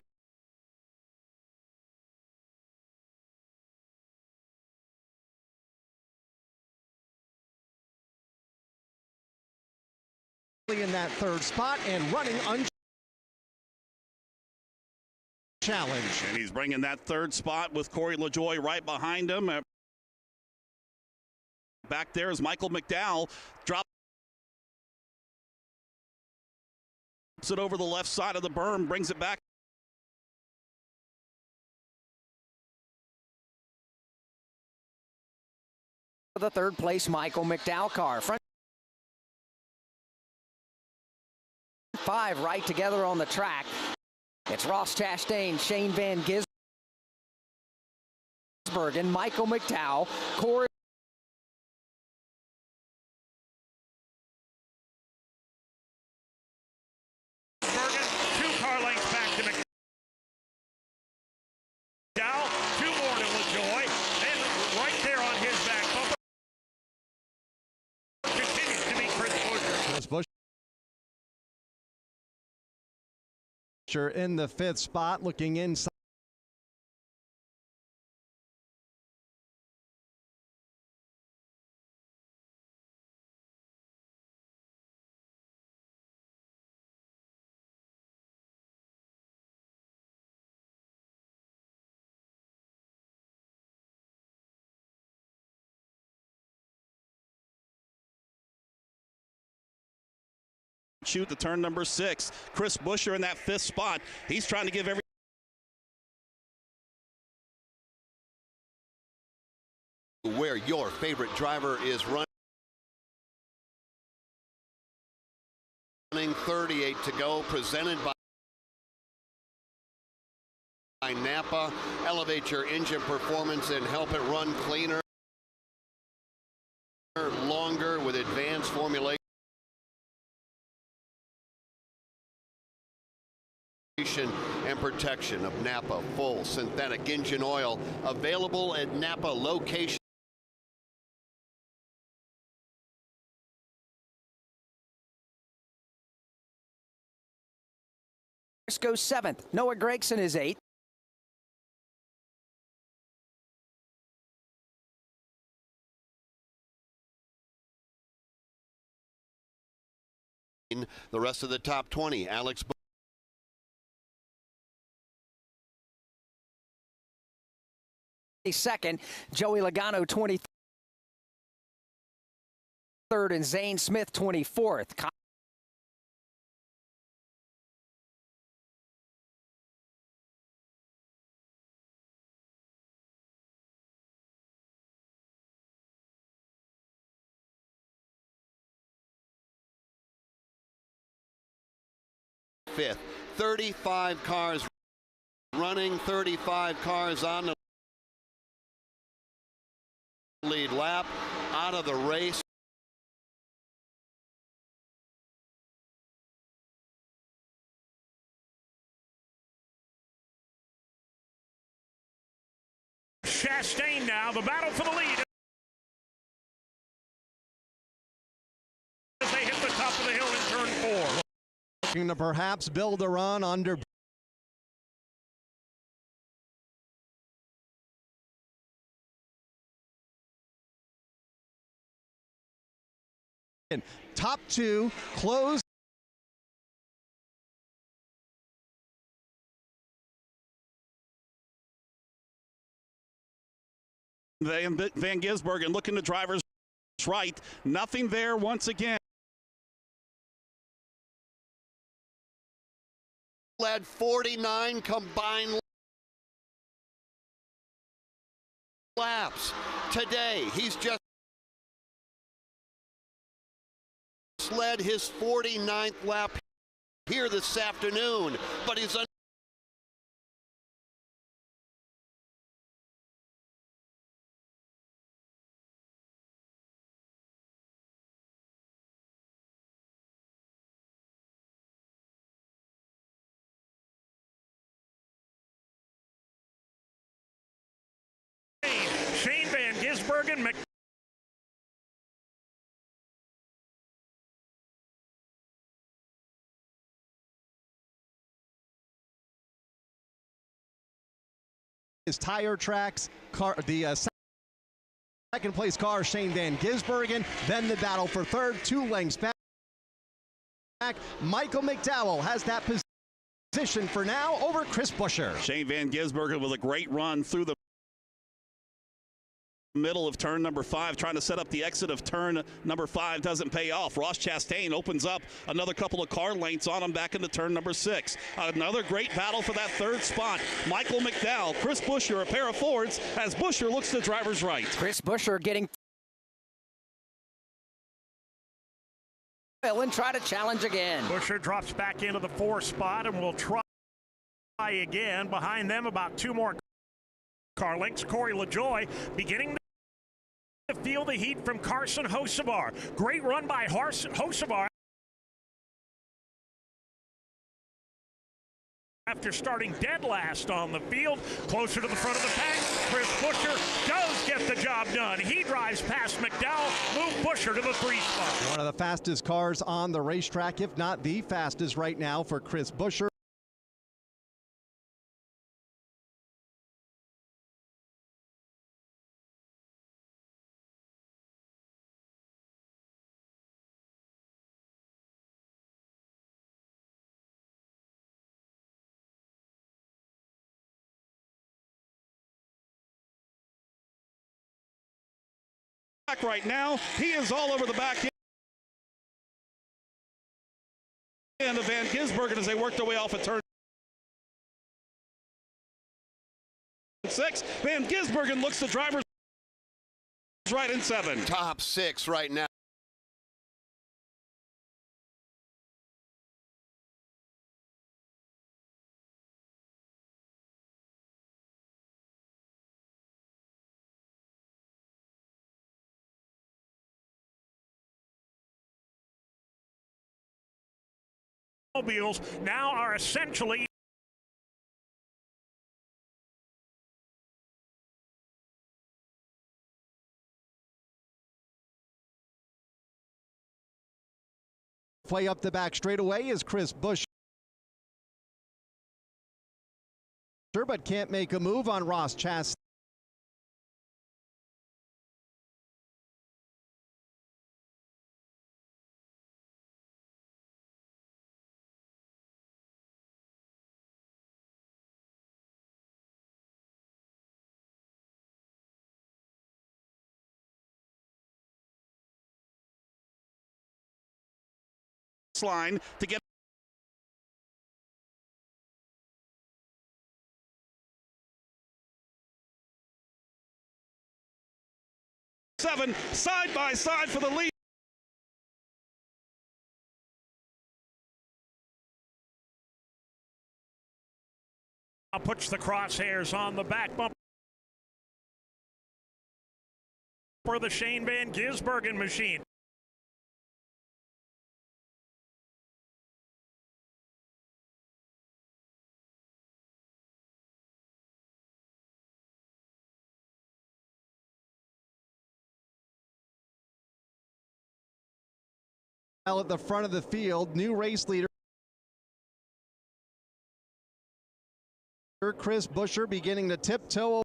In that 3rd spot and running unchallenged. And he's bringing that 3rd spot with Corey LaJoie right behind him. Back there is Michael McDowell. Drops it over the left side of the berm, brings it back. The 3rd place Michael McDowell car. Front 5 right together on the track. It's Ross Chastain, Shane Van Gisbergen, Michael McDowell, Corey Bergen, 2 car lengths back to McDowell, 2 more to LaJoie, and right there on his back bumper continues to be Chris Buescher. In the 5th spot, looking inside. Shoot the turn number 6. Chris Buescher in that 5th spot. He's trying to give every where your favorite driver is running. 38 to go, presented by Napa. Elevate your engine performance and help it run cleaner, longer with advanced formulation and protection of Napa full synthetic engine oil, available at Napa locations. goes 7th. Noah Gregson is 8th. The rest of the top 20, Alex second, Joey Logano 23rd, and Zane Smith 24th. Fifth, 35 cars running, 35 cars on the lead lap, out of the race. Chastain now, the battle for the lead. As they hit the top of the hill in turn 4. Looking to perhaps build a run under top 2 close. Van Gisbergen looking to drivers right. Nothing there once again. Led 49 combined laps today. He's just led his 49th lap here this afternoon, but he's Shane Van Gisbergen, his tire tracks, second place car, Shane Van Gisbergen. Then the battle for third, 2 lengths back. Michael McDowell has that position for now over Chris Buescher. Shane Van Gisbergen with a great run through the middle of turn number 5, trying to set up the exit of turn number 5. Doesn't pay off. Ross Chastain opens up another couple of car lengths on him back into turn number 6. Another great battle for that third spot. Michael McDowell, Chris Buescher, a pair of Fords as Buescher looks to driver's right. Chris Buescher getting and try to challenge again. Buescher drops back into the 4 spot and will try again. Behind them about 2 more car lengths. Corey LaJoie beginning to feel the heat from Carson Hocevar. Great run by Hocevar after starting dead last on the field. Closer to the front of the pack, Chris Buescher does get the job done. He drives past McDowell, move Buescher to the 3 spot. One of the fastest cars on the racetrack, if not the fastest right now for Chris Buescher. Right now, he is all over the back end of Van Gisbergen as they work their way off at turn 6. Van Gisbergen looks to drivers right in 7. Top 6 right now. Automobiles now are essentially play up the back straightaway is Chris Buescher. center, but can't make a move on Ross Chastain. Line to get seven side by side for the lead. Puts the crosshairs on the back bumper for the Shane Van Gisbergen machine. At the front of the field, new race leader Chris Buescher beginning to tiptoe.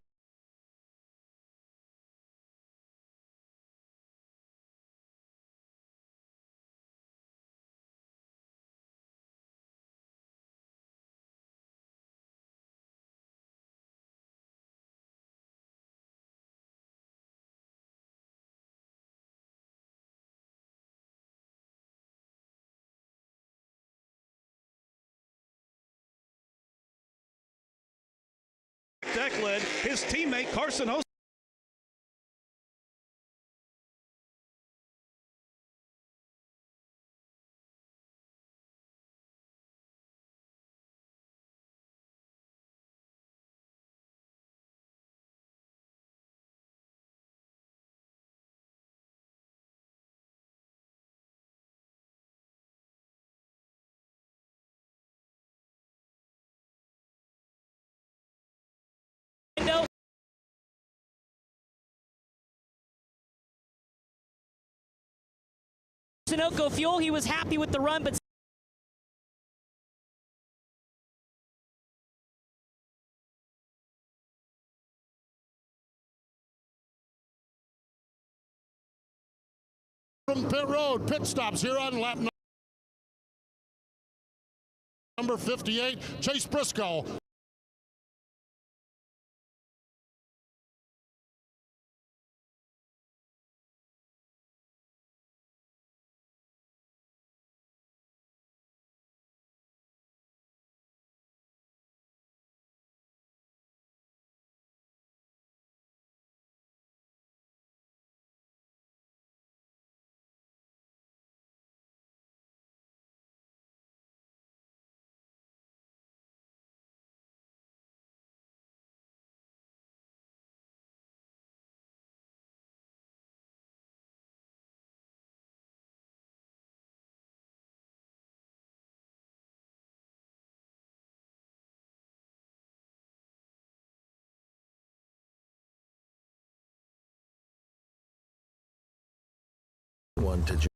Deck led his teammate Carson Host. Sunoco fuel, he was happy with the run, but From pit road, pit stops here on lap number 58, Chase Briscoe. One to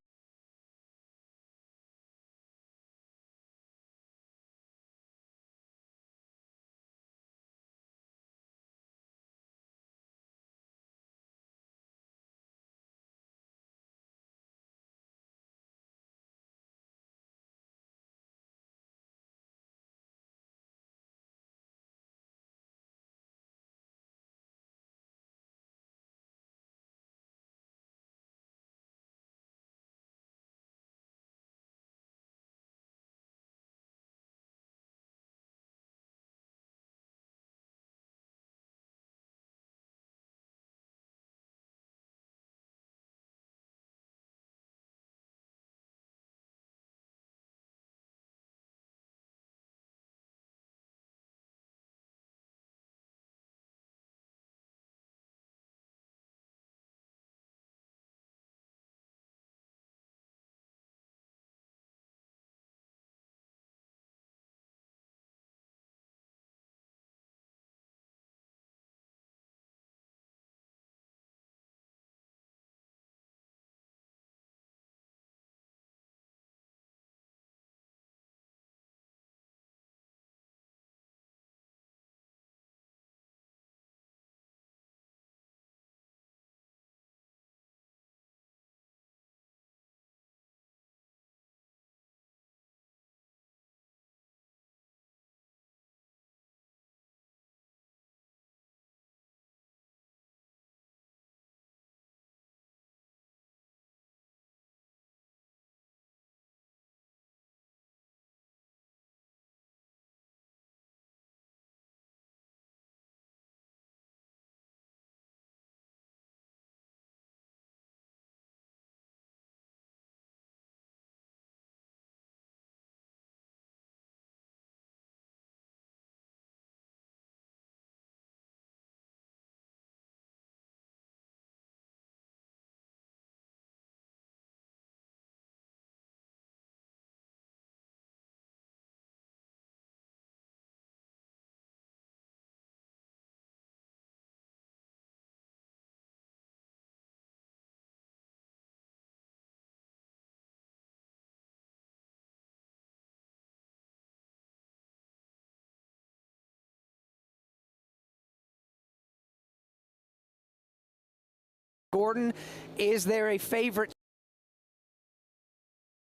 Gordon, is there a favorite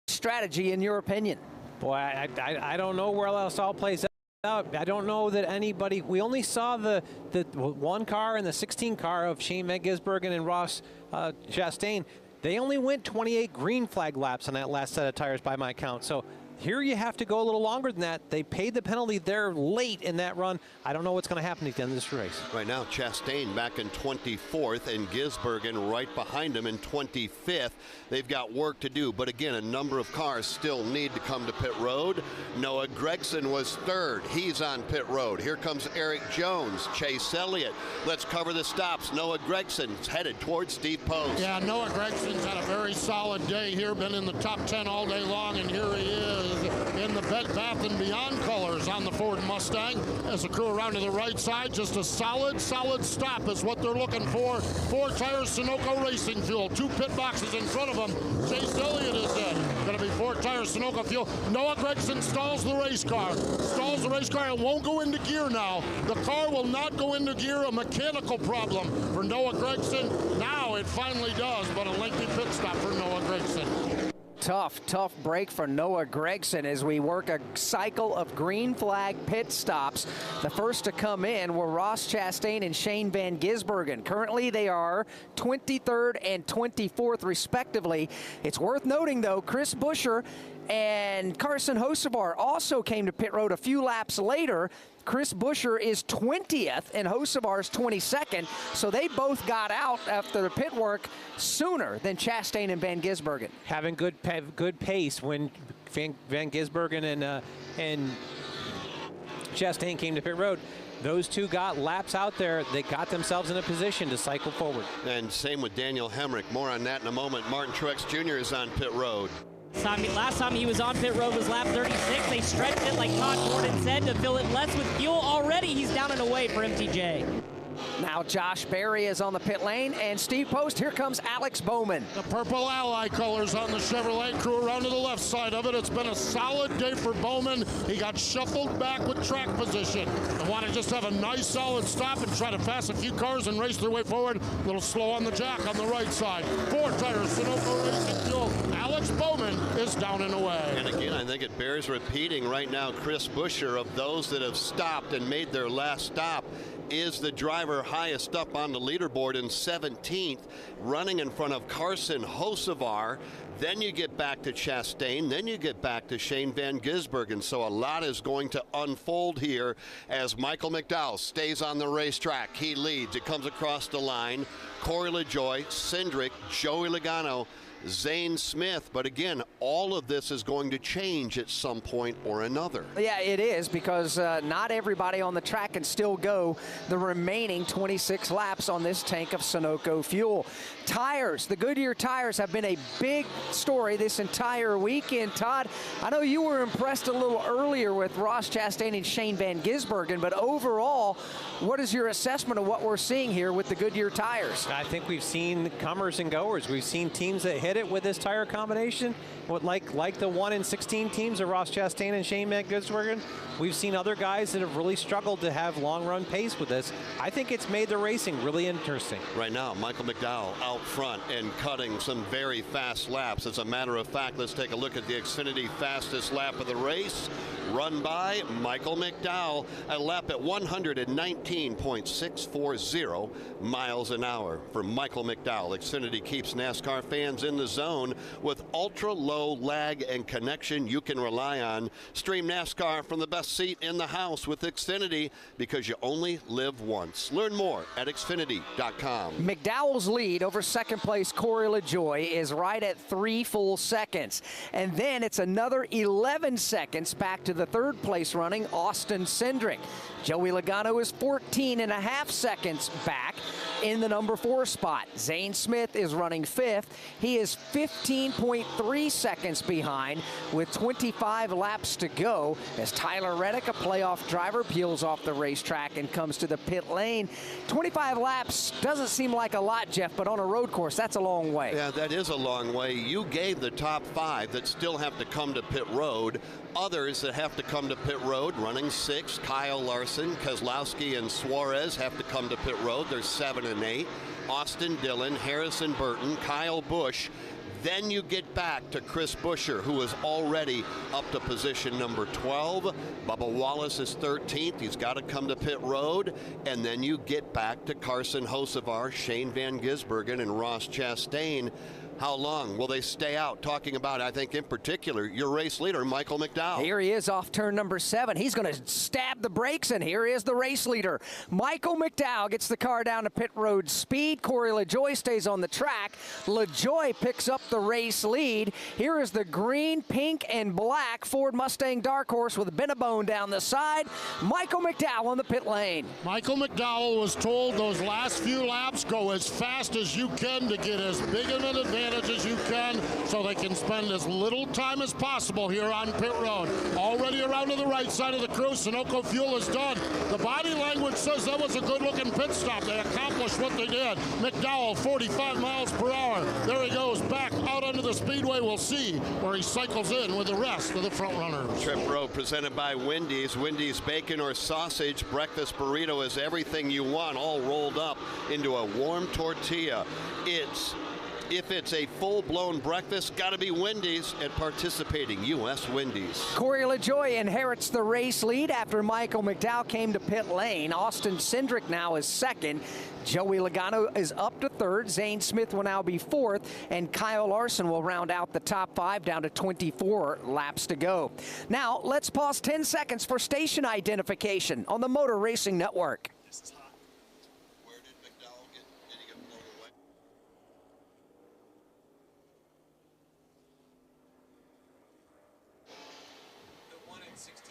strategy in your opinion? Boy, I don't know where else all plays out. I don't know that anybody. We only saw the one car and the 16 car of Shane Van Gisbergen and Ross Chastain. They only went 28 green flag laps on that last set of tires by my count. So here you have to go a little longer than that. They paid the penalty there late in that run. I don't know what's going to happen at the end of this race. Right now, Chastain back in 24th and Gisbergen right behind him in 25th. They've got work to do, but again, a number of cars still need to come to pit road. Noah Gragson was third. He's on pit road. Here comes Eric Jones, Chase Elliott. Let's cover the stops. Noah Gregson's headed towards Steve Post. Yeah, Noah Gregson's had a very solid day here, been in the top 10 all day long, and here he is in the Bed Bath & Beyond colors on the Ford Mustang as the crew around to the right side. Just a solid stop is what they're looking for. 4 tires, Sunoco Racing Fuel. 2 pit boxes in front of them. Chase Elliott is in. Going to be 4 tires, Sunoco Fuel. Noah Gragson stalls the race car. And won't go into gear now. The car will not go into gear. A mechanical problem for Noah Gragson. Now it finally does, but a lengthy pit stop for Noah Gragson. Tough break for Noah Gragson as we work a cycle of green flag pit stops. The first to come in were Ross Chastain and Shane Van Gisbergen. Currently, they are 23rd and 24th, respectively. It's worth noting, though, Chris Buescher and Carson Hocevar also came to pit road a few laps later. Chris Buescher is 20th and Hocevar's 22nd, so they both got out after the pit work sooner than Chastain and Van Gisbergen. Having good pace when Van Gisbergen and Chastain came to pit road. Those two got laps out there. They got themselves in a position to cycle forward. And same with Daniel Hemrick. More on that in a moment. Martin Truex Jr. is on pit road. Last time he was on pit road was lap 36. They stretched it, like Todd Gordon said, to fill it less with fuel. Already he's down and away for MTJ. Now Josh Berry is on the pit lane, and Steve Post, here comes Alex Bowman. The purple Ally colors on the Chevrolet crew around to the left side of it. It's been a solid day for Bowman. He got shuffled back with track position. They want to just have a nice solid stop and try to pass a few cars and race their way forward. A little slow on the jack on the right side. 4 tires, Sunoco Racing Fuel. Alex Bowman is down and away. And again, I think it bears repeating right now, Chris Buescher, of those that have stopped and made their last stop, is the driver highest up on the leaderboard in 17th, running in front of Carson Hocevar. Then you get back to Chastain, then you get back to Shane Van Gisbergen. So a lot is going to unfold here as Michael McDowell stays on the racetrack. He leads. It comes across the line. Corey LaJoie, Cindric, Joey Logano, Zane Smith. But again, all of this is going to change at some point or another. Yeah, it is, because not everybody on the track can still go the remaining 26 laps on this tank of Sunoco fuel. Tires, the Goodyear tires have been a big story this entire weekend. Todd, I know you were impressed a little earlier with Ross Chastain and Shane Van Gisbergen, but overall, what is your assessment of what we're seeing here with the Goodyear tires? I think we've seen comers and goers. We've seen teams that hit it with this tire combination, like the 1 in 16 teams of Ross Chastain and Shane Van Gisbergen. We've seen other guys that have really struggled to have long run pace with this. I think it's made the racing really interesting. Right now, Michael McDowell out front and cutting some very fast laps. As a matter of fact, let's take a look at the Xfinity fastest lap of the race, run by Michael McDowell, a lap at 119.640 miles an hour for Michael McDowell. Xfinity keeps NASCAR fans in the zone with ultra low lag and connection you can rely on. Stream NASCAR from the best seat in the house with Xfinity, because you only live once. Learn more at Xfinity.com. McDowell's lead over second place Corey LaJoie is right at 3 full seconds. And then it's another 11 seconds back to the third place running Austin Cindric. Joey Logano is 14.5 seconds back in the number 4 spot. Zane Smith is running 5th. He is 15.3 seconds behind with 25 laps to go as Tyler Reddick, a playoff driver, peels off the racetrack and comes to the pit lane. 25 laps doesn't seem like a lot, Jeff, but on a road course, that's a long way. Yeah, that is a long way. You gave the top 5 that still have to come to pit road. Others that have to come to pit road, running 6, Kyle Larson, Keselowski, and Suarez have to come to pit road. They're 7 8. Austin Dillon, Harrison Burton, Kyle Busch. Then you get back to Chris Buescher, who is already up to position number 12. Bubba Wallace is 13th. He's got to come to pit road. And then you get back to Carson Hocevar, Shane Van Gisbergen, and Ross Chastain. How long will they stay out? Talking about, I think, in particular, your race leader, Michael McDowell. Here he is off turn number 7. He's going to stab the brakes, and here is the race leader. Michael McDowell gets the car down to pit road speed. Corey LaJoie stays on the track. LaJoie picks up the race lead. Here is the green, pink, and black Ford Mustang Dark Horse with Bennabone down the side. Michael McDowell on the pit lane. Michael McDowell was told those last few laps, go as fast as you can to get as big of an advantage as you can so they can spend as little time as possible here on pit road. Already around to the right side of the crew. Sunoco Fuel is done. The body language says that was a good-looking pit stop. They accomplished what they did. McDowell, 45 miles per hour. There he goes back out onto the speedway. We'll see where he cycles in with the rest of the front runners. Trip Row presented by Wendy's. Wendy's bacon or sausage breakfast burrito is everything you want, all rolled up into a warm tortilla. If it's a full-blown breakfast, got to be Wendy's at participating U.S. Wendy's. Corey LaJoie inherits the race lead after Michael McDowell came to pit lane. Austin Cindric now is second. Joey Logano is up to third. Zane Smith will now be fourth, and Kyle Larson will round out the top 5 down to 24 laps to go. Now, let's pause 10 seconds for station identification on the Motor Racing Network.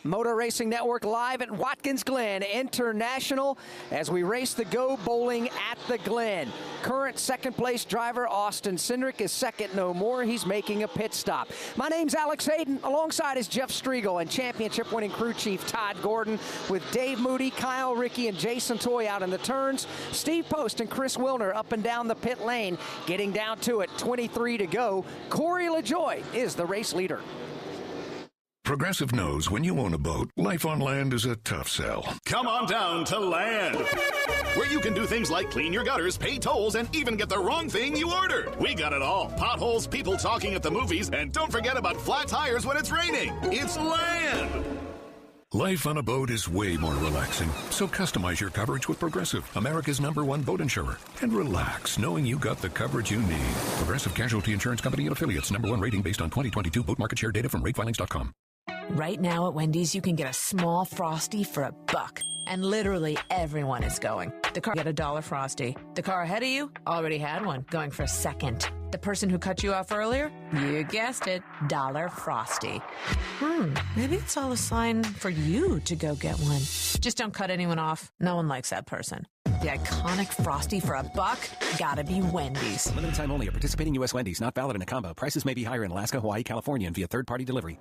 Motor Racing Network live at Watkins Glen International as we race the Go Bowling at the Glen. Current second place driver Austin Cindric is second no more. He's making a pit stop. My name's Alex Hayden. Alongside is Jeff Striegel and championship winning crew chief Todd Gordon with Dave Moody, Kyle Rickey, and Jason Toy out in the turns. Steve Post and Chris Wilner up and down the pit lane. Getting down to it, 23 to go. Corey LaJoie is the race leader. Progressive knows when you own a boat, life on land is a tough sell. Come on down to Land, where you can do things like clean your gutters, pay tolls, and even get the wrong thing you ordered. We got it all. Potholes, people talking at the movies, and don't forget about flat tires when it's raining. It's Land. Life on a boat is way more relaxing, so customize your coverage with Progressive, America's #1 boat insurer. And relax, knowing you got the coverage you need. Progressive Casualty Insurance Company and Affiliates, #1 rating based on 2022 boat market share data from ratefilings.com. Right now at Wendy's, you can get a small Frosty for $1. And literally everyone is going. The car get $1 Frosty. The car ahead of you already had one, going for a second. The person who cut you off earlier, you guessed it, $1 Frosty. Maybe it's all a sign for you to go get one. Just don't cut anyone off. No one likes that person. The iconic Frosty for $1, gotta be Wendy's. Limited time only at participating U.S. Wendy's. Not valid in a combo. Prices may be higher in Alaska, Hawaii, California, and via third-party delivery.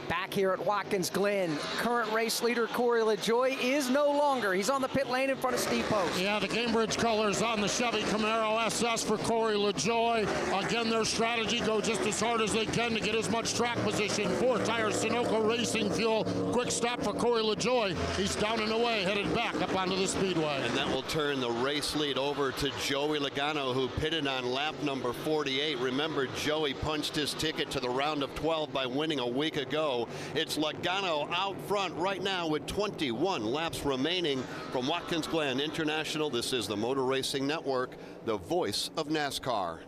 Back here at Watkins Glen, current race leader Corey LaJoie is no longer. He's on the pit lane in front of Steve Post. Yeah, the Cambridge colors on the Chevy Camaro SS for Corey LaJoie. Again, their strategy, go just as hard as they can to get as much track position. 4 tires, Sunoco Racing Fuel. Quick stop for Corey LaJoie. He's down and away, headed back up onto the speedway. And that will turn the race lead over to Joey Logano, who pitted on lap number 48. Remember, Joey punched his ticket to the round of 12 by winning a week ago. It's Logano out front right now with 21 laps remaining. From Watkins Glen International, this is the Motor Racing Network, the voice of NASCAR.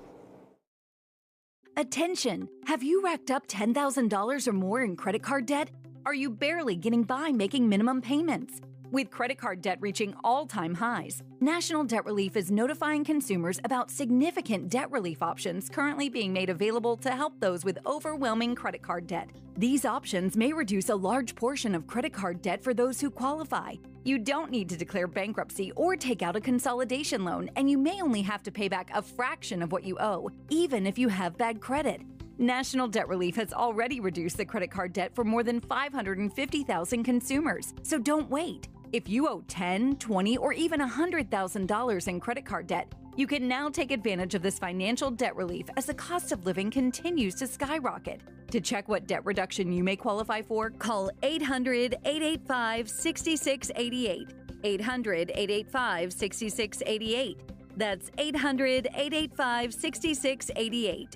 Attention! Have you racked up $10,000 or more in credit card debt? Are you barely getting by making minimum payments? With credit card debt reaching all-time highs, National Debt Relief is notifying consumers about significant debt relief options currently being made available to help those with overwhelming credit card debt. These options may reduce a large portion of credit card debt for those who qualify. You don't need to declare bankruptcy or take out a consolidation loan, and you may only have to pay back a fraction of what you owe, even if you have bad credit. National Debt Relief has already reduced the credit card debt for more than 550,000 consumers, so don't wait. If you owe $10,000, $20,000, or even $100,000 in credit card debt, you can now take advantage of this financial debt relief as the cost of living continues to skyrocket. To check what debt reduction you may qualify for, call 800-885-6688. 800-885-6688. That's 800-885-6688.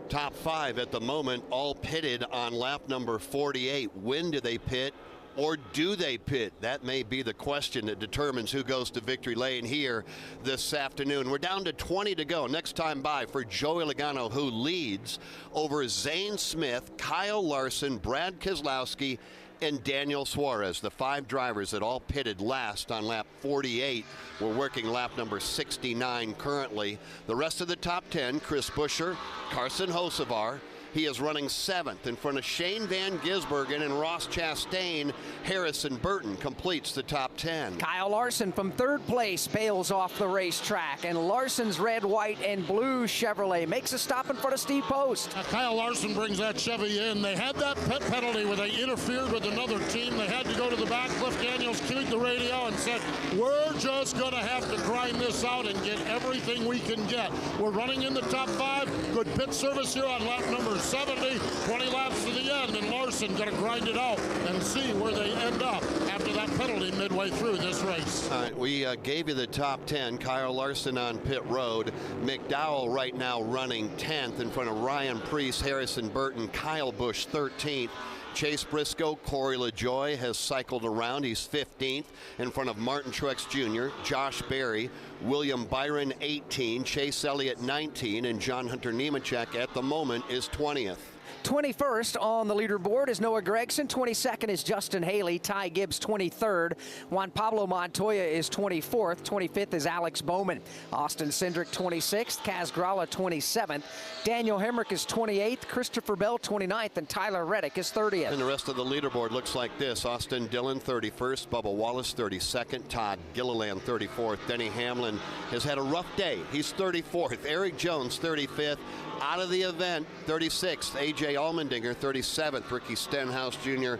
Top 5 at the moment, all pitted on lap number 48. When do they pit, or do they pit? That may be the question that determines who goes to victory lane here this afternoon. We're down to 20 to go. Next time by for Joey Logano, who leads over Zane Smith, Kyle Larson, Brad Keselowski, and Daniel Suarez, the 5 drivers that all pitted last on lap 48. We're working lap number 69 currently. The rest of the top 10, Chris Buescher, Carson Hocevar. He is running 7th in front of Shane Van Gisbergen and Ross Chastain. Harrison Burton completes the top 10. Kyle Larson from 3rd place bails off the racetrack, and Larson's red, white, and blue Chevrolet makes a stop in front of Steve Post. Kyle Larson brings that Chevy in. They had that pit penalty where they interfered with another team. They had to go to the back. Cliff Daniels cued the radio and said, we're just going to have to grind this out and get everything we can get. We're running in the top 5. Good pit service here on lap number 70, 20 laps to the end, and Larson going to grind it out and see where they end up after that penalty midway through this race. All right, we gave you the top 10. Kyle Larson on pit road. McDowell right now running 10th in front of Ryan Preece, Harrison Burton, Kyle Busch 13th. Chase Briscoe, Corey LaJoie has cycled around. He's 15th in front of Martin Truex Jr., Josh Berry, William Byron 18, Chase Elliott 19, and John Hunter Nemechek at the moment is 20th. 21st on the leaderboard is Noah Gragson. 22nd is Justin Haley. Ty Gibbs 23rd. Juan Pablo Montoya is 24th. 25th is Alex Bowman. Austin Cindric 26th. Kaz Grala 27th. Daniel Hemrick is 28th. Christopher Bell 29th. And Tyler Reddick is 30th. And the rest of the leaderboard looks like this. Austin Dillon 31st. Bubba Wallace 32nd. Todd Gilliland 34th. Denny Hamlin has had a rough day. He's 34th. Eric Jones 35th. Out of the event, 36th, A.J. Allmendinger, 37th, Ricky Stenhouse Jr.,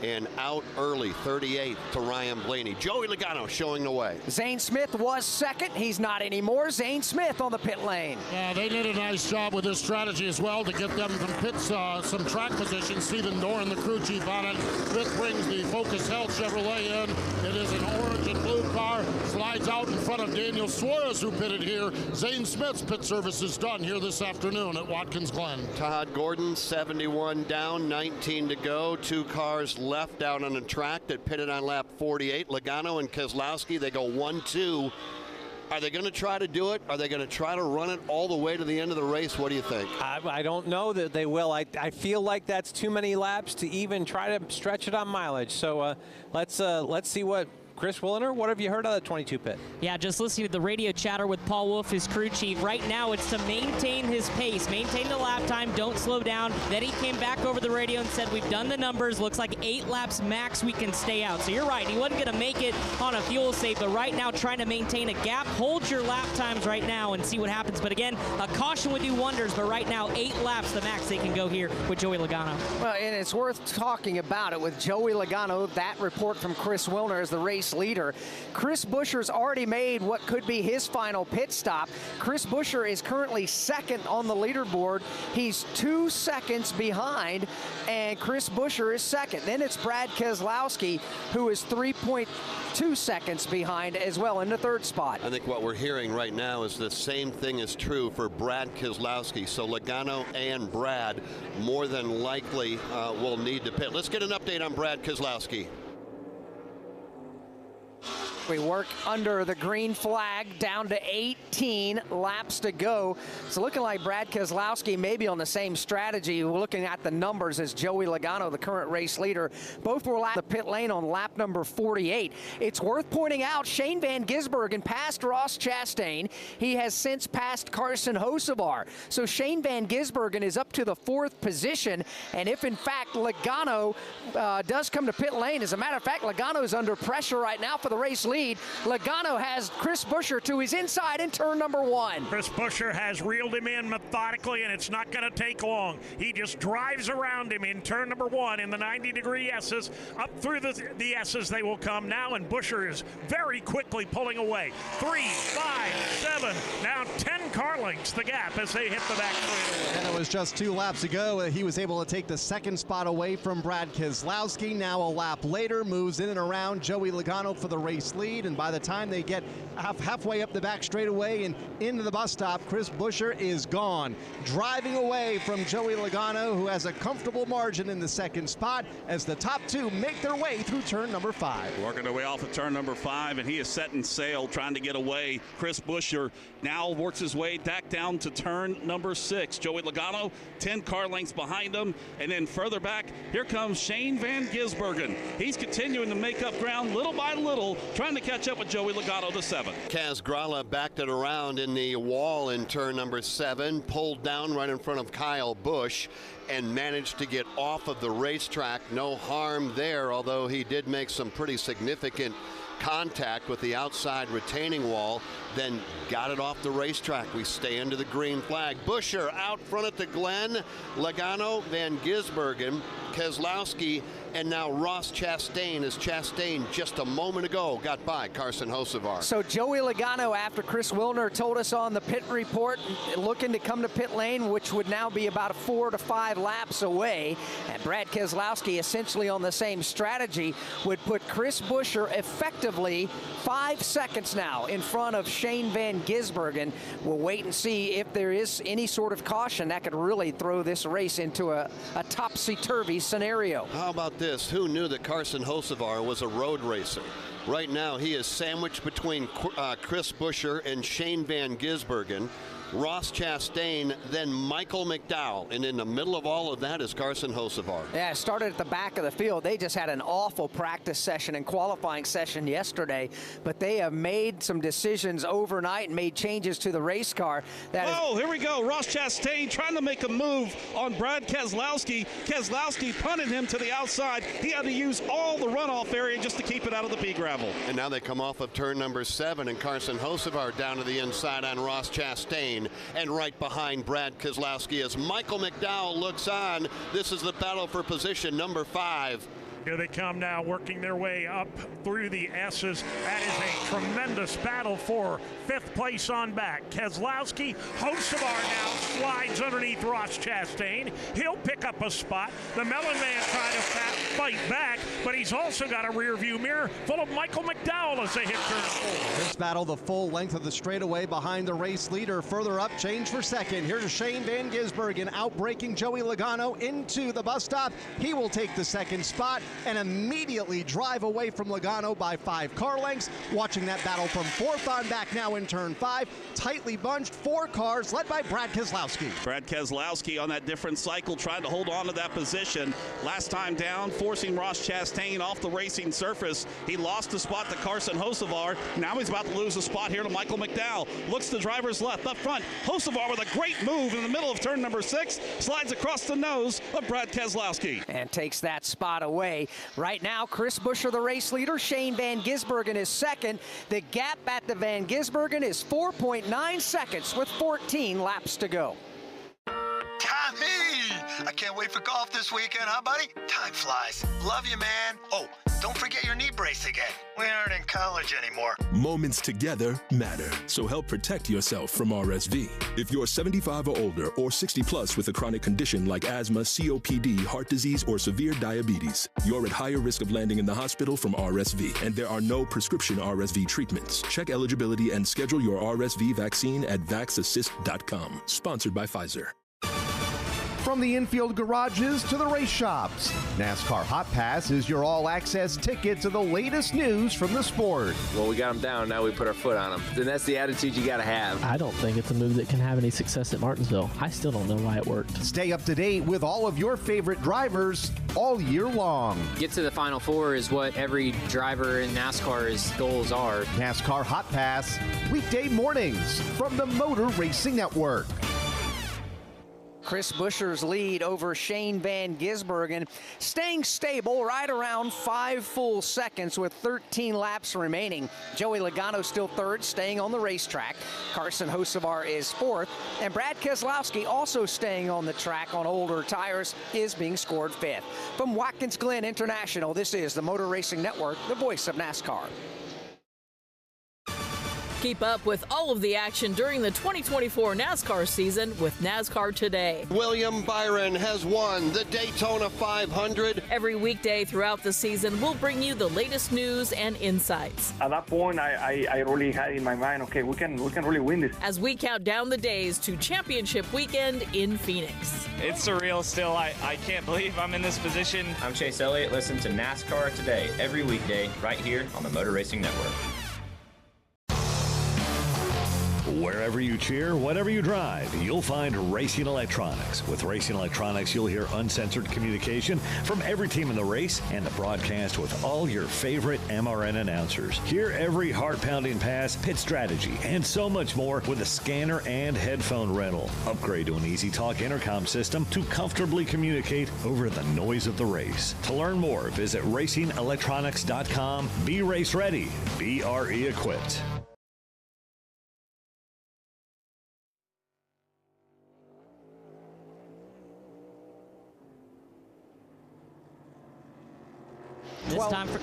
and out early, 38th to Ryan Blaney. Joey Logano showing the way. Zane Smith was 2nd. He's not anymore. Zane Smith on the pit lane. Yeah, they did a nice job with this strategy as well to get them from pits, some track position. Stephen Doran, the crew chief on it. Fifth brings the Focus Health Chevrolet in. It is an orange and blue car. Slides out in front of Daniel Suarez, who pitted here. Zane Smith's pit service is done here this afternoon at Watkins Glen. Todd Gordon, 71 down, 19 to go. 2 cars left down on the track that pitted on lap 48. Logano and Keselowski, they go 1-2. Are they going to try to do it? Are they going to try to run it all the way to the end of the race? What do you think? I don't know that they will. I feel like that's too many laps to even try to stretch it on mileage. So let's see what Chris Williner, what have you heard of the 22 pit? Yeah, just listening to the radio chatter with Paul Wolf, his crew chief. Right now, it's to maintain his pace, maintain the lap time, don't slow down. Then he came back over the radio and said, we've done the numbers. Looks like 8 laps max we can stay out. So you're right. He wasn't going to make it on a fuel save, but right now trying to maintain a gap. Hold your lap times right now and see what happens. But again, a caution would do wonders, but right now 8 laps the max they can go here with Joey Logano. Well, and it's worth talking about it with Joey Logano. That report from Chris Wilner as the race leader. Chris Buescher's already made what could be his final pit stop. Chris Buescher is currently 2nd on the leaderboard. He's 2 seconds behind, and Chris Buescher is 2nd. Then it's Brad Keselowski, who is 3.2 seconds behind as well in the 3rd spot. I think what we're hearing right now is the same thing is true for Brad Keselowski. So Logano and Brad more than likely will need to pit. Let's get an update on Brad Keselowski. We work under the green flag, down to 18 laps to go. So looking like Brad Keselowski may be on the same strategy. We're looking at the numbers as Joey Logano, the current race leader. Both were at the pit lane on lap number 48. It's worth pointing out Shane Van Gisbergen passed Ross Chastain. He has since passed Carson Hocevar. So Shane Van Gisbergen is up to the 4th position. And if in fact Logano does come to pit lane, as a matter of fact, Logano is under pressure right now for the race lead. Logano has Chris Buescher to his inside in turn number 1. Chris Buescher has reeled him in methodically, and it's not going to take long. He just drives around him in turn number 1 in the 90-degree S's. Up through the S's they will come now, and Buescher is very quickly pulling away. 3, 5, 7, now 10 car lengths, the gap as they hit the back straightaway. And it was just 2 laps ago. He was able to take the second spot away from Brad Keselowski. Now a lap later, moves in and around Joey Logano for the race lead. And by the time they get halfway up the back straightaway and into the bus stop, Chris Buescher is gone. Driving away from Joey Logano, who has a comfortable margin in the second spot as the top 2 make their way through turn number 5. Working their way off of turn number 5, and he is setting sail, trying to get away. Chris Buescher now works his way back down to turn number 6. Joey Logano, 10 car lengths behind him, and then further back, here comes Shane Van Gisbergen. He's continuing to make up ground little by little, trying to catch up with Joey Logano, the 7. Kaz Grala backed it around in the wall in turn number 7, pulled down right in front of Kyle Busch, and managed to get off of the racetrack. No harm there, although he did make some pretty significant contact with the outside retaining wall, then got it off the racetrack. We stay under the green flag. Buescher out front at the Glen. Logano, Van Gisbergen, Keselowski, and now Ross Chastain, as Chastain just a moment ago got by Carson Hocevar. So Joey Logano, after Chris Wilner told us on the pit report, looking to come to pit lane, which would now be about 4 to 5 laps away, and Brad Keselowski essentially on the same strategy, would put Chris Buescher effectively 5 seconds now in front of Shane Van Gisbergen. We'll wait and see if there is any sort of caution that could really throw this race into a topsy-turvy scenario. How about this? Who knew that Carson Hocevar was a road racer? Right now, he is sandwiched between Chris Buescher and Shane Van Gisbergen, Ross Chastain, then Michael McDowell, and in the middle of all of that is Carson Hocevar. Yeah, it started at the back of the field. They just had an awful practice session and qualifying session yesterday, but they have made some decisions overnight and made changes to the race car. Here we go. Ross Chastain trying to make a move on Brad Keselowski. Keselowski punted him to the outside. He had to use all the runoff area just to keep it out of the pea gravel. And now they come off of turn number 7, and Carson Hocevar down to the inside on Ross Chastain. And right behind Brad Keselowski as Michael McDowell looks on. This is the battle for position number 5. Here they come now, working their way up through the S's. That is a tremendous battle for 5th place on back. Keselowski, Hocevar now slides underneath Ross Chastain. He'll pick up a spot. The Melon Man trying to fight back, but he's also got a rear view mirror full of Michael McDowell as they hit turn 4. This battle the full length of the straightaway behind the race leader. Further up, change for second. Here's Shane Van Gisbergen outbraking Joey Logano into the bus stop. He will take the second spot and immediately drive away from Logano by 5 car lengths. Watching that battle from 4th on back now in turn 5. Tightly bunched 4 cars led by Brad Keselowski. Brad Keselowski on that different cycle trying to hold on to that position. Last time down, forcing Ross Chastain off the racing surface. He lost the spot to Carson Hocevar. Now he's about to lose a spot here to Michael McDowell. Looks to driver's left, up front. Hocevar with a great move in the middle of turn number 6. Slides across the nose of Brad Keselowski. And takes that spot away. Right now, Chris Buescher, the race leader. Shane Van Gisbergen is second. The gap at the Van Gisbergen is 4.9 seconds with 14 laps to go. Tommy! I can't wait for golf this weekend, huh, buddy? Time flies. Love you, man. Oh, don't forget your knee brace again. We aren't in college anymore. Moments together matter, so help protect yourself from RSV. If you're 75 or older or 60 plus with a chronic condition like asthma, COPD, heart disease, or severe diabetes, you're at higher risk of landing in the hospital from RSV, and there are no prescription RSV treatments. Check eligibility and schedule your RSV vaccine at vaxassist.com. Sponsored by Pfizer. From the infield garages to the race shops, NASCAR Hot Pass is your all-access ticket to the latest news from the sport. Well, we got them down, now we put our foot on them. And that's the attitude you got to have. I don't think it's a move that can have any success at Martinsville. I still don't know why it worked. Stay up to date with all of your favorite drivers all year long. Get to the Final Four is what every driver in NASCAR's goals are. NASCAR Hot Pass, weekday mornings from the Motor Racing Network. Chris Buescher's lead over Shane Van Gisbergen, staying stable right around 5 full seconds with 13 laps remaining. Joey Logano still third, staying on the racetrack. Carson Hocevar is 4th, and Brad Keselowski, also staying on the track on older tires, is being scored 5th. From Watkins Glen International, this is the Motor Racing Network, the voice of NASCAR. Keep up with all of the action during the 2024 NASCAR season with NASCAR Today. William Byron has won the Daytona 500. Every weekday throughout the season, we'll bring you the latest news and insights. At that point, I really had in my mind, okay, we can really win this. As we count down the days to championship weekend in Phoenix. It's surreal still. I can't believe I'm in this position. I'm Chase Elliott. Listen to NASCAR Today every weekday right here on the Motor Racing Network. Wherever you cheer, whatever you drive, you'll find Racing Electronics. With Racing Electronics, you'll hear uncensored communication from every team in the race and the broadcast with all your favorite MRN announcers. Hear every heart-pounding pass, pit strategy, and so much more with a scanner and headphone rental. Upgrade to an Easy Talk intercom system to comfortably communicate over the noise of the race. To learn more, visit racingelectronics.com. Be race ready. Be RE equipped. This time for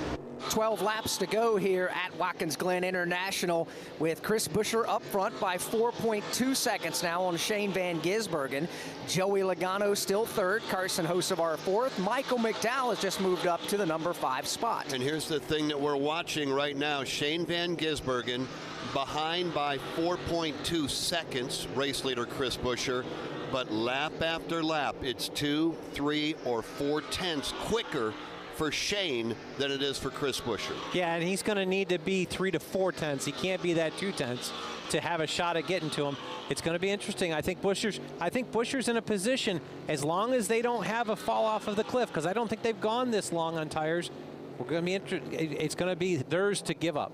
12 laps to go here at Watkins Glen International, with Chris Buescher up front by 4.2 seconds now on Shane Van Gisbergen. Joey Logano still third, Carson Hocevar fourth. Michael McDowell has just moved up to the number 5 spot. And here's the thing that we're watching right now. Shane Van Gisbergen behind by 4.2 seconds, race leader Chris Buescher. But lap after lap, it's 2, 3, or 4 tenths quicker for Shane than it is for Chris Buescher. Yeah, and he's going to need to be 3 to 4 tenths. He can't be that 2 tenths to have a shot at getting to him. It's going to be interesting. I think Buescher's in a position, as long as they don't have a fall off of the cliff, because I don't think they've gone this long on tires. We're going to be it's going to be theirs to give up.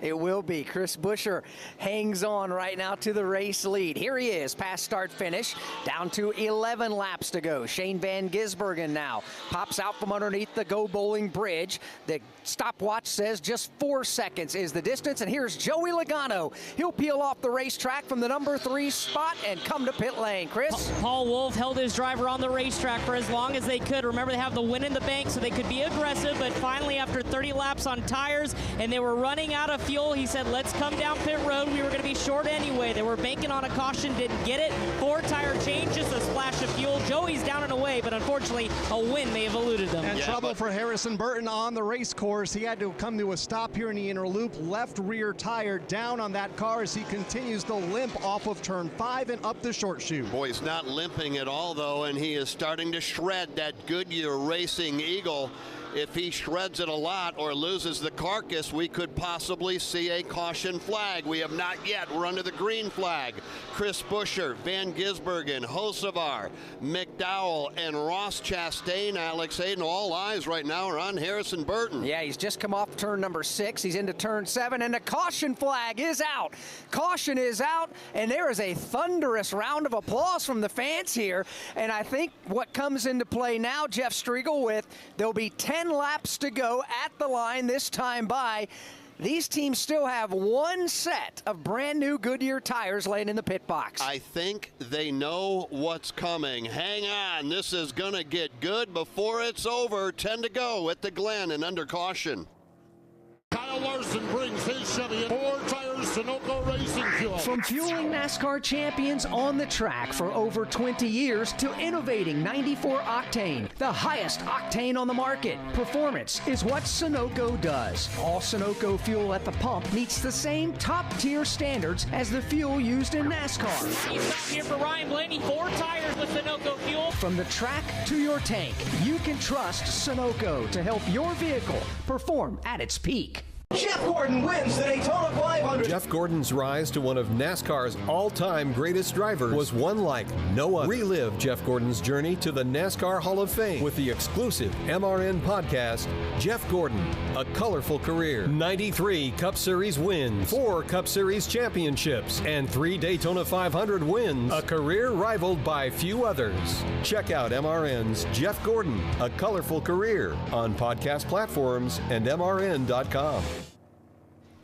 It will be. Chris Buescher hangs on right now to the race lead. Here he is, past start finish, down to 11 laps to go. Shane Van Gisbergen now pops out from underneath the Go Bowling Bridge. The stopwatch says just 4 seconds is the distance, and here's Joey Logano. He'll peel off the racetrack from the number 3 spot and come to pit lane. Chris? Paul Wolf held his driver on the racetrack for as long as they could. Remember, they have the win in the bank, so they could be aggressive, but finally after 30 laps on tires and they were running out of fuel, he said, let's come down pit road. We were going to be short anyway. They were banking on a caution, didn't get it. 4 tire changes, a splash of fuel. Joey's down and away, but unfortunately a win may have eluded them. And trouble for Harrison Burton on the race course. He had to come to a stop here in the inner loop. Left rear tire down on that car as he continues to limp off of turn 5 and up the short chute. Boy, he's not limping at all, though, and he is starting to shred that Goodyear Racing Eagle. If he shreds it a lot or loses the carcass, we could possibly see a caution flag. We have not yet. We're under the green flag. Chris Buescher, Van Gisbergen, Hocevar, McDowell, and Ross Chastain, Alex Hayden, all eyes right now are on Harrison Burton. Yeah, he's just come off turn number 6. He's into turn 7, and the caution flag is out. Caution is out, and there is a thunderous round of applause from the fans here. And I think what comes into play now, Jeff Striegel, with there'll be 10 laps to go at the line this time by. These teams still have 1 set of brand new Goodyear tires laying in the pit box. I think they know what's coming. Hang on, this is gonna get good before it's over. 10 to go at the Glen and under caution. Kyle Larson brings his Chevy in 4 tires, Sunoco Racing Fuel. From fueling NASCAR champions on the track for over 20 years to innovating 94 octane, the highest octane on the market, performance is what Sunoco does. All Sunoco fuel at the pump meets the same top-tier standards as the fuel used in NASCAR. He's up here for Ryan Blaney, 4 tires with Sunoco fuel. From the track to your tank, you can trust Sunoco to help your vehicle perform at its peak. Jeff Gordon wins the Daytona 500. Jeff Gordon's rise to one of NASCAR's all-time greatest drivers was one like no other. Relive Jeff Gordon's journey to the NASCAR Hall of Fame with the exclusive MRN podcast, Jeff Gordon, A Colorful Career. 93 Cup Series wins, 4 Cup Series championships, and 3 Daytona 500 wins, a career rivaled by few others. Check out MRN's Jeff Gordon, A Colorful Career on podcast platforms and MRN.com.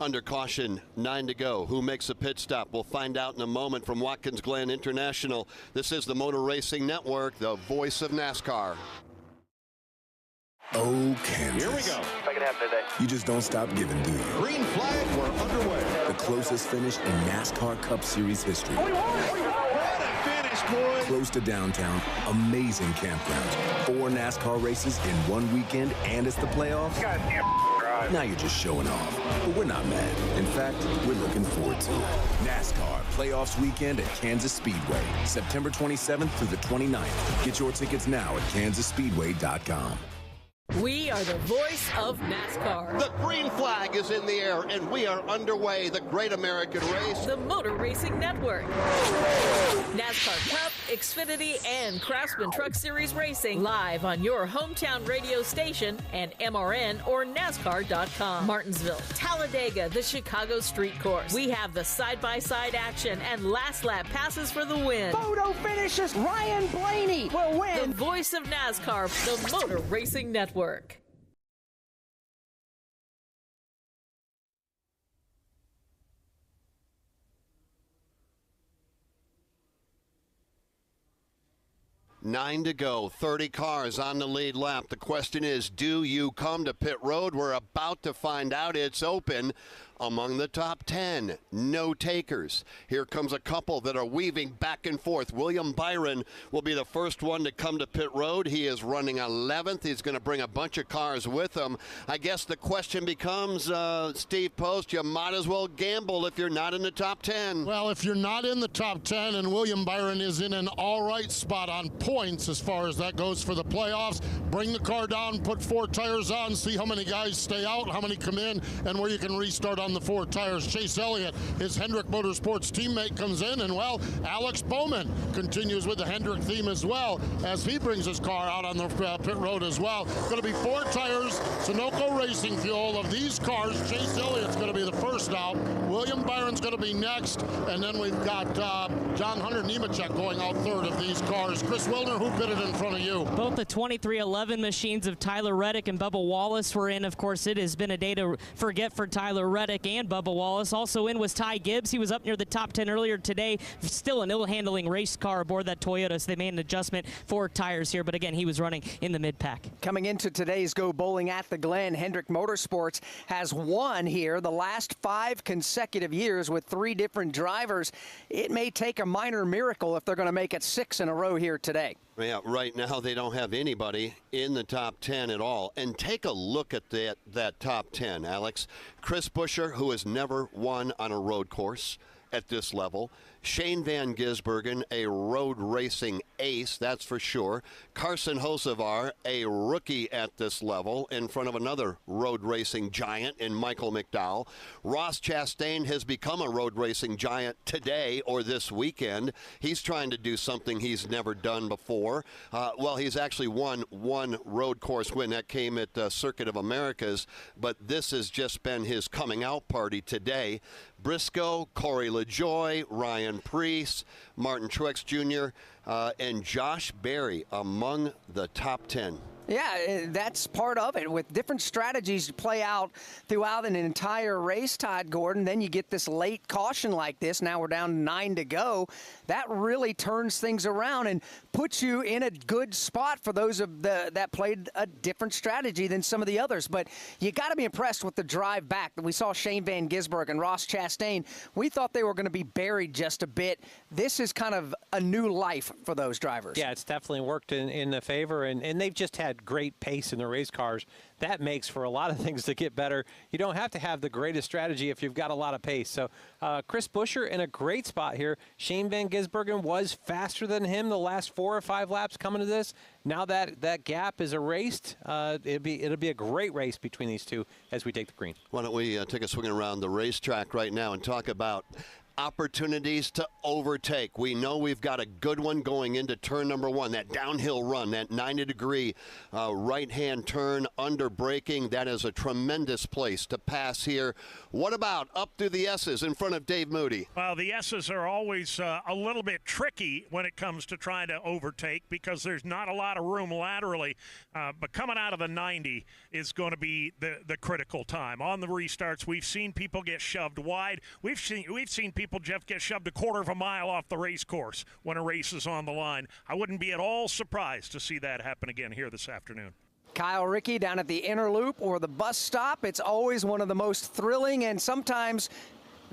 Under caution, 9 to go. Who makes a pit stop? We'll find out in a moment from Watkins Glen International. This is the Motor Racing Network, the voice of NASCAR. Oh, Kansas. Here we go. Second half today. You just don't stop giving, do you? Green flag, we're underway. The closest finish in NASCAR Cup Series history. Close to downtown, amazing campgrounds, 4 NASCAR races in one weekend, and it's the playoffs? Now you're just showing off. But we're not mad. In fact, we're looking forward to it. NASCAR Playoffs Weekend at Kansas Speedway, September 27th through the 29th. Get your tickets now at kansasspeedway.com. We are the voice of NASCAR. The green flag is in the air, and we are underway. The Great American Race. The Motor Racing Network. NASCAR Cup, Xfinity, and Craftsman Truck Series Racing live on your hometown radio station and MRN or NASCAR.com. Martinsville, Talladega, the Chicago Street Course. We have the side-by-side action and last lap passes for the win. Photo finishes. Ryan Blaney will win. The voice of NASCAR, the Motor Racing Network. 9 to go, 30 cars on the lead lap. The question is, do you come to pit road? We're about to find out. It's open among the top 10. No takers. Here comes a couple that are weaving back and forth. William Byron will be the first one to come to pit road. He is running 11th. He's going to bring a bunch of cars with him. I guess the question becomes, Steve Post, you might as well gamble if you're not in the top 10. Well, if you're not in the top 10 and William Byron is in an all right spot on points as far as that goes for the playoffs, bring the car down, put 4 tires on, see how many guys stay out, how many come in, and where you can restart on the 4 tires. Chase Elliott, his Hendrick Motorsports teammate, comes in, and well, Alex Bowman continues with the Hendrick theme as well as he brings his car out on the pit road as well. Going to be 4 tires, Sunoco racing fuel of these cars. Chase Elliott's going to be the first out. William Byron's going to be next, and then we've got John Hunter Nemechek going out third of these cars. Chris Wilner, who pitted in front of you? Both the 2311 machines of Tyler Reddick and Bubba Wallace were in. Of course, it has been a day to forget for Tyler Reddick and Bubba Wallace. Also in was Ty Gibbs. He was up near the top 10 earlier today. Still an ill-handling race car aboard that Toyota, so they made an adjustment for tires here. But again, he was running in the mid-pack. Coming into today's Go Bowling at the Glen, Hendrick Motorsports has won here the last 5 consecutive years with 3 different drivers. It may take a minor miracle if they're going to make it 6 in a row here today. Yeah, right now they don't have anybody in the top 10 at all. And take a look at that top 10, Alex. Chris Buescher, who has never won on a road course at this level. Shane Van Gisbergen, a road racing ace, that's for sure. Carson Hocevar, a rookie at this level, in front of another road racing giant in Michael McDowell. Ross Chastain has become a road racing giant today or this weekend. He's trying to do something he's never done before. Well, he's actually won 1 road course win. That came at Circuit of Americas, but this has just been his coming out party today. Briscoe, Corey LaJoie, Ryan Preece, Martin Truex Jr., and Josh Berry among the top 10. Yeah, that's part of it. With different strategies to play out throughout an entire race, Todd Gordon, then you get this late caution like this. Now we're down to 9 to go. That really turns things around and puts you in a good spot for those that played a different strategy than some of the others. But you got to be impressed with the drive back. We saw Shane Van Gisbergen and Ross Chastain. We thought they were going to be buried just a bit. This is kind of a new life for those drivers. Yeah, it's definitely worked in the favor, and they've just had great pace in the race cars. That makes for a lot of things to get better. You don't have to have the greatest strategy if you've got a lot of pace. So Chris Buescher in a great spot here. Shane Van Gisbergen was faster than him the last 4 or 5 laps coming to this. Now that gap is erased, it'll be a great race between these two as we take the green. Why don't we take a swing around the racetrack right now and talk about opportunities to overtake. We know we've got a good one going into turn number 1, that downhill run, that 90-degree right-hand turn under braking. That is a tremendous place to pass here. What about up through the S's in front of Dave Moody? Well, the S's are always a little bit tricky when it comes to trying to overtake because there's not a lot of room laterally, but coming out of the 90 is going to be the critical time. On the restarts, we've seen people get shoved wide. We've seen people, Jeff, get shoved a quarter of a mile off the race course when a race is on the line. I wouldn't be at all surprised to see that happen again here this afternoon. Kyle Rickey down at the inner loop or the bus stop. It's always one of the most thrilling and sometimes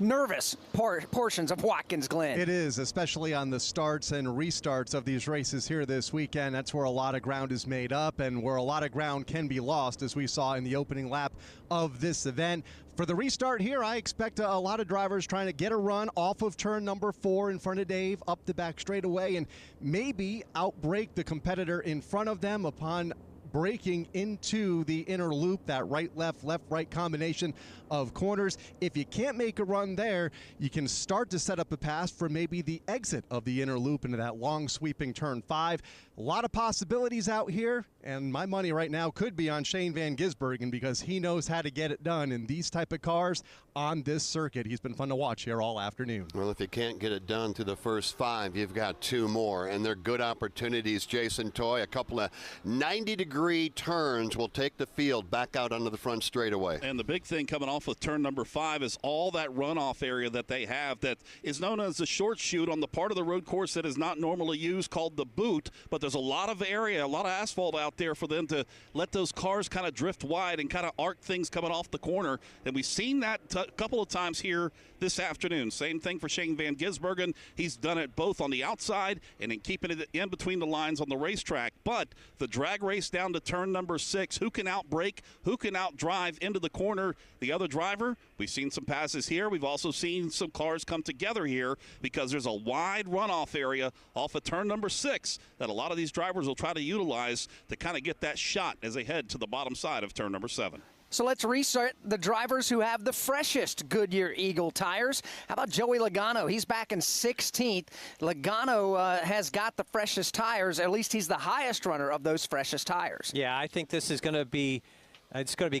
nervous portions of Watkins Glen. It is, especially on the starts and restarts of these races here this weekend. That's where a lot of ground is made up and where a lot of ground can be lost, as we saw in the opening lap of this event. For the restart here, I expect a lot of drivers trying to get a run off of turn number 4 in front of Dave, up the back straightaway, and maybe outbrake the competitor in front of them upon breaking into the inner loop, that right-left, left-right combination of corners. If you can't make a run there, you can start to set up a pass for maybe the exit of the inner loop into that long sweeping turn 5. A lot of possibilities out here, and my money right now could be on Shane Van Gisbergen because he knows how to get it done in these type of cars on this circuit. He's been fun to watch here all afternoon. Well, if you can't get it done through the first 5, you've got 2 more, and they're good opportunities. Jason Toy, a couple of 90-degree turns will take the field back out onto the front straightaway. And the big thing coming off with turn number 5 is all that runoff area that they have that is known as the short chute on the part of the road course that is not normally used, called the boot. But there's a lot of area, a lot of asphalt out there for them to let those cars kind of drift wide and kind of arc things coming off the corner. And we've seen that a couple of times here this afternoon. Same thing for Shane Van Gisbergen. He's done it both on the outside and in keeping it in between the lines on the racetrack. But the drag race down to turn number 6, who can outbrake, who can outdrive into the corner the other driver? We've seen some passes here. We've also seen some cars come together here because there's a wide runoff area off of turn number 6 that a lot of these drivers will try to utilize to kind of get that shot as they head to the bottom side of turn number 7. So let's restart the drivers who have the freshest Goodyear Eagle tires. How about Joey Logano? He's back in 16th. Logano has got the freshest tires. At least he's the highest runner of those freshest tires. Yeah, I think this is going to be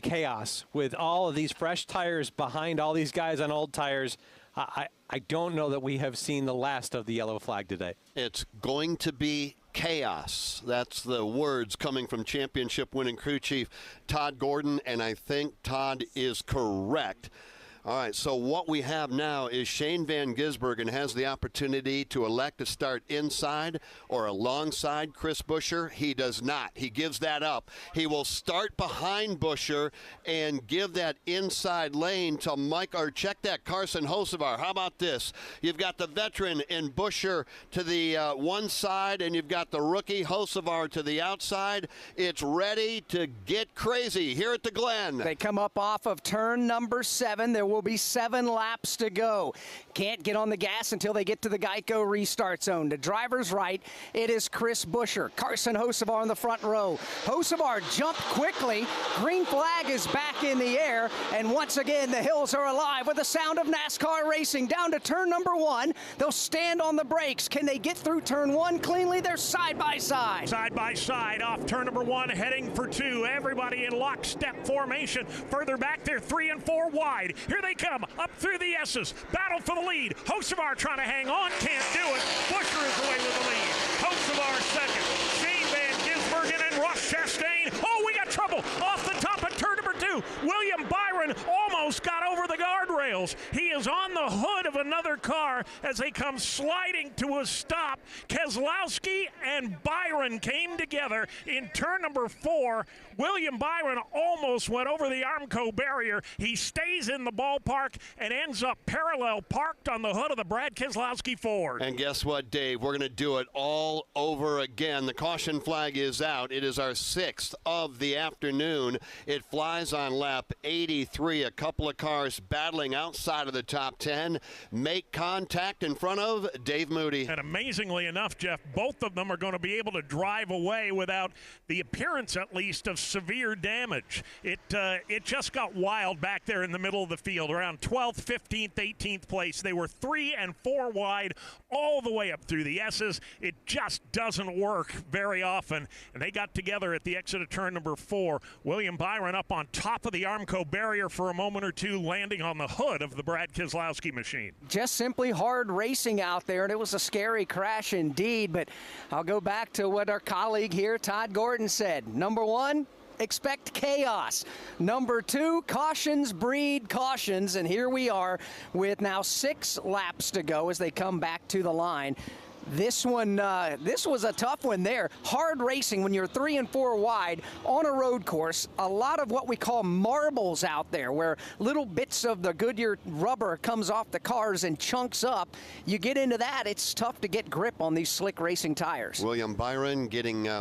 chaos with all of these fresh tires behind all these guys on old tires. I don't know that we have seen the last of the yellow flag today. It's going to be chaos. That's the words coming from championship winning crew chief Todd Gordon, and I think Todd is correct. All right, so what we have now is Shane Van Gisbergen has the opportunity to elect to start inside or alongside Chris Buescher. He does not. He gives that up. He will start behind Buescher and give that inside lane to Mike, or check that, Carson Hocevar. How about this? You've got the veteran in Buescher to the one side, and you've got the rookie Hocevar to the outside. It's ready to get crazy here at the Glen. They come up off of turn number 7. There will be 7 laps to go. Can't get on the gas until they get to the Geico restart zone. To driver's right, it is Chris Buescher. Carson Hocevar in the front row. Hocevar jumped quickly. Green flag is back in the air. And once again, the hills are alive with the sound of NASCAR racing. Down to turn number 1. They'll stand on the brakes. Can they get through turn 1 cleanly? They're side by side. Side by side off turn number 1, heading for 2. Everybody in lockstep formation. Further back, they're 3 and 4 wide. Here they come up through the S's. Battle for the lead. Hocevar trying to hang on. Can't do it. Buescher is away with the lead. Hocevar second. Shane Van Gisbergen and Ross Chastain. Oh, we got trouble off the top of turn number 2. William Byron almost got over the guardrails. He is on the hood of another car as they come sliding to a stop. Keselowski and Byron came together in turn number 4. William Byron almost went over the Armco barrier. He stays in the ballpark and ends up parallel parked on the hood of the Brad Keselowski Ford. And guess what, Dave? We're going to do it all over again. The caution flag is out. It is our 6th of the afternoon. It flies on lap 83. A couple of cars battling outside of the top 10. Make contact in front of Dave Moody. And amazingly enough, Jeff, both of them are going to be able to drive away without the appearance, at least, of severe damage. It just got wild back there in the middle of the field, around 12th, 15th, 18th place. They were 3 and 4 wide all the way up through the S's. It just doesn't work very often. And they got together at the exit of turn number 4. William Byron up on top of the Armco barrier for a moment or two, landing on the hood of the Brad Keselowski machine. Just simply hard racing out there, and it was a scary crash indeed. But I'll go back to what our colleague here, Todd Gordon, said. Number 1, expect chaos. Number 2, cautions breed cautions. And here we are with now 6 laps to go as they come back to the line. This one, this was a tough one there. Hard racing when you're 3 and 4 wide on a road course. A lot of what we call marbles out there, where little bits of the Goodyear rubber comes off the cars and chunks up. You get into that, it's tough to get grip on these slick racing tires. William Byron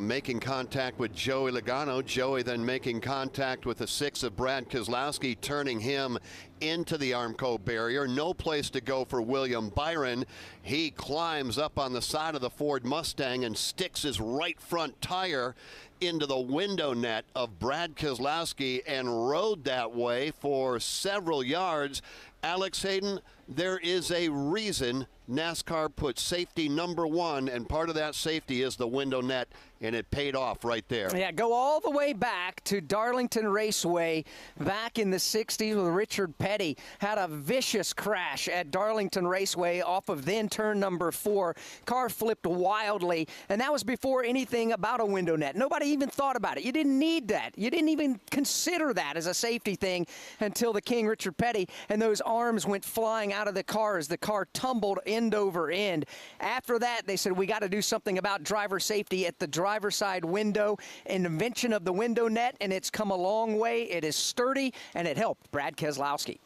making contact with Joey Logano. Joey then making contact with the 6 of Brad Keselowski, turning him into the Armco barrier. No place to go for William Byron. He climbs up on the side of the Ford Mustang and sticks his right front tire into the window net of Brad Keselowski and rode that way for several yards. Alex Hayden, there is a reason NASCAR put safety number 1, and part of that safety is the window net, and it paid off right there. Yeah, go all the way back to Darlington Raceway back in the 60s with Richard Petty. Had a vicious crash at Darlington Raceway off of then turn number 4. Car flipped wildly, and that was before anything about a window net. Nobody even thought about it. You didn't need that. You didn't even consider that as a safety thing until the king, Richard Petty, and those arms went flying out of the car as the car tumbled end over end. After that, they said, we got to do something about driver safety at the driver's side window. An invention of the window net, and it's come a long way. It is sturdy, and it helped Brad Keselowski.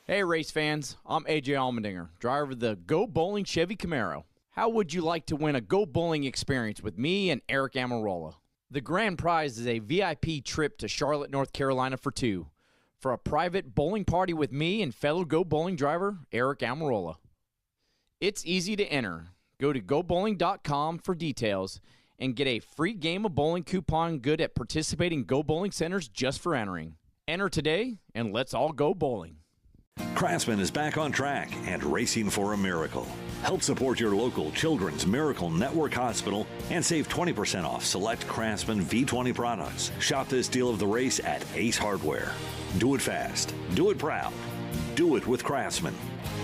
Hey, race fans. I'm AJ Allmendinger, driver of the Go Bowling Chevy Camaro. How would you like to win a Go Bowling experience with me and Eric Amarola? The grand prize is a VIP trip to Charlotte, North Carolina for 2. For a private bowling party with me and fellow Go Bowling driver, Eric Amarola. It's easy to enter. Go to gobowling.com for details and get a free game of bowling coupon good at participating Go Bowling centers just for entering. Enter today, and let's all go bowling. Craftsman is back on track and racing for a miracle. Help support your local Children's Miracle Network Hospital and save 20% off select Craftsman V20 products. Shop this deal of the race at Ace Hardware. Do it fast. Do it proud. Do it with Craftsman.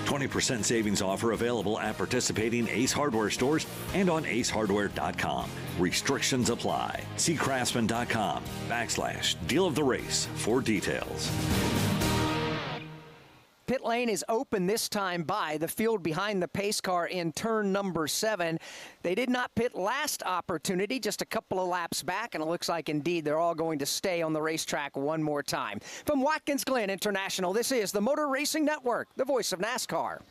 20% savings offer available at participating Ace Hardware stores and on acehardware.com. Restrictions apply. See craftsman.com/deal of the race for details. Pit lane is open this time by the field behind the pace car in turn number 7. They did not pit last opportunity, just a couple of laps back, and it looks like indeed they're all going to stay on the racetrack one more time. From Watkins Glen International, this is the Motor Racing Network, the voice of NASCAR.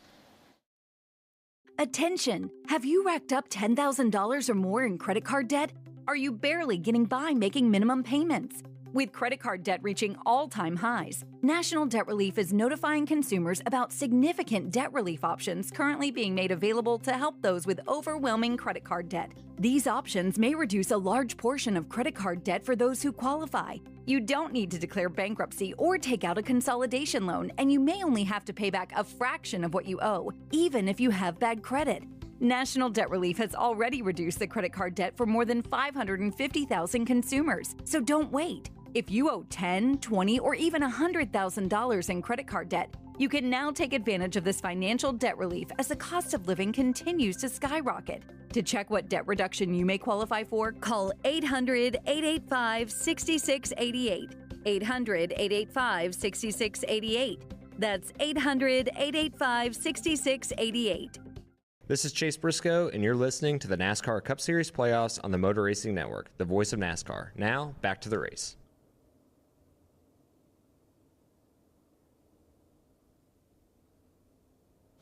Attention! Have you racked up $10,000 or more in credit card debt? Are you barely getting by making minimum payments? With credit card debt reaching all-time highs, National Debt Relief is notifying consumers about significant debt relief options currently being made available to help those with overwhelming credit card debt. These options may reduce a large portion of credit card debt for those who qualify. You don't need to declare bankruptcy or take out a consolidation loan, and you may only have to pay back a fraction of what you owe, even if you have bad credit. National Debt Relief has already reduced the credit card debt for more than 550,000 consumers, so don't wait. If you owe $10,000, $20,000, or even $100,000 in credit card debt, you can now take advantage of this financial debt relief as the cost of living continues to skyrocket. To check what debt reduction you may qualify for, call 800-885-6688. 800-885-6688. That's 800-885-6688. This is Chase Briscoe, and you're listening to the NASCAR Cup Series playoffs on the Motor Racing Network, the voice of NASCAR. Now, back to the race.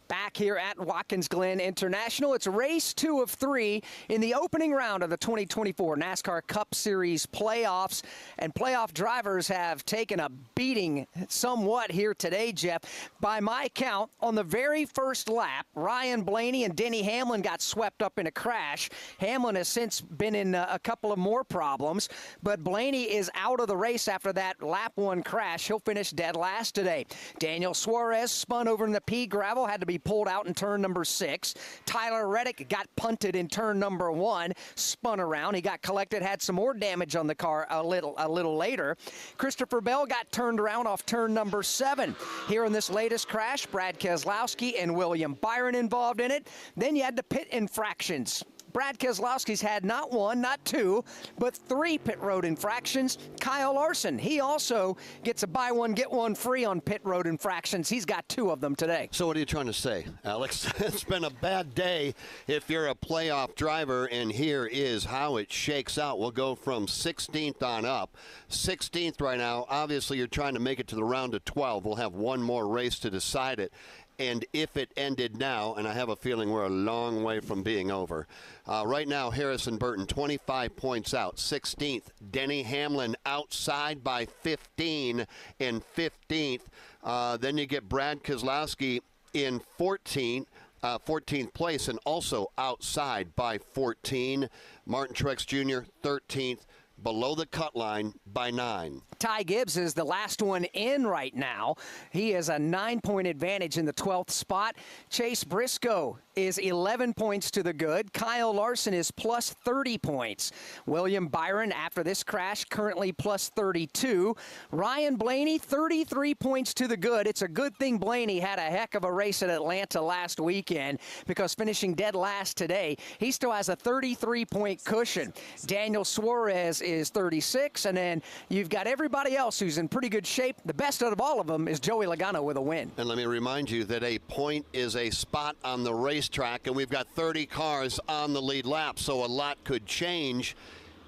Back here at Watkins Glen International, it's race 2 of 3 in the opening round of the 2024 NASCAR Cup Series playoffs. And playoff drivers have taken a beating somewhat here today, Jeff. By my count, on the very first lap, Ryan Blaney and Denny Hamlin got swept up in a crash. Hamlin has since been in a couple of more problems, but Blaney is out of the race after that lap 1 crash. He'll finish dead last today. Daniel Suarez spun over in the pea gravel, had to be pulled out in turn number 6. Tyler Reddick got punted in turn number 1, spun around. He got collected, had some more damage on the car a little later. Christopher Bell got turned around off turn number 7. Here in this latest crash, Brad Keselowski and William Byron involved in it. Then you had the pit infractions. Brad Keselowski's had not one, not two, but 3 pit road infractions. Kyle Larson, he also gets a buy one, get one free on pit road infractions. He's got 2 of them today. So what are you trying to say, Alex? It's been a bad day if you're a playoff driver, and here is how it shakes out. We'll go from 16th on up. 16th right now. Obviously, you're trying to make it to the round of 12. We'll have one more race to decide it. And if it ended now, and I have a feeling we're a long way from being over. Right now, Harrison Burton, 25 points out. 16th, Denny Hamlin outside by 15 in 15th. Then you get Brad Keselowski in 14th place, and also outside by 14. Martin Truex Jr., 13th. Below the cut line by 9. Ty Gibbs is the last one in right now. He has a 9-point advantage in the 12th spot. Chase Briscoe is 11 points to the good. Kyle Larson is plus 30 points. William Byron, after this crash, currently plus 32. Ryan Blaney, 33 points to the good. It's a good thing Blaney had a heck of a race at Atlanta last weekend, because finishing dead last today, he still has a 33-point cushion. Daniel Suarez is 36, and then you've got everybody else who's in pretty good shape. The best out of all of them is Joey Logano with a win. And let me remind you that a point is a spot on the racetrack, and we've got 30 cars on the lead lap, so a lot could change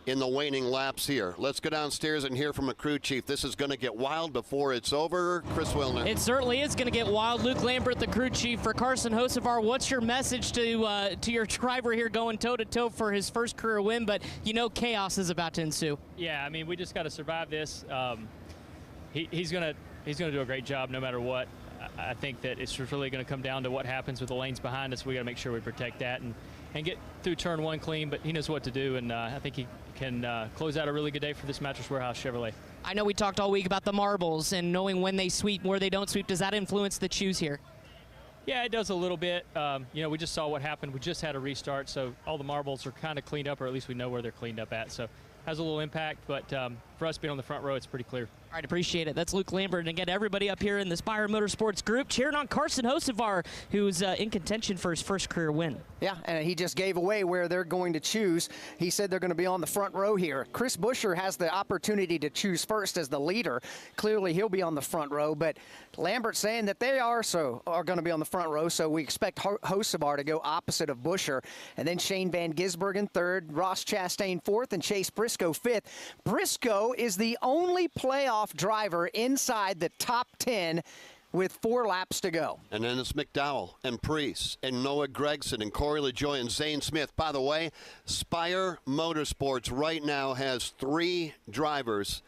in the waning laps here. Let's go downstairs and hear from a crew chief. This is going to get wild before it's over. Chris Wilner. It certainly is going to get wild. Luke Lambert, the crew chief for Carson Hocevar. What's your message to your driver here going toe-to-toe for his first career win? But you know chaos is about to ensue. Yeah, I mean, we just got to survive this. He's gonna do a great job no matter what. I think that it's really going to come down to what happens with the lanes behind us. We got to make sure we protect that and get through turn 1 clean, but he knows what to do, and I think he can close out a really good day for this Mattress Warehouse Chevrolet. I know we talked all week about the marbles and knowing when they sweep and where they don't sweep. Does that influence the choose here? Yeah, it does a little bit. You know, we just saw what happened. We just had a restart, so all the marbles are kind of cleaned up, or at least we know where they're cleaned up at. So has a little impact, but for us being on the front row, it's pretty clear. All right, appreciate it. That's Luke Lambert. And again, everybody up here in the Spire Motorsports group cheering on Carson Hocevar, who's in contention for his first career win. Yeah, and he just gave away where they're going to choose. He said they're going to be on the front row here. Chris Buescher has the opportunity to choose first as the leader. Clearly, he'll be on the front row, but Lambert's saying that they are going to be on the front row, so we expect Hocevar to go opposite of Buescher. And then Shane Van Gisbergen third, Ross Chastain fourth, and Chase Briscoe fifth. Briscoe is the only playoff driver inside the top 10 with 4 laps to go. And then it's McDowell and Priest and Noah Gragson and Corey LaJoie and Zane Smith. By the way, Spire Motorsports right now has 3 drivers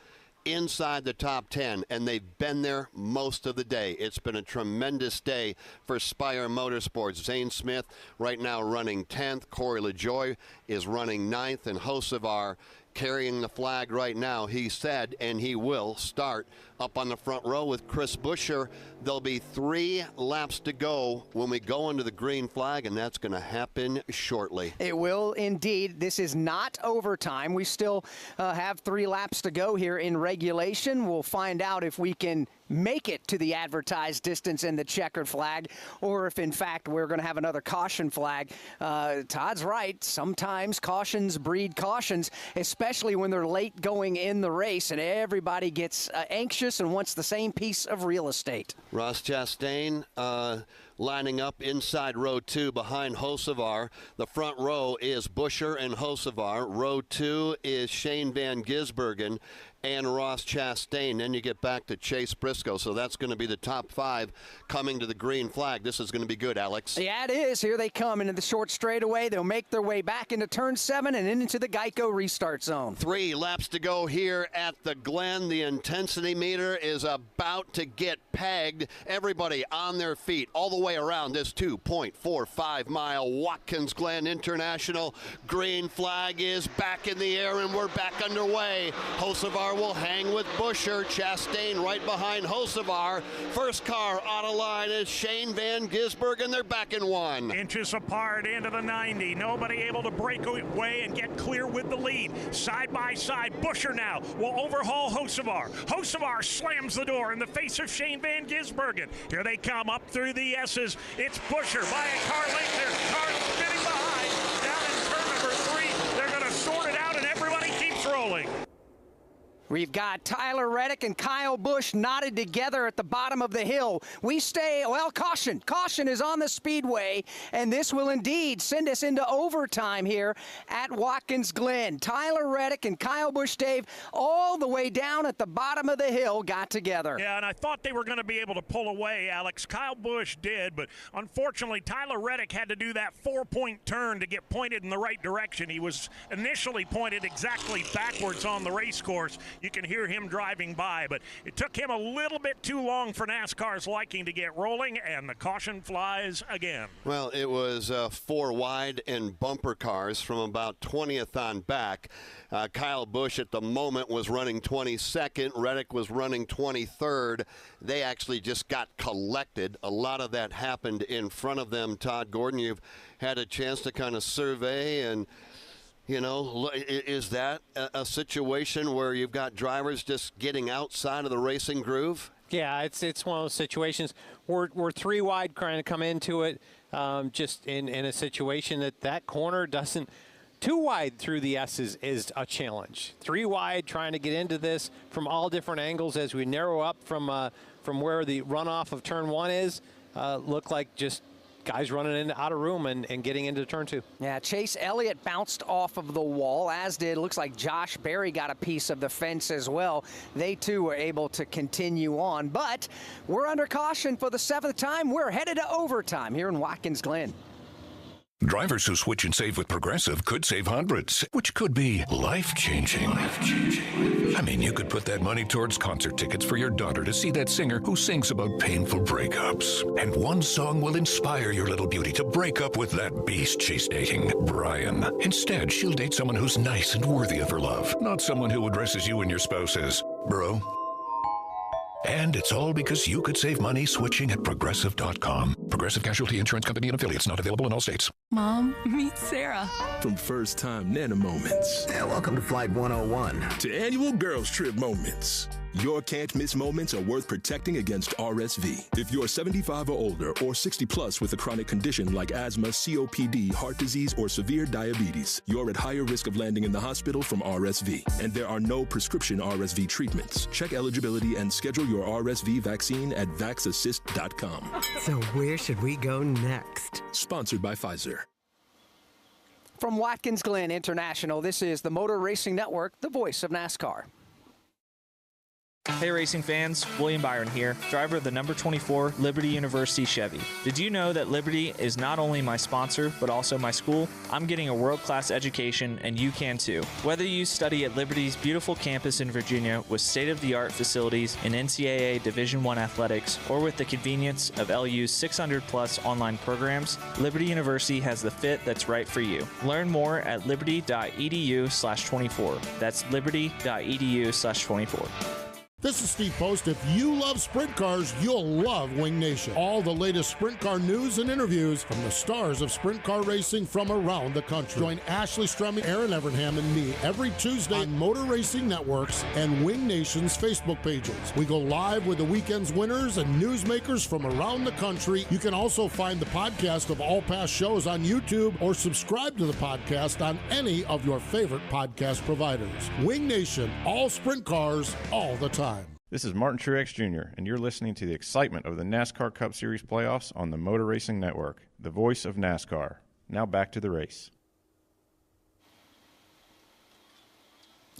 inside the top 10, and they've been there most of the day. It's been a tremendous day for Spire Motorsports. Zane Smith right now running 10th. Corey LaJoie is running 9th, and Hocevar carrying the flag right now. He said, and he will start up on the front row with Chris Buescher. There'll be 3 laps to go when we go into the green flag, and that's going to happen shortly. It will indeed. This is not overtime. We still have 3 laps to go here in regulation. We'll find out if we can make it to the advertised distance in the checkered flag, or if in fact we're going to have another caution flag. Todd's right. Sometimes cautions breed cautions, especially when they're late going in the race and everybody gets anxious and wants the same piece of real estate. Ross Chastain lining up inside row 2 behind Hocevar. The front row is Buescher and Hocevar. Row 2 is Shane Van Gisbergen and Ross Chastain. Then you get back to Chase Briscoe. So that's going to be the top 5 coming to the green flag. This is going to be good, Alex. Yeah, it is. Here they come into the short straightaway. They'll make their way back into turn 7 and into the Geico restart zone. 3 laps to go here at the Glen. The intensity meter is about to get pegged. Everybody on their feet all the way around this 2.45-mile Watkins Glen International. Green flag is back in the air, and we're back underway. Hocevar will hang with Buescher. Chastain right behind Hocevar. First car out of line is Shane Van Gisbergen. They're back in 1. Inches apart into the 90. Nobody able to break away and get clear with the lead. Side by side, Buescher now will overhaul Hocevar. Hocevar slams the door in the face of Shane Van Gisbergen. Here they come up through the S's. It's Buescher by a car length there. Car spinning behind. Down in turn rolling. We've got Tyler Reddick and Kyle Busch knotted together at the bottom of the hill. We stay, well, caution. Caution is on the speedway, and this will indeed send us into overtime here at Watkins Glen. Tyler Reddick and Kyle Busch, Dave, all the way down at the bottom of the hill got together. Yeah, and I thought they were going to be able to pull away, Alex. Kyle Busch did, but unfortunately, Tyler Reddick had to do that 4-point turn to get pointed in the right direction. He was initially pointed exactly backwards on the race course. You can hear him driving by, but it took him a little bit too long for NASCAR's liking to get rolling, and the caution flies again. Well, it was 4 wide and bumper cars from about 20th on back. Kyle Busch at the moment was running 22nd. Reddick was running 23rd. They actually just got collected. A lot of that happened in front of them. Todd Gordon, you've had a chance to kind of survey and you know, is that a situation where you've got drivers just getting outside of the racing groove? Yeah, it's one of those situations. We're 3 wide trying to come into it, just in a situation that corner doesn't. 2 wide through the S's is a challenge. 3 wide trying to get into this from all different angles as we narrow up from where the runoff of turn 1 is. Look like just guys running out of room and getting into turn 2. Yeah, Chase Elliott bounced off of the wall, as did, looks like Josh Berry got a piece of the fence as well. They too were able to continue on, but we're under caution for the 7th time. We're headed to overtime here in Watkins Glen. Drivers who switch and save with Progressive could save hundreds, which could be life-changing. I mean, you could put that money towards concert tickets for your daughter to see that singer who sings about painful breakups. And one song will inspire your little beauty to break up with that beast she's dating, Brian. Instead, she'll date someone who's nice and worthy of her love, not someone who addresses you and your spouse as bro. And it's all because you could save money switching at Progressive.com. Progressive Casualty Insurance Company and Affiliates, not available in all states. Mom, meet Sarah. From first-time Nana moments. Welcome to Flight 101. To annual girls trip moments. Your can't-miss moments are worth protecting against RSV. If you're 75 or older or 60 plus with a chronic condition like asthma, COPD, heart disease, or severe diabetes, you're at higher risk of landing in the hospital from RSV. And there are no prescription RSV treatments. Check eligibility and schedule your RSV vaccine at vaxassist.com. So where should we go next? Sponsored by Pfizer. From Watkins Glen International, this is the Motor Racing Network, the voice of NASCAR. Hey racing fans, William Byron here, driver of the number 24 Liberty University Chevy. Did you know that Liberty is not only my sponsor, but also my school? I'm getting a world-class education, and you can too. Whether you study at Liberty's beautiful campus in Virginia with state-of-the-art facilities in NCAA Division I athletics, or with the convenience of LU's 600-plus online programs, Liberty University has the fit that's right for you. Learn more at liberty.edu/24. That's liberty.edu/24. This is Steve Post. If you love sprint cars, you'll love Wing Nation. All the latest sprint car news and interviews from the stars of sprint car racing from around the country. Join Ashley Strumming, Aaron Evernham, and me every Tuesday on Motor Racing Networks and Wing Nation's Facebook pages. We go live with the weekend's winners and newsmakers from around the country. You can also find the podcast of all past shows on YouTube or subscribe to the podcast on any of your favorite podcast providers. Wing Nation, all sprint cars, all the time. This is Martin Truex Jr., and you're listening to the excitement of the NASCAR Cup Series playoffs on the Motor Racing Network, the voice of NASCAR. Now back to the race.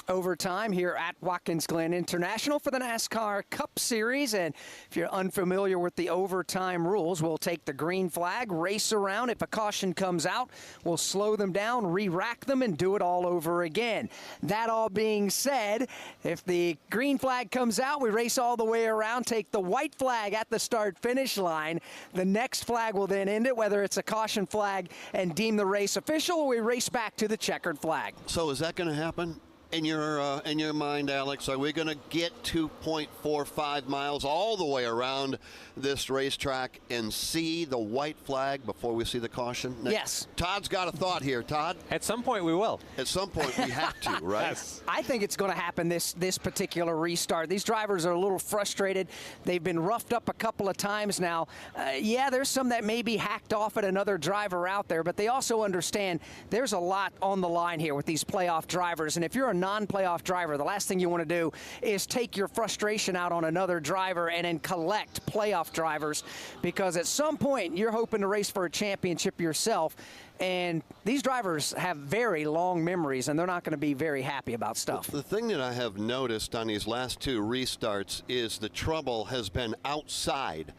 Overtime here at Watkins Glen International for the NASCAR Cup Series. And if you're unfamiliar with the overtime rules, we'll take the green flag, race around. If a caution comes out, we'll slow them down, re-rack them, and do it all over again. That all being said, if the green flag comes out, we race all the way around, take the white flag at the start-finish line. The next flag will then end it, whether it's a caution flag and deem the race official, or we race back to the checkered flag. So is that going to happen? In your mind, Alex, are we going to get 2.45 miles all the way around this racetrack and see the white flag before we see the caution? Yes. Todd's got a thought here. Todd? At some point we will. At some point we have to, right? Yes. I think it's going to happen this particular restart. These drivers are a little frustrated. They've been roughed up a couple of times now. Yeah, there's some that may be hacked off at another driver out there, but they also understand there's a lot on the line here with these playoff drivers. And if you're a non-playoff driver, the last thing you want to do is take your frustration out on another driver and then collect playoff drivers, because at some point you're hoping to race for a championship yourself. And these drivers have very long memories, and they're not going to be very happy about stuff. The thing that I have noticed on these last two restarts is the trouble has been outside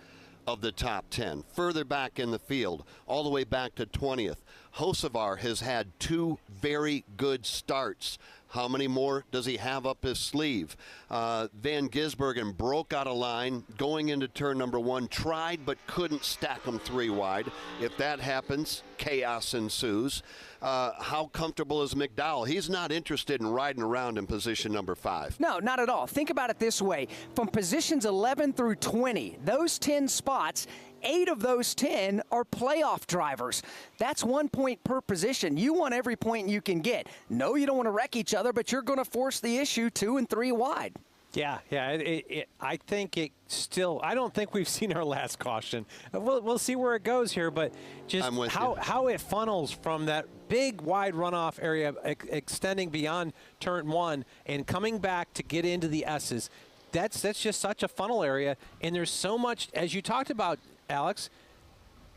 of the top 10, further back in the field, all the way back to 20th. Hocevar has had two very good starts. How many more does he have up his sleeve? Van Gisbergen broke out of line going into turn number 1, tried but couldn't stack them 3 wide. If that happens, chaos ensues. How comfortable is McDowell? He's not interested in riding around in position number 5. No, not at all. Think about it this way. From positions 11 through 20, those 10 spots, 8 of those 10 are playoff drivers. That's 1 point per position. You want every point you can get. No, you don't want to wreck each other, but you're going to force the issue 2 and 3 wide. Yeah. I think it still. I don't think we've seen our last caution. We'll see where it goes here, but just how it funnels from that big wide runoff area extending beyond turn 1 and coming back to get into the S's. That's just such a funnel area, and there's so much, as you talked about, Alex,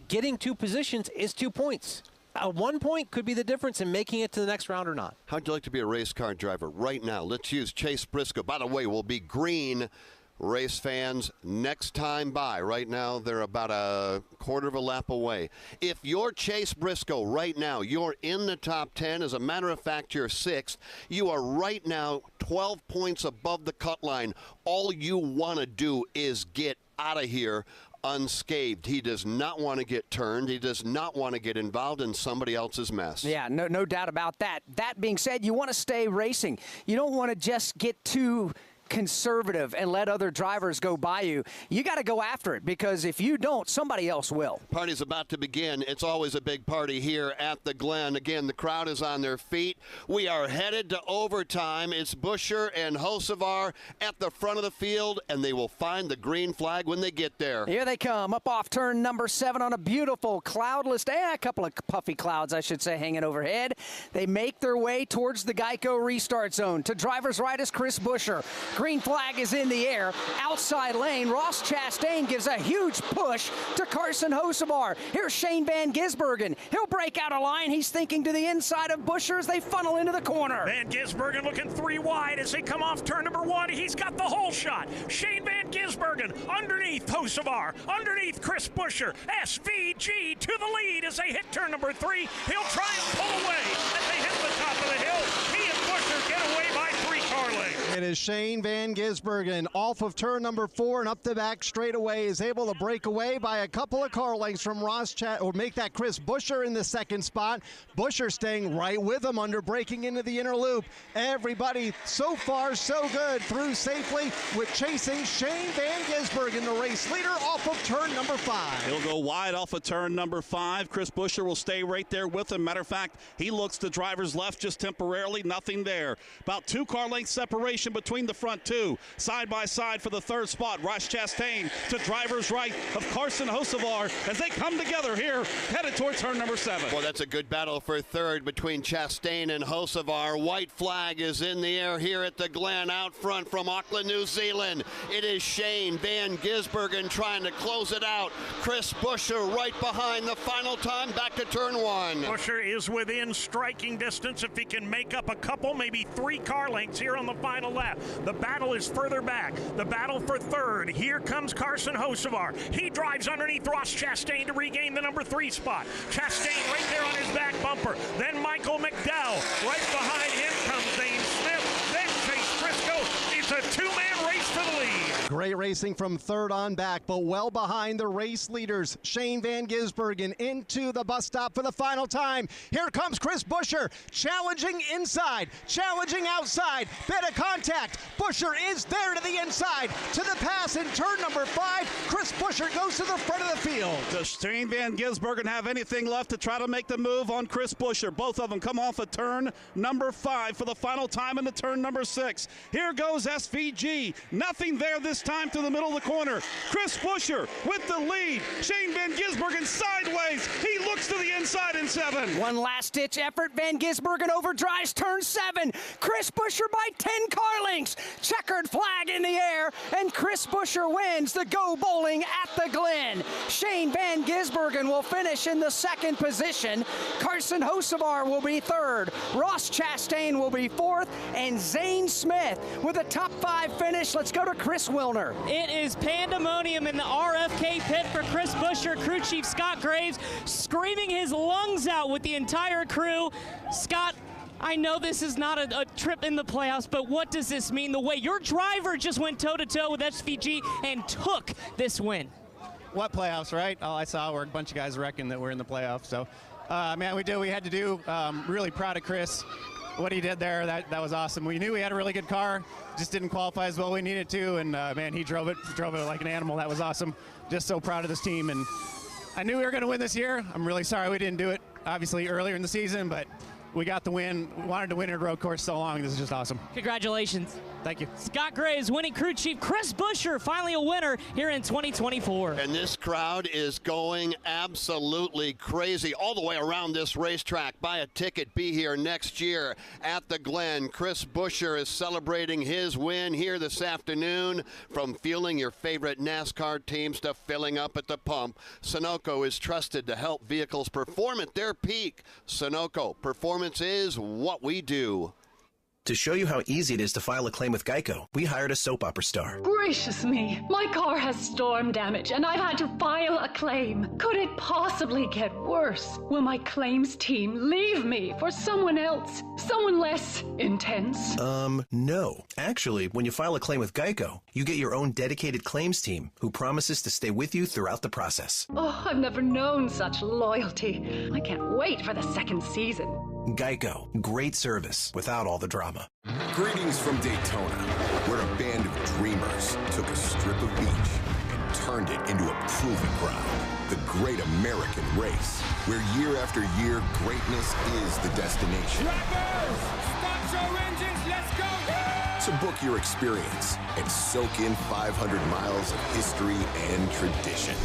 getting 2 positions is 2 points. 1 point could be the difference in making it to the next round or not. How'd you like to be a race car driver right now? Let's use Chase Briscoe. By the way, we'll be green, race fans, next time by. Right now, they're about a quarter of a lap away. If you're Chase Briscoe right now, you're in the top 10. As a matter of fact, you're 6th. You are right now 12 points above the cut line. All you want to do is get out of here unscathed. He does not want to get turned. He does not want to get involved in somebody else's mess. Yeah, no doubt about that. That being said, you want to stay racing. You don't want to just get too conservative and let other drivers go by you. You got to go after it, because if you don't, somebody else will. Party's about to begin. It's always a big party here at the Glen. Again, the crowd is on their feet. We are headed to overtime. It's Buescher and Hocevar at the front of the field, and they will find the green flag when they get there. Here they come, up off turn number 7 on a beautiful cloudless day. A couple of puffy clouds, I should say, hanging overhead. They make their way towards the Geico restart zone. To driver's right is Chris Buescher. Green flag is in the air. Outside lane, Ross Chastain gives a huge push to Carson Hocevar. Here's Shane Van Gisbergen. He'll break out of line. He's thinking to the inside of Buescher as they funnel into the corner. Van Gisbergen looking 3 wide as they come off turn number 1. He's got the whole shot. Shane Van Gisbergen underneath Hocevar, underneath Chris Buescher. SVG to the lead as they hit turn number 3. He'll try and pull away as they hit the top of the hill. He and Buescher get away by 3 car lengths. It is Shane Van Gisbergen off of turn number 4 and up the back straightaway, is able to break away by a couple of car lengths from or make that Chris Buescher in the 2nd spot. Buescher staying right with him under braking into the inner loop. Everybody so far so good through safely with chasing Shane Van Gisbergen, the race leader, off of turn number 5. He'll go wide off of turn number 5. Chris Buescher will stay right there with him. Matter of fact, he looks to driver's left just temporarily. Nothing there. About 2 car length separation between the front 2. Side by side for the 3rd spot. Ross Chastain to driver's right of Carson Hocevar as they come together here, headed towards turn number 7. Well, that's a good battle for 3rd between Chastain and Hocevar. White flag is in the air here at the Glen. Out front from Auckland, New Zealand, it is Shane Van Gisbergen trying to close it out. Chris Buescher right behind the final time, back to turn 1. Buescher is within striking distance if he can make up a couple, maybe 3 car lengths here on the final lap. The battle is further back. The battle for 3rd. Here comes Carson Hocevar. He drives underneath Ross Chastain to regain the number 3 spot. Chastain right there on his back bumper. Then Michael McDowell. Right behind him comes Zane Smith. Then Chase Briscoe. It's a 2-man race for the lead. Great racing from 3rd on back, but well behind the race leaders. Shane Van Gisbergen into the bus stop for the final time. Here comes Chris Buescher, challenging inside, challenging outside. Bit of contact. Buescher is there to the inside. To the pass in turn number 5. Chris Buescher goes to the front of the field. Does Shane Van Gisbergen have anything left to try to make the move on Chris Buescher? Both of them come off of turn number 5 for the final time into turn number 6. Here goes SVG. Nothing there this time to the middle of the corner. Chris Buescher with the lead. Shane Van Gisbergen sideways. He looks to the inside in 7. One last-ditch effort. Van Gisbergen overdrives turn 7. Chris Buescher by 10 car lengths. Checkered flag in the air, and Chris Buescher wins the Go Bowling at the Glen. Shane Van Gisbergen will finish in the 2nd position. Carson Hocevar will be 3rd. Ross Chastain will be 4th, and Zane Smith with a top 5 finish. Let's go to Chris Wilner. It is pandemonium in the RFK pit for Chris Buescher. Crew chief Scott Graves screaming his lungs out with the entire crew. Scott, I know this is not a trip in the playoffs, but what does this mean? The way your driver just went toe-to-toe with SVG and took this win. What playoffs, right? All I saw were a bunch of guys wrecking that were in the playoffs. So, man, we did what we had to do. Really proud of Chris. What he did there, that was awesome. We knew we had a really good car, just didn't qualify as well we needed to, and man, he drove it like an animal. That was awesome. Just so proud of this team, and I knew we were going to win this year. I'm really sorry we didn't do it, obviously, earlier in the season, but we got the win. Wanted to win at a road course so long. This is just awesome. Congratulations. Thank you. Scott Graves winning crew chief. Chris Buescher finally a winner here in 2024. And this crowd is going absolutely crazy all the way around this racetrack. Buy a ticket, be here next year at the Glen. Chris Buescher is celebrating his win here this afternoon. From fueling your favorite NASCAR teams to filling up at the pump, Sunoco is trusted to help vehicles perform at their peak. Sunoco, performance is what we do. To show you how easy it is to file a claim with Geico, we hired a soap opera star. Gracious me, my car has storm damage and I've had to file a claim. Could it possibly get worse? Will my claims team leave me for someone else? Someone less intense? No. Actually, when you file a claim with Geico, you get your own dedicated claims team who promises to stay with you throughout the process. Oh, I've never known such loyalty. I can't wait for the 2nd season. Geico. Great service without all the drama. Greetings from Daytona, where a band of dreamers took a strip of beach and turned it into a proving ground. The Great American Race, where year after year, greatness is the destination. Drivers, start your engines, let's go! So book your experience and soak in 500 miles of history and tradition.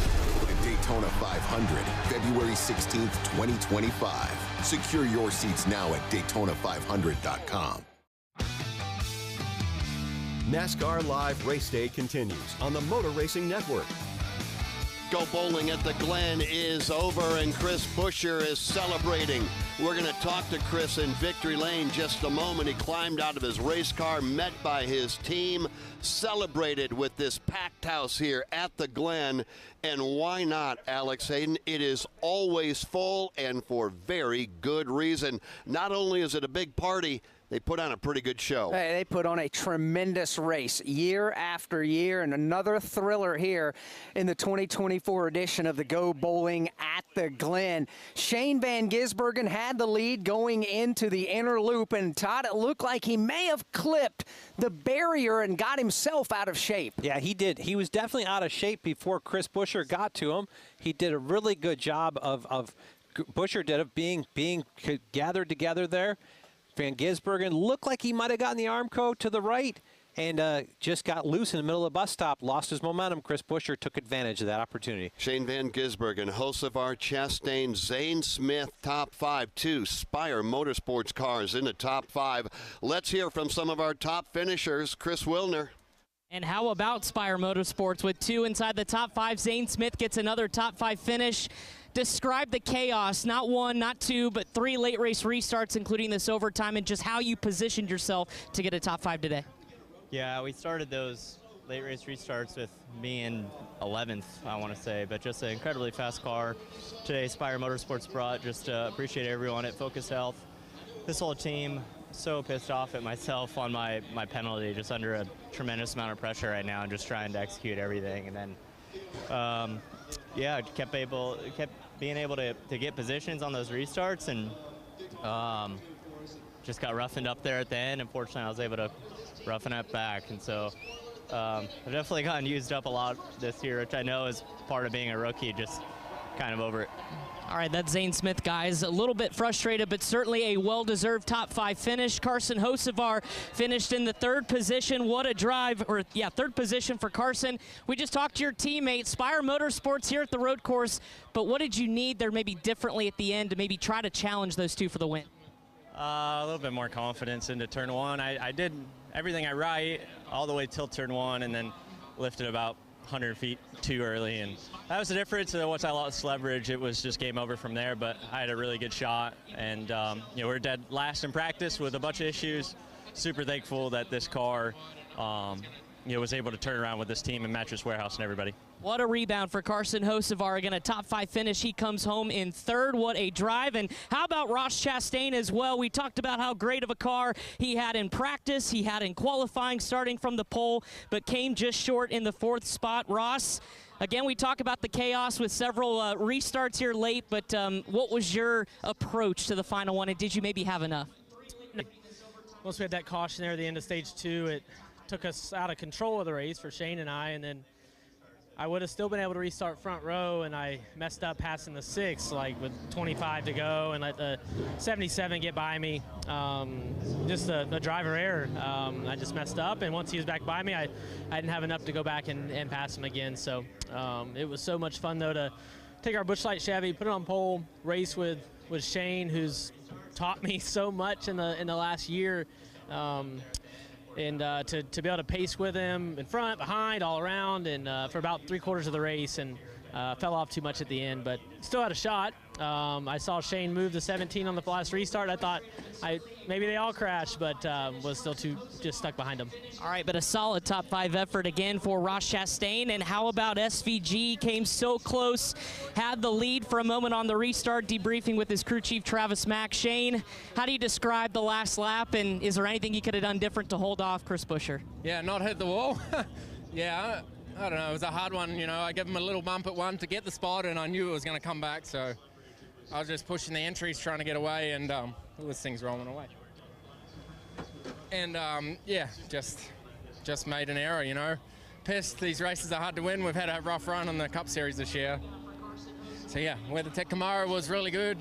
The Daytona 500, February 16th, 2025. Secure your seats now at Daytona500.com. NASCAR Live Race Day continues on the Motor Racing Network. Go Bowling at the Glen is over, and Chris Buescher is celebrating. We're going to talk to Chris in Victory Lane just a moment. He climbed out of his race car, met by his team, celebrated with this packed house here at the Glen. And why not, Alex Hayden? It is always full, and for very good reason. Not only is it a big party, they put on a pretty good show. Hey, they put on a tremendous race year after year, and another thriller here in the 2024 edition of the Go Bowling at the Glen. Shane Van Gisbergen had the lead going into the inner loop, and Todd, it looked like he may have clipped the barrier and got himself out of shape. Yeah, he did. He was definitely out of shape before Chris Buescher got to him. He did a really good job of Buescher did of being gathered together there. Van Gisbergen looked like he might have gotten the arm code to the right and just got loose in the middle of the bus stop, lost his momentum. Chris Buescher took advantage of that opportunity. Shane Van Gisbergen, Hocevar, Chastain, Zane Smith, top 5. 2 Spire Motorsports cars in the top 5. Let's hear from some of our top finishers. Chris Wilner. And how about Spire Motorsports with 2 inside the top 5? Zane Smith gets another top 5 finish. Describe the chaos, not 1, not 2, but 3 late race restarts, including this overtime, and just how you positioned yourself to get a top 5 today. Yeah, we started those late race restarts with me in 11th, I want to say, but just an incredibly fast car today Spire Motorsports brought. Just appreciate everyone at Focus Health. This whole team, so pissed off at myself on my penalty, just under a tremendous amount of pressure right now and just trying to execute everything. And then yeah, kept being able to get positions on those restarts, and just got roughened up there at the end. Unfortunately, I was able to roughen it back, and so I've definitely gotten used up a lot this year, which I know is part of being a rookie, just kind of All right, that's Zane Smith, guys. A little bit frustrated, but certainly a well-deserved top 5 finish. Carson Hocevar finished in the 3rd position. What a drive, or yeah, 3rd position for Carson. We just talked to your teammate, Spire Motorsports here at the road course, but what did you need there maybe differently at the end to maybe try to challenge those two for the win? A little bit more confidence into turn 1. I did everything right all the way till turn 1, and then lifted about 100 feet too early, and that was the difference. Once I lost leverage, it was just game over from there, but I had a really good shot, and you know, we're dead last in practice with a bunch of issues. Super thankful that this car you know, was able to turn around with this team and Mattress Warehouse and everybody. What a rebound for Carson Hocevar. Again, a top 5 finish. He comes home in 3rd. What a drive. And how about Ross Chastain as well? We talked about how great of a car he had in practice. He had in qualifying starting from the pole, but came just short in the 4th spot. Ross, again, we talk about the chaos with several restarts here late, but what was your approach to the final one, and did you maybe have enough? Once we had that caution there at the end of stage 2, it took us out of control of the race for Shane and I, and then I would have still been able to restart front row, and I messed up passing the 6, like with 25 to go, and let the 77 get by me. Just a driver error. I just messed up, and once he was back by me, I didn't have enough to go back and pass him again. So it was so much fun, though, to take our Busch Light Chevy, put it on pole, race with Shane, who's taught me so much in the last year. And to be able to pace with him in front, behind, all around, and for about 3/4 of the race, and fell off too much at the end, but still had a shot. I saw Shane move the 17 on the last restart. I thought maybe they all crashed, but was still just stuck behind them. All right, but a solid top 5 effort again for Ross Chastain. And how about SVG? Came so close, had the lead for a moment on the restart, debriefing with his crew chief Travis Mack. Shane, how do you describe the last lap, and is there anything you could have done different to hold off Chris Buescher? Yeah, not hit the wall. Yeah, I don't know, it was a hard one, you know. I gave him a little bump at one to get the spot, and I knew it was going to come back, so I was just pushing the entries, trying to get away, and this thing's rolling away. And yeah, just made an error, you know. Pissed, these races are hard to win. We've had a rough run on the Cup Series this year. So yeah, WeatherTech Camaro was really good.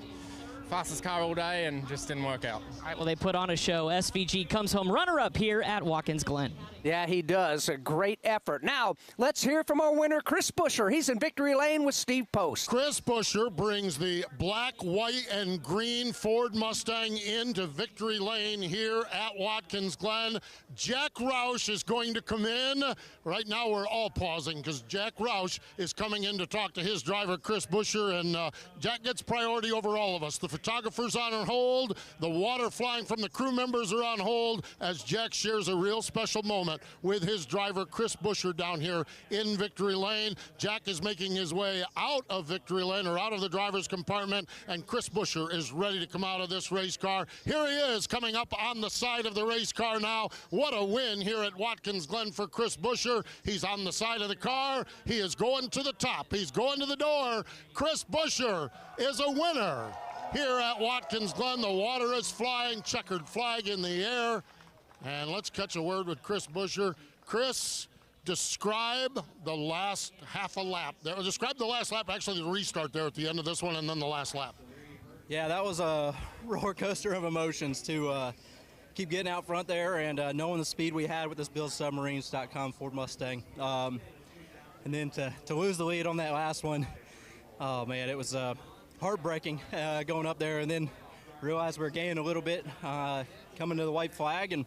Fastest car all day, and just didn't work out. All right, well, they put on a show. SVG comes home runner-up here at Watkins Glen. Yeah, he does. A great effort. Now, let's hear from our winner, Chris Buescher. He's in victory lane with Steve Post. Chris Buescher brings the black, white, and green Ford Mustang into victory lane here at Watkins Glen. Jack Roush is going to come in. Right now, we're all pausing because Jack Roush is coming in to talk to his driver, Chris Buescher, and Jack gets priority over all of us. The photographer's on hold. The water flying from the crew members are on hold as Jack shares a real special moment with his driver, Chris Buescher, down here in victory lane. Jack is making his way out of victory lane, or out of the driver's compartment, and Chris Buescher is ready to come out of this race car. Here he is coming up on the side of the race car now. What a win here at Watkins Glen for Chris Buescher. He's on the side of the car. He is going to the top. He's going to the door. Chris Buescher is a winner here at Watkins Glen. The water is flying, checkered flag in the air. And let's catch a word with Chris Buescher. Chris, describe the last half a lap. Describe the last lap, actually the restart there at the end of this one, and then the last lap. Yeah, that was a roller coaster of emotions to keep getting out front there and knowing the speed we had with this BuildSubmarines.com Ford Mustang. And then to lose the lead on that last one, oh man, it was heartbreaking going up there, and then realized we were gaining a little bit coming to the white flag, and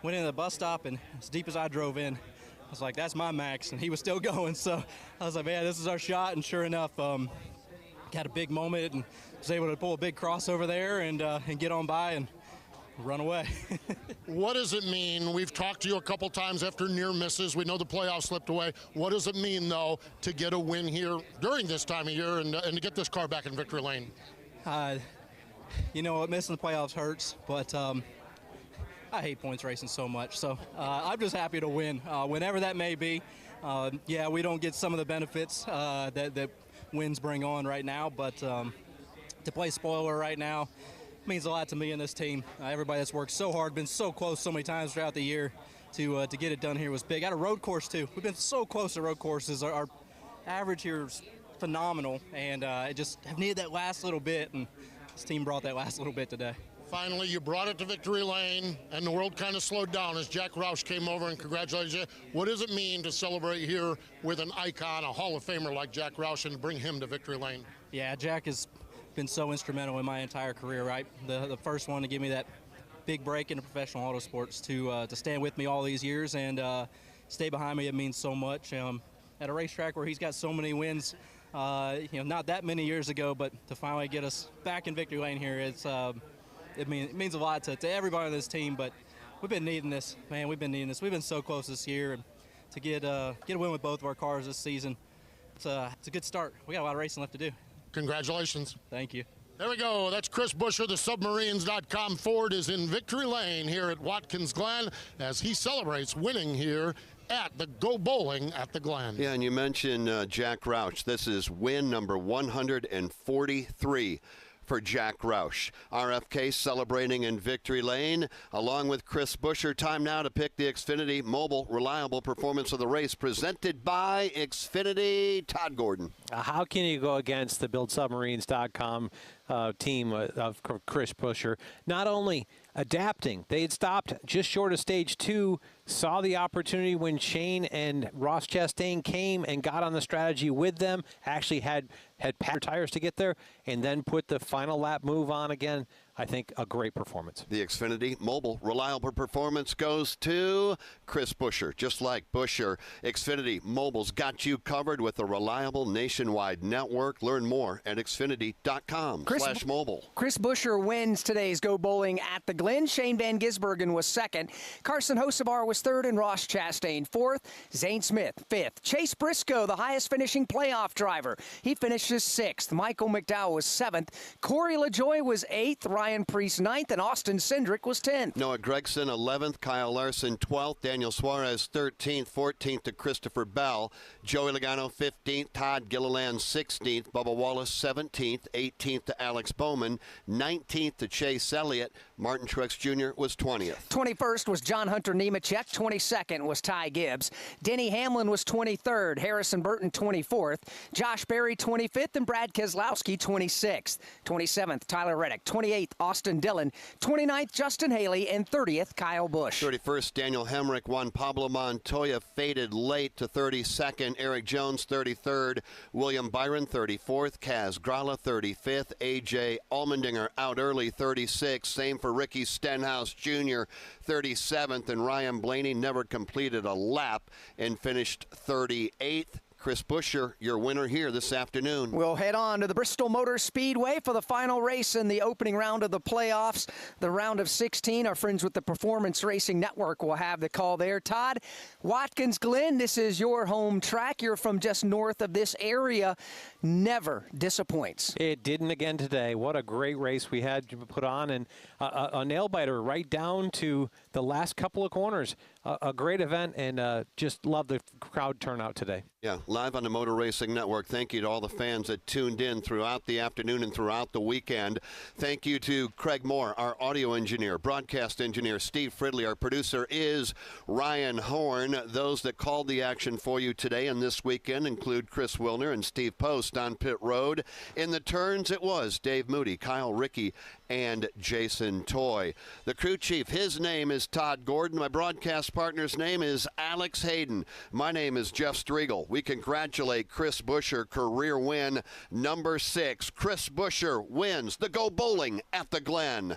went into the bus stop, and as deep as I drove in, I was like, that's my max, and he was still going. So I was like, man, this is our shot, and sure enough, had a big moment and was able to pull a big crossover there and get on by and run away. What does it mean? We've talked to you a couple times after near misses. We know the playoffs slipped away. What does it mean, though, to get a win here during this time of year and to get this car back in victory lane? You know what, missing the playoffs hurts, but I hate points racing so much. So I'm just happy to win, whenever that may be. Yeah, we don't get some of the benefits that wins bring on right now, but to play spoiler right now means a lot to me and this team. Everybody that's worked so hard, been so close so many times throughout the year to get it done here was big. At a road course, too. We've been so close to road courses. Our average here is phenomenal, and it just have needed that last little bit, and this team brought that last little bit today. Finally, you brought it to victory lane, and the world kind of slowed down as Jack Roush came over and congratulated you. What does it mean to celebrate here with an icon, a Hall of Famer like Jack Roush, and bring him to victory lane? Yeah, Jack has been so instrumental in my entire career, right? The first one to give me that big break into professional auto sports, to stand with me all these years and stay behind me. It means so much. At a racetrack where he's got so many wins, not that many years ago, but to finally get us back in victory lane here, it means a lot to everybody on this team. But we've been needing this, man. We've been needing this. We've been so close this year, and to get a win with both of our cars this season, it's a good start. We got a lot of racing left to do. Congratulations. Thank you. There we go. That's Chris Buescher. The Submarines.com Ford is in victory lane here at Watkins Glen as he celebrates winning here at the Go Bowling at the Glen. Yeah, and you mentioned Jack Roush. This is win number 143 for Jack Roush. RFK celebrating in victory lane along with Chris Buescher. Time now to pick the Xfinity Mobile Reliable Performance of the Race, presented by Xfinity. Todd Gordon. How can you go against the BuildSubmarines.com team of Chris Buescher? Not only adapting, they had stopped just short of stage 2, saw the opportunity when Shane and Ross Chastain came and got on the strategy with them, actually had packed tires to get there, and then put the final lap move on again. I think a great performance. The Xfinity Mobile Reliable Performance goes to Chris Buescher. Just like Buescher, Xfinity Mobile's got you covered with a reliable nationwide network. Learn more at xfinity.com/mobile. Chris Buescher wins today's Go Bowling at the Glen. Shane Van Gisbergen was second. Carson Hocevar was third, and Ross Chastain fourth. Zane Smith fifth. Chase Briscoe, the highest finishing playoff driver, he finishes sixth. Michael McDowell was seventh. Corey LaJoie was eighth. Ryan Preece ninth, and Austin Cindric was 10th. Noah Gregson 11th, Kyle Larson 12th, Daniel Suarez 13th, 14th to Christopher Bell, Joey Logano 15th, Todd Gilliland 16th, Bubba Wallace 17th, 18th to Alex Bowman, 19th to Chase Elliott. Martin Truex Jr. was 20th. 21st was John Hunter Nemechek. 22nd was Ty Gibbs. Denny Hamlin was 23rd. Harrison Burton 24th. Josh Berry 25th, and Brad Keselowski 26th. 27th, Tyler Reddick. 28th, Austin Dillon. 29th, Justin Haley, and 30th, Kyle Busch. 31st, Daniel Hemrick. Juan Pablo Montoya faded late to 32nd. Eric Jones 33rd. William Byron 34th. Kaz Grala 35th. A.J. Allmendinger out early 36th. Same for Ricky Stenhouse Jr. 37th. And Ryan Blaney never completed a lap and finished 38th. Chris Buescher, your winner here this afternoon. We'll head on to the Bristol Motor Speedway for the final race in the opening round of the playoffs, the round of 16. Our friends with the Performance Racing Network will have the call there. Todd, Watkins Glen, this is your home track. You're from just north of this area. Never disappoints. It didn't again today. What a great race we had to put on, and a nail-biter right down to the last couple of corners. A great event, and just love the crowd turnout today. Yeah, live on the Motor Racing Network. Thank you to all the fans that tuned in throughout the afternoon and throughout the weekend. Thank you to Craig Moore, our audio engineer, broadcast engineer, Steve Fridley. Our producer is Ryan Horn. Those that called the action for you today and this weekend include Chris Wilner and Steve Post on pit road. In the turns, it was Dave Moody, Kyle Rickey, and Jason Toy. The crew chief, his name is Todd Gordon. My broadcast partner's name is Alex Hayden. My name is Jeff Striegel. We congratulate Chris Buescher, career win number 6. Chris Buescher wins the Go Bowling at the Glen.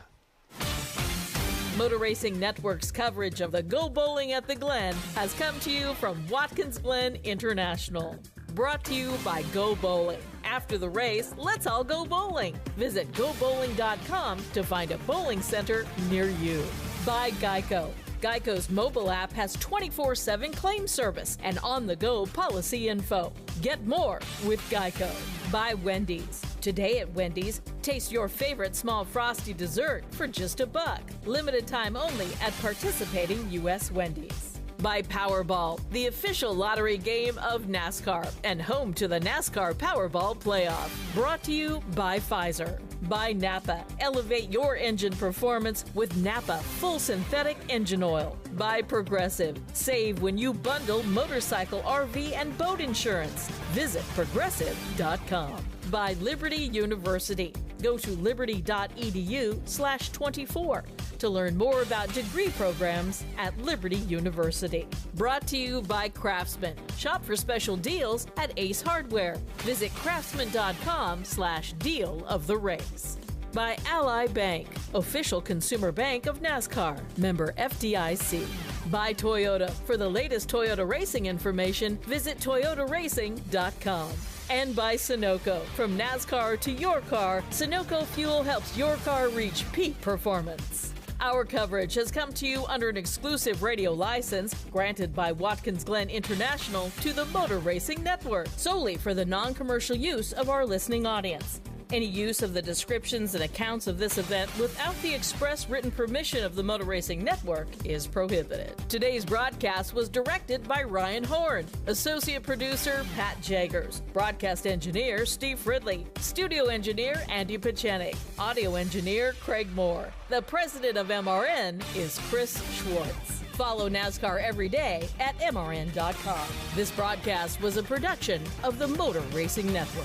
Motor Racing Network's coverage of the Go Bowling at the Glen has come to you from Watkins Glen International. Brought to you by Go Bowling. After the race, let's all go bowling. Visit GoBowling.com to find a bowling center near you. By Geico. Geico's mobile app has 24/7 claim service and on-the-go policy info. Get more with Geico. By Wendy's. Today at Wendy's, taste your favorite small frosty dessert for just $1. Limited time only at participating U.S. Wendy's. By Powerball, the official lottery game of NASCAR and home to the NASCAR Powerball Playoff. Brought to you by Pfizer. By Napa, elevate your engine performance with Napa Full Synthetic Engine Oil. By Progressive, save when you bundle motorcycle, RV, and boat insurance. Visit progressive.com. By Liberty University. Go to liberty.edu/24 to learn more about degree programs at Liberty University. Brought to you by Craftsman. Shop for special deals at Ace Hardware. Visit craftsman.com/deal of the race. By Ally Bank, official consumer bank of NASCAR, member FDIC. By Toyota. For the latest Toyota racing information, visit toyotaracing.com. And by Sunoco. From NASCAR to your car, Sunoco Fuel helps your car reach peak performance. Our coverage has come to you under an exclusive radio license granted by Watkins Glen International to the Motor Racing Network, solely for the non-commercial use of our listening audience. Any use of the descriptions and accounts of this event without the express written permission of the Motor Racing Network is prohibited. Today's broadcast was directed by Ryan Horn, associate producer Pat Jaggers, broadcast engineer Steve Ridley, studio engineer Andy Pachenik, audio engineer Craig Moore. The president of MRN is Chris Schwartz. Follow NASCAR every day at MRN.com. This broadcast was a production of the Motor Racing Network.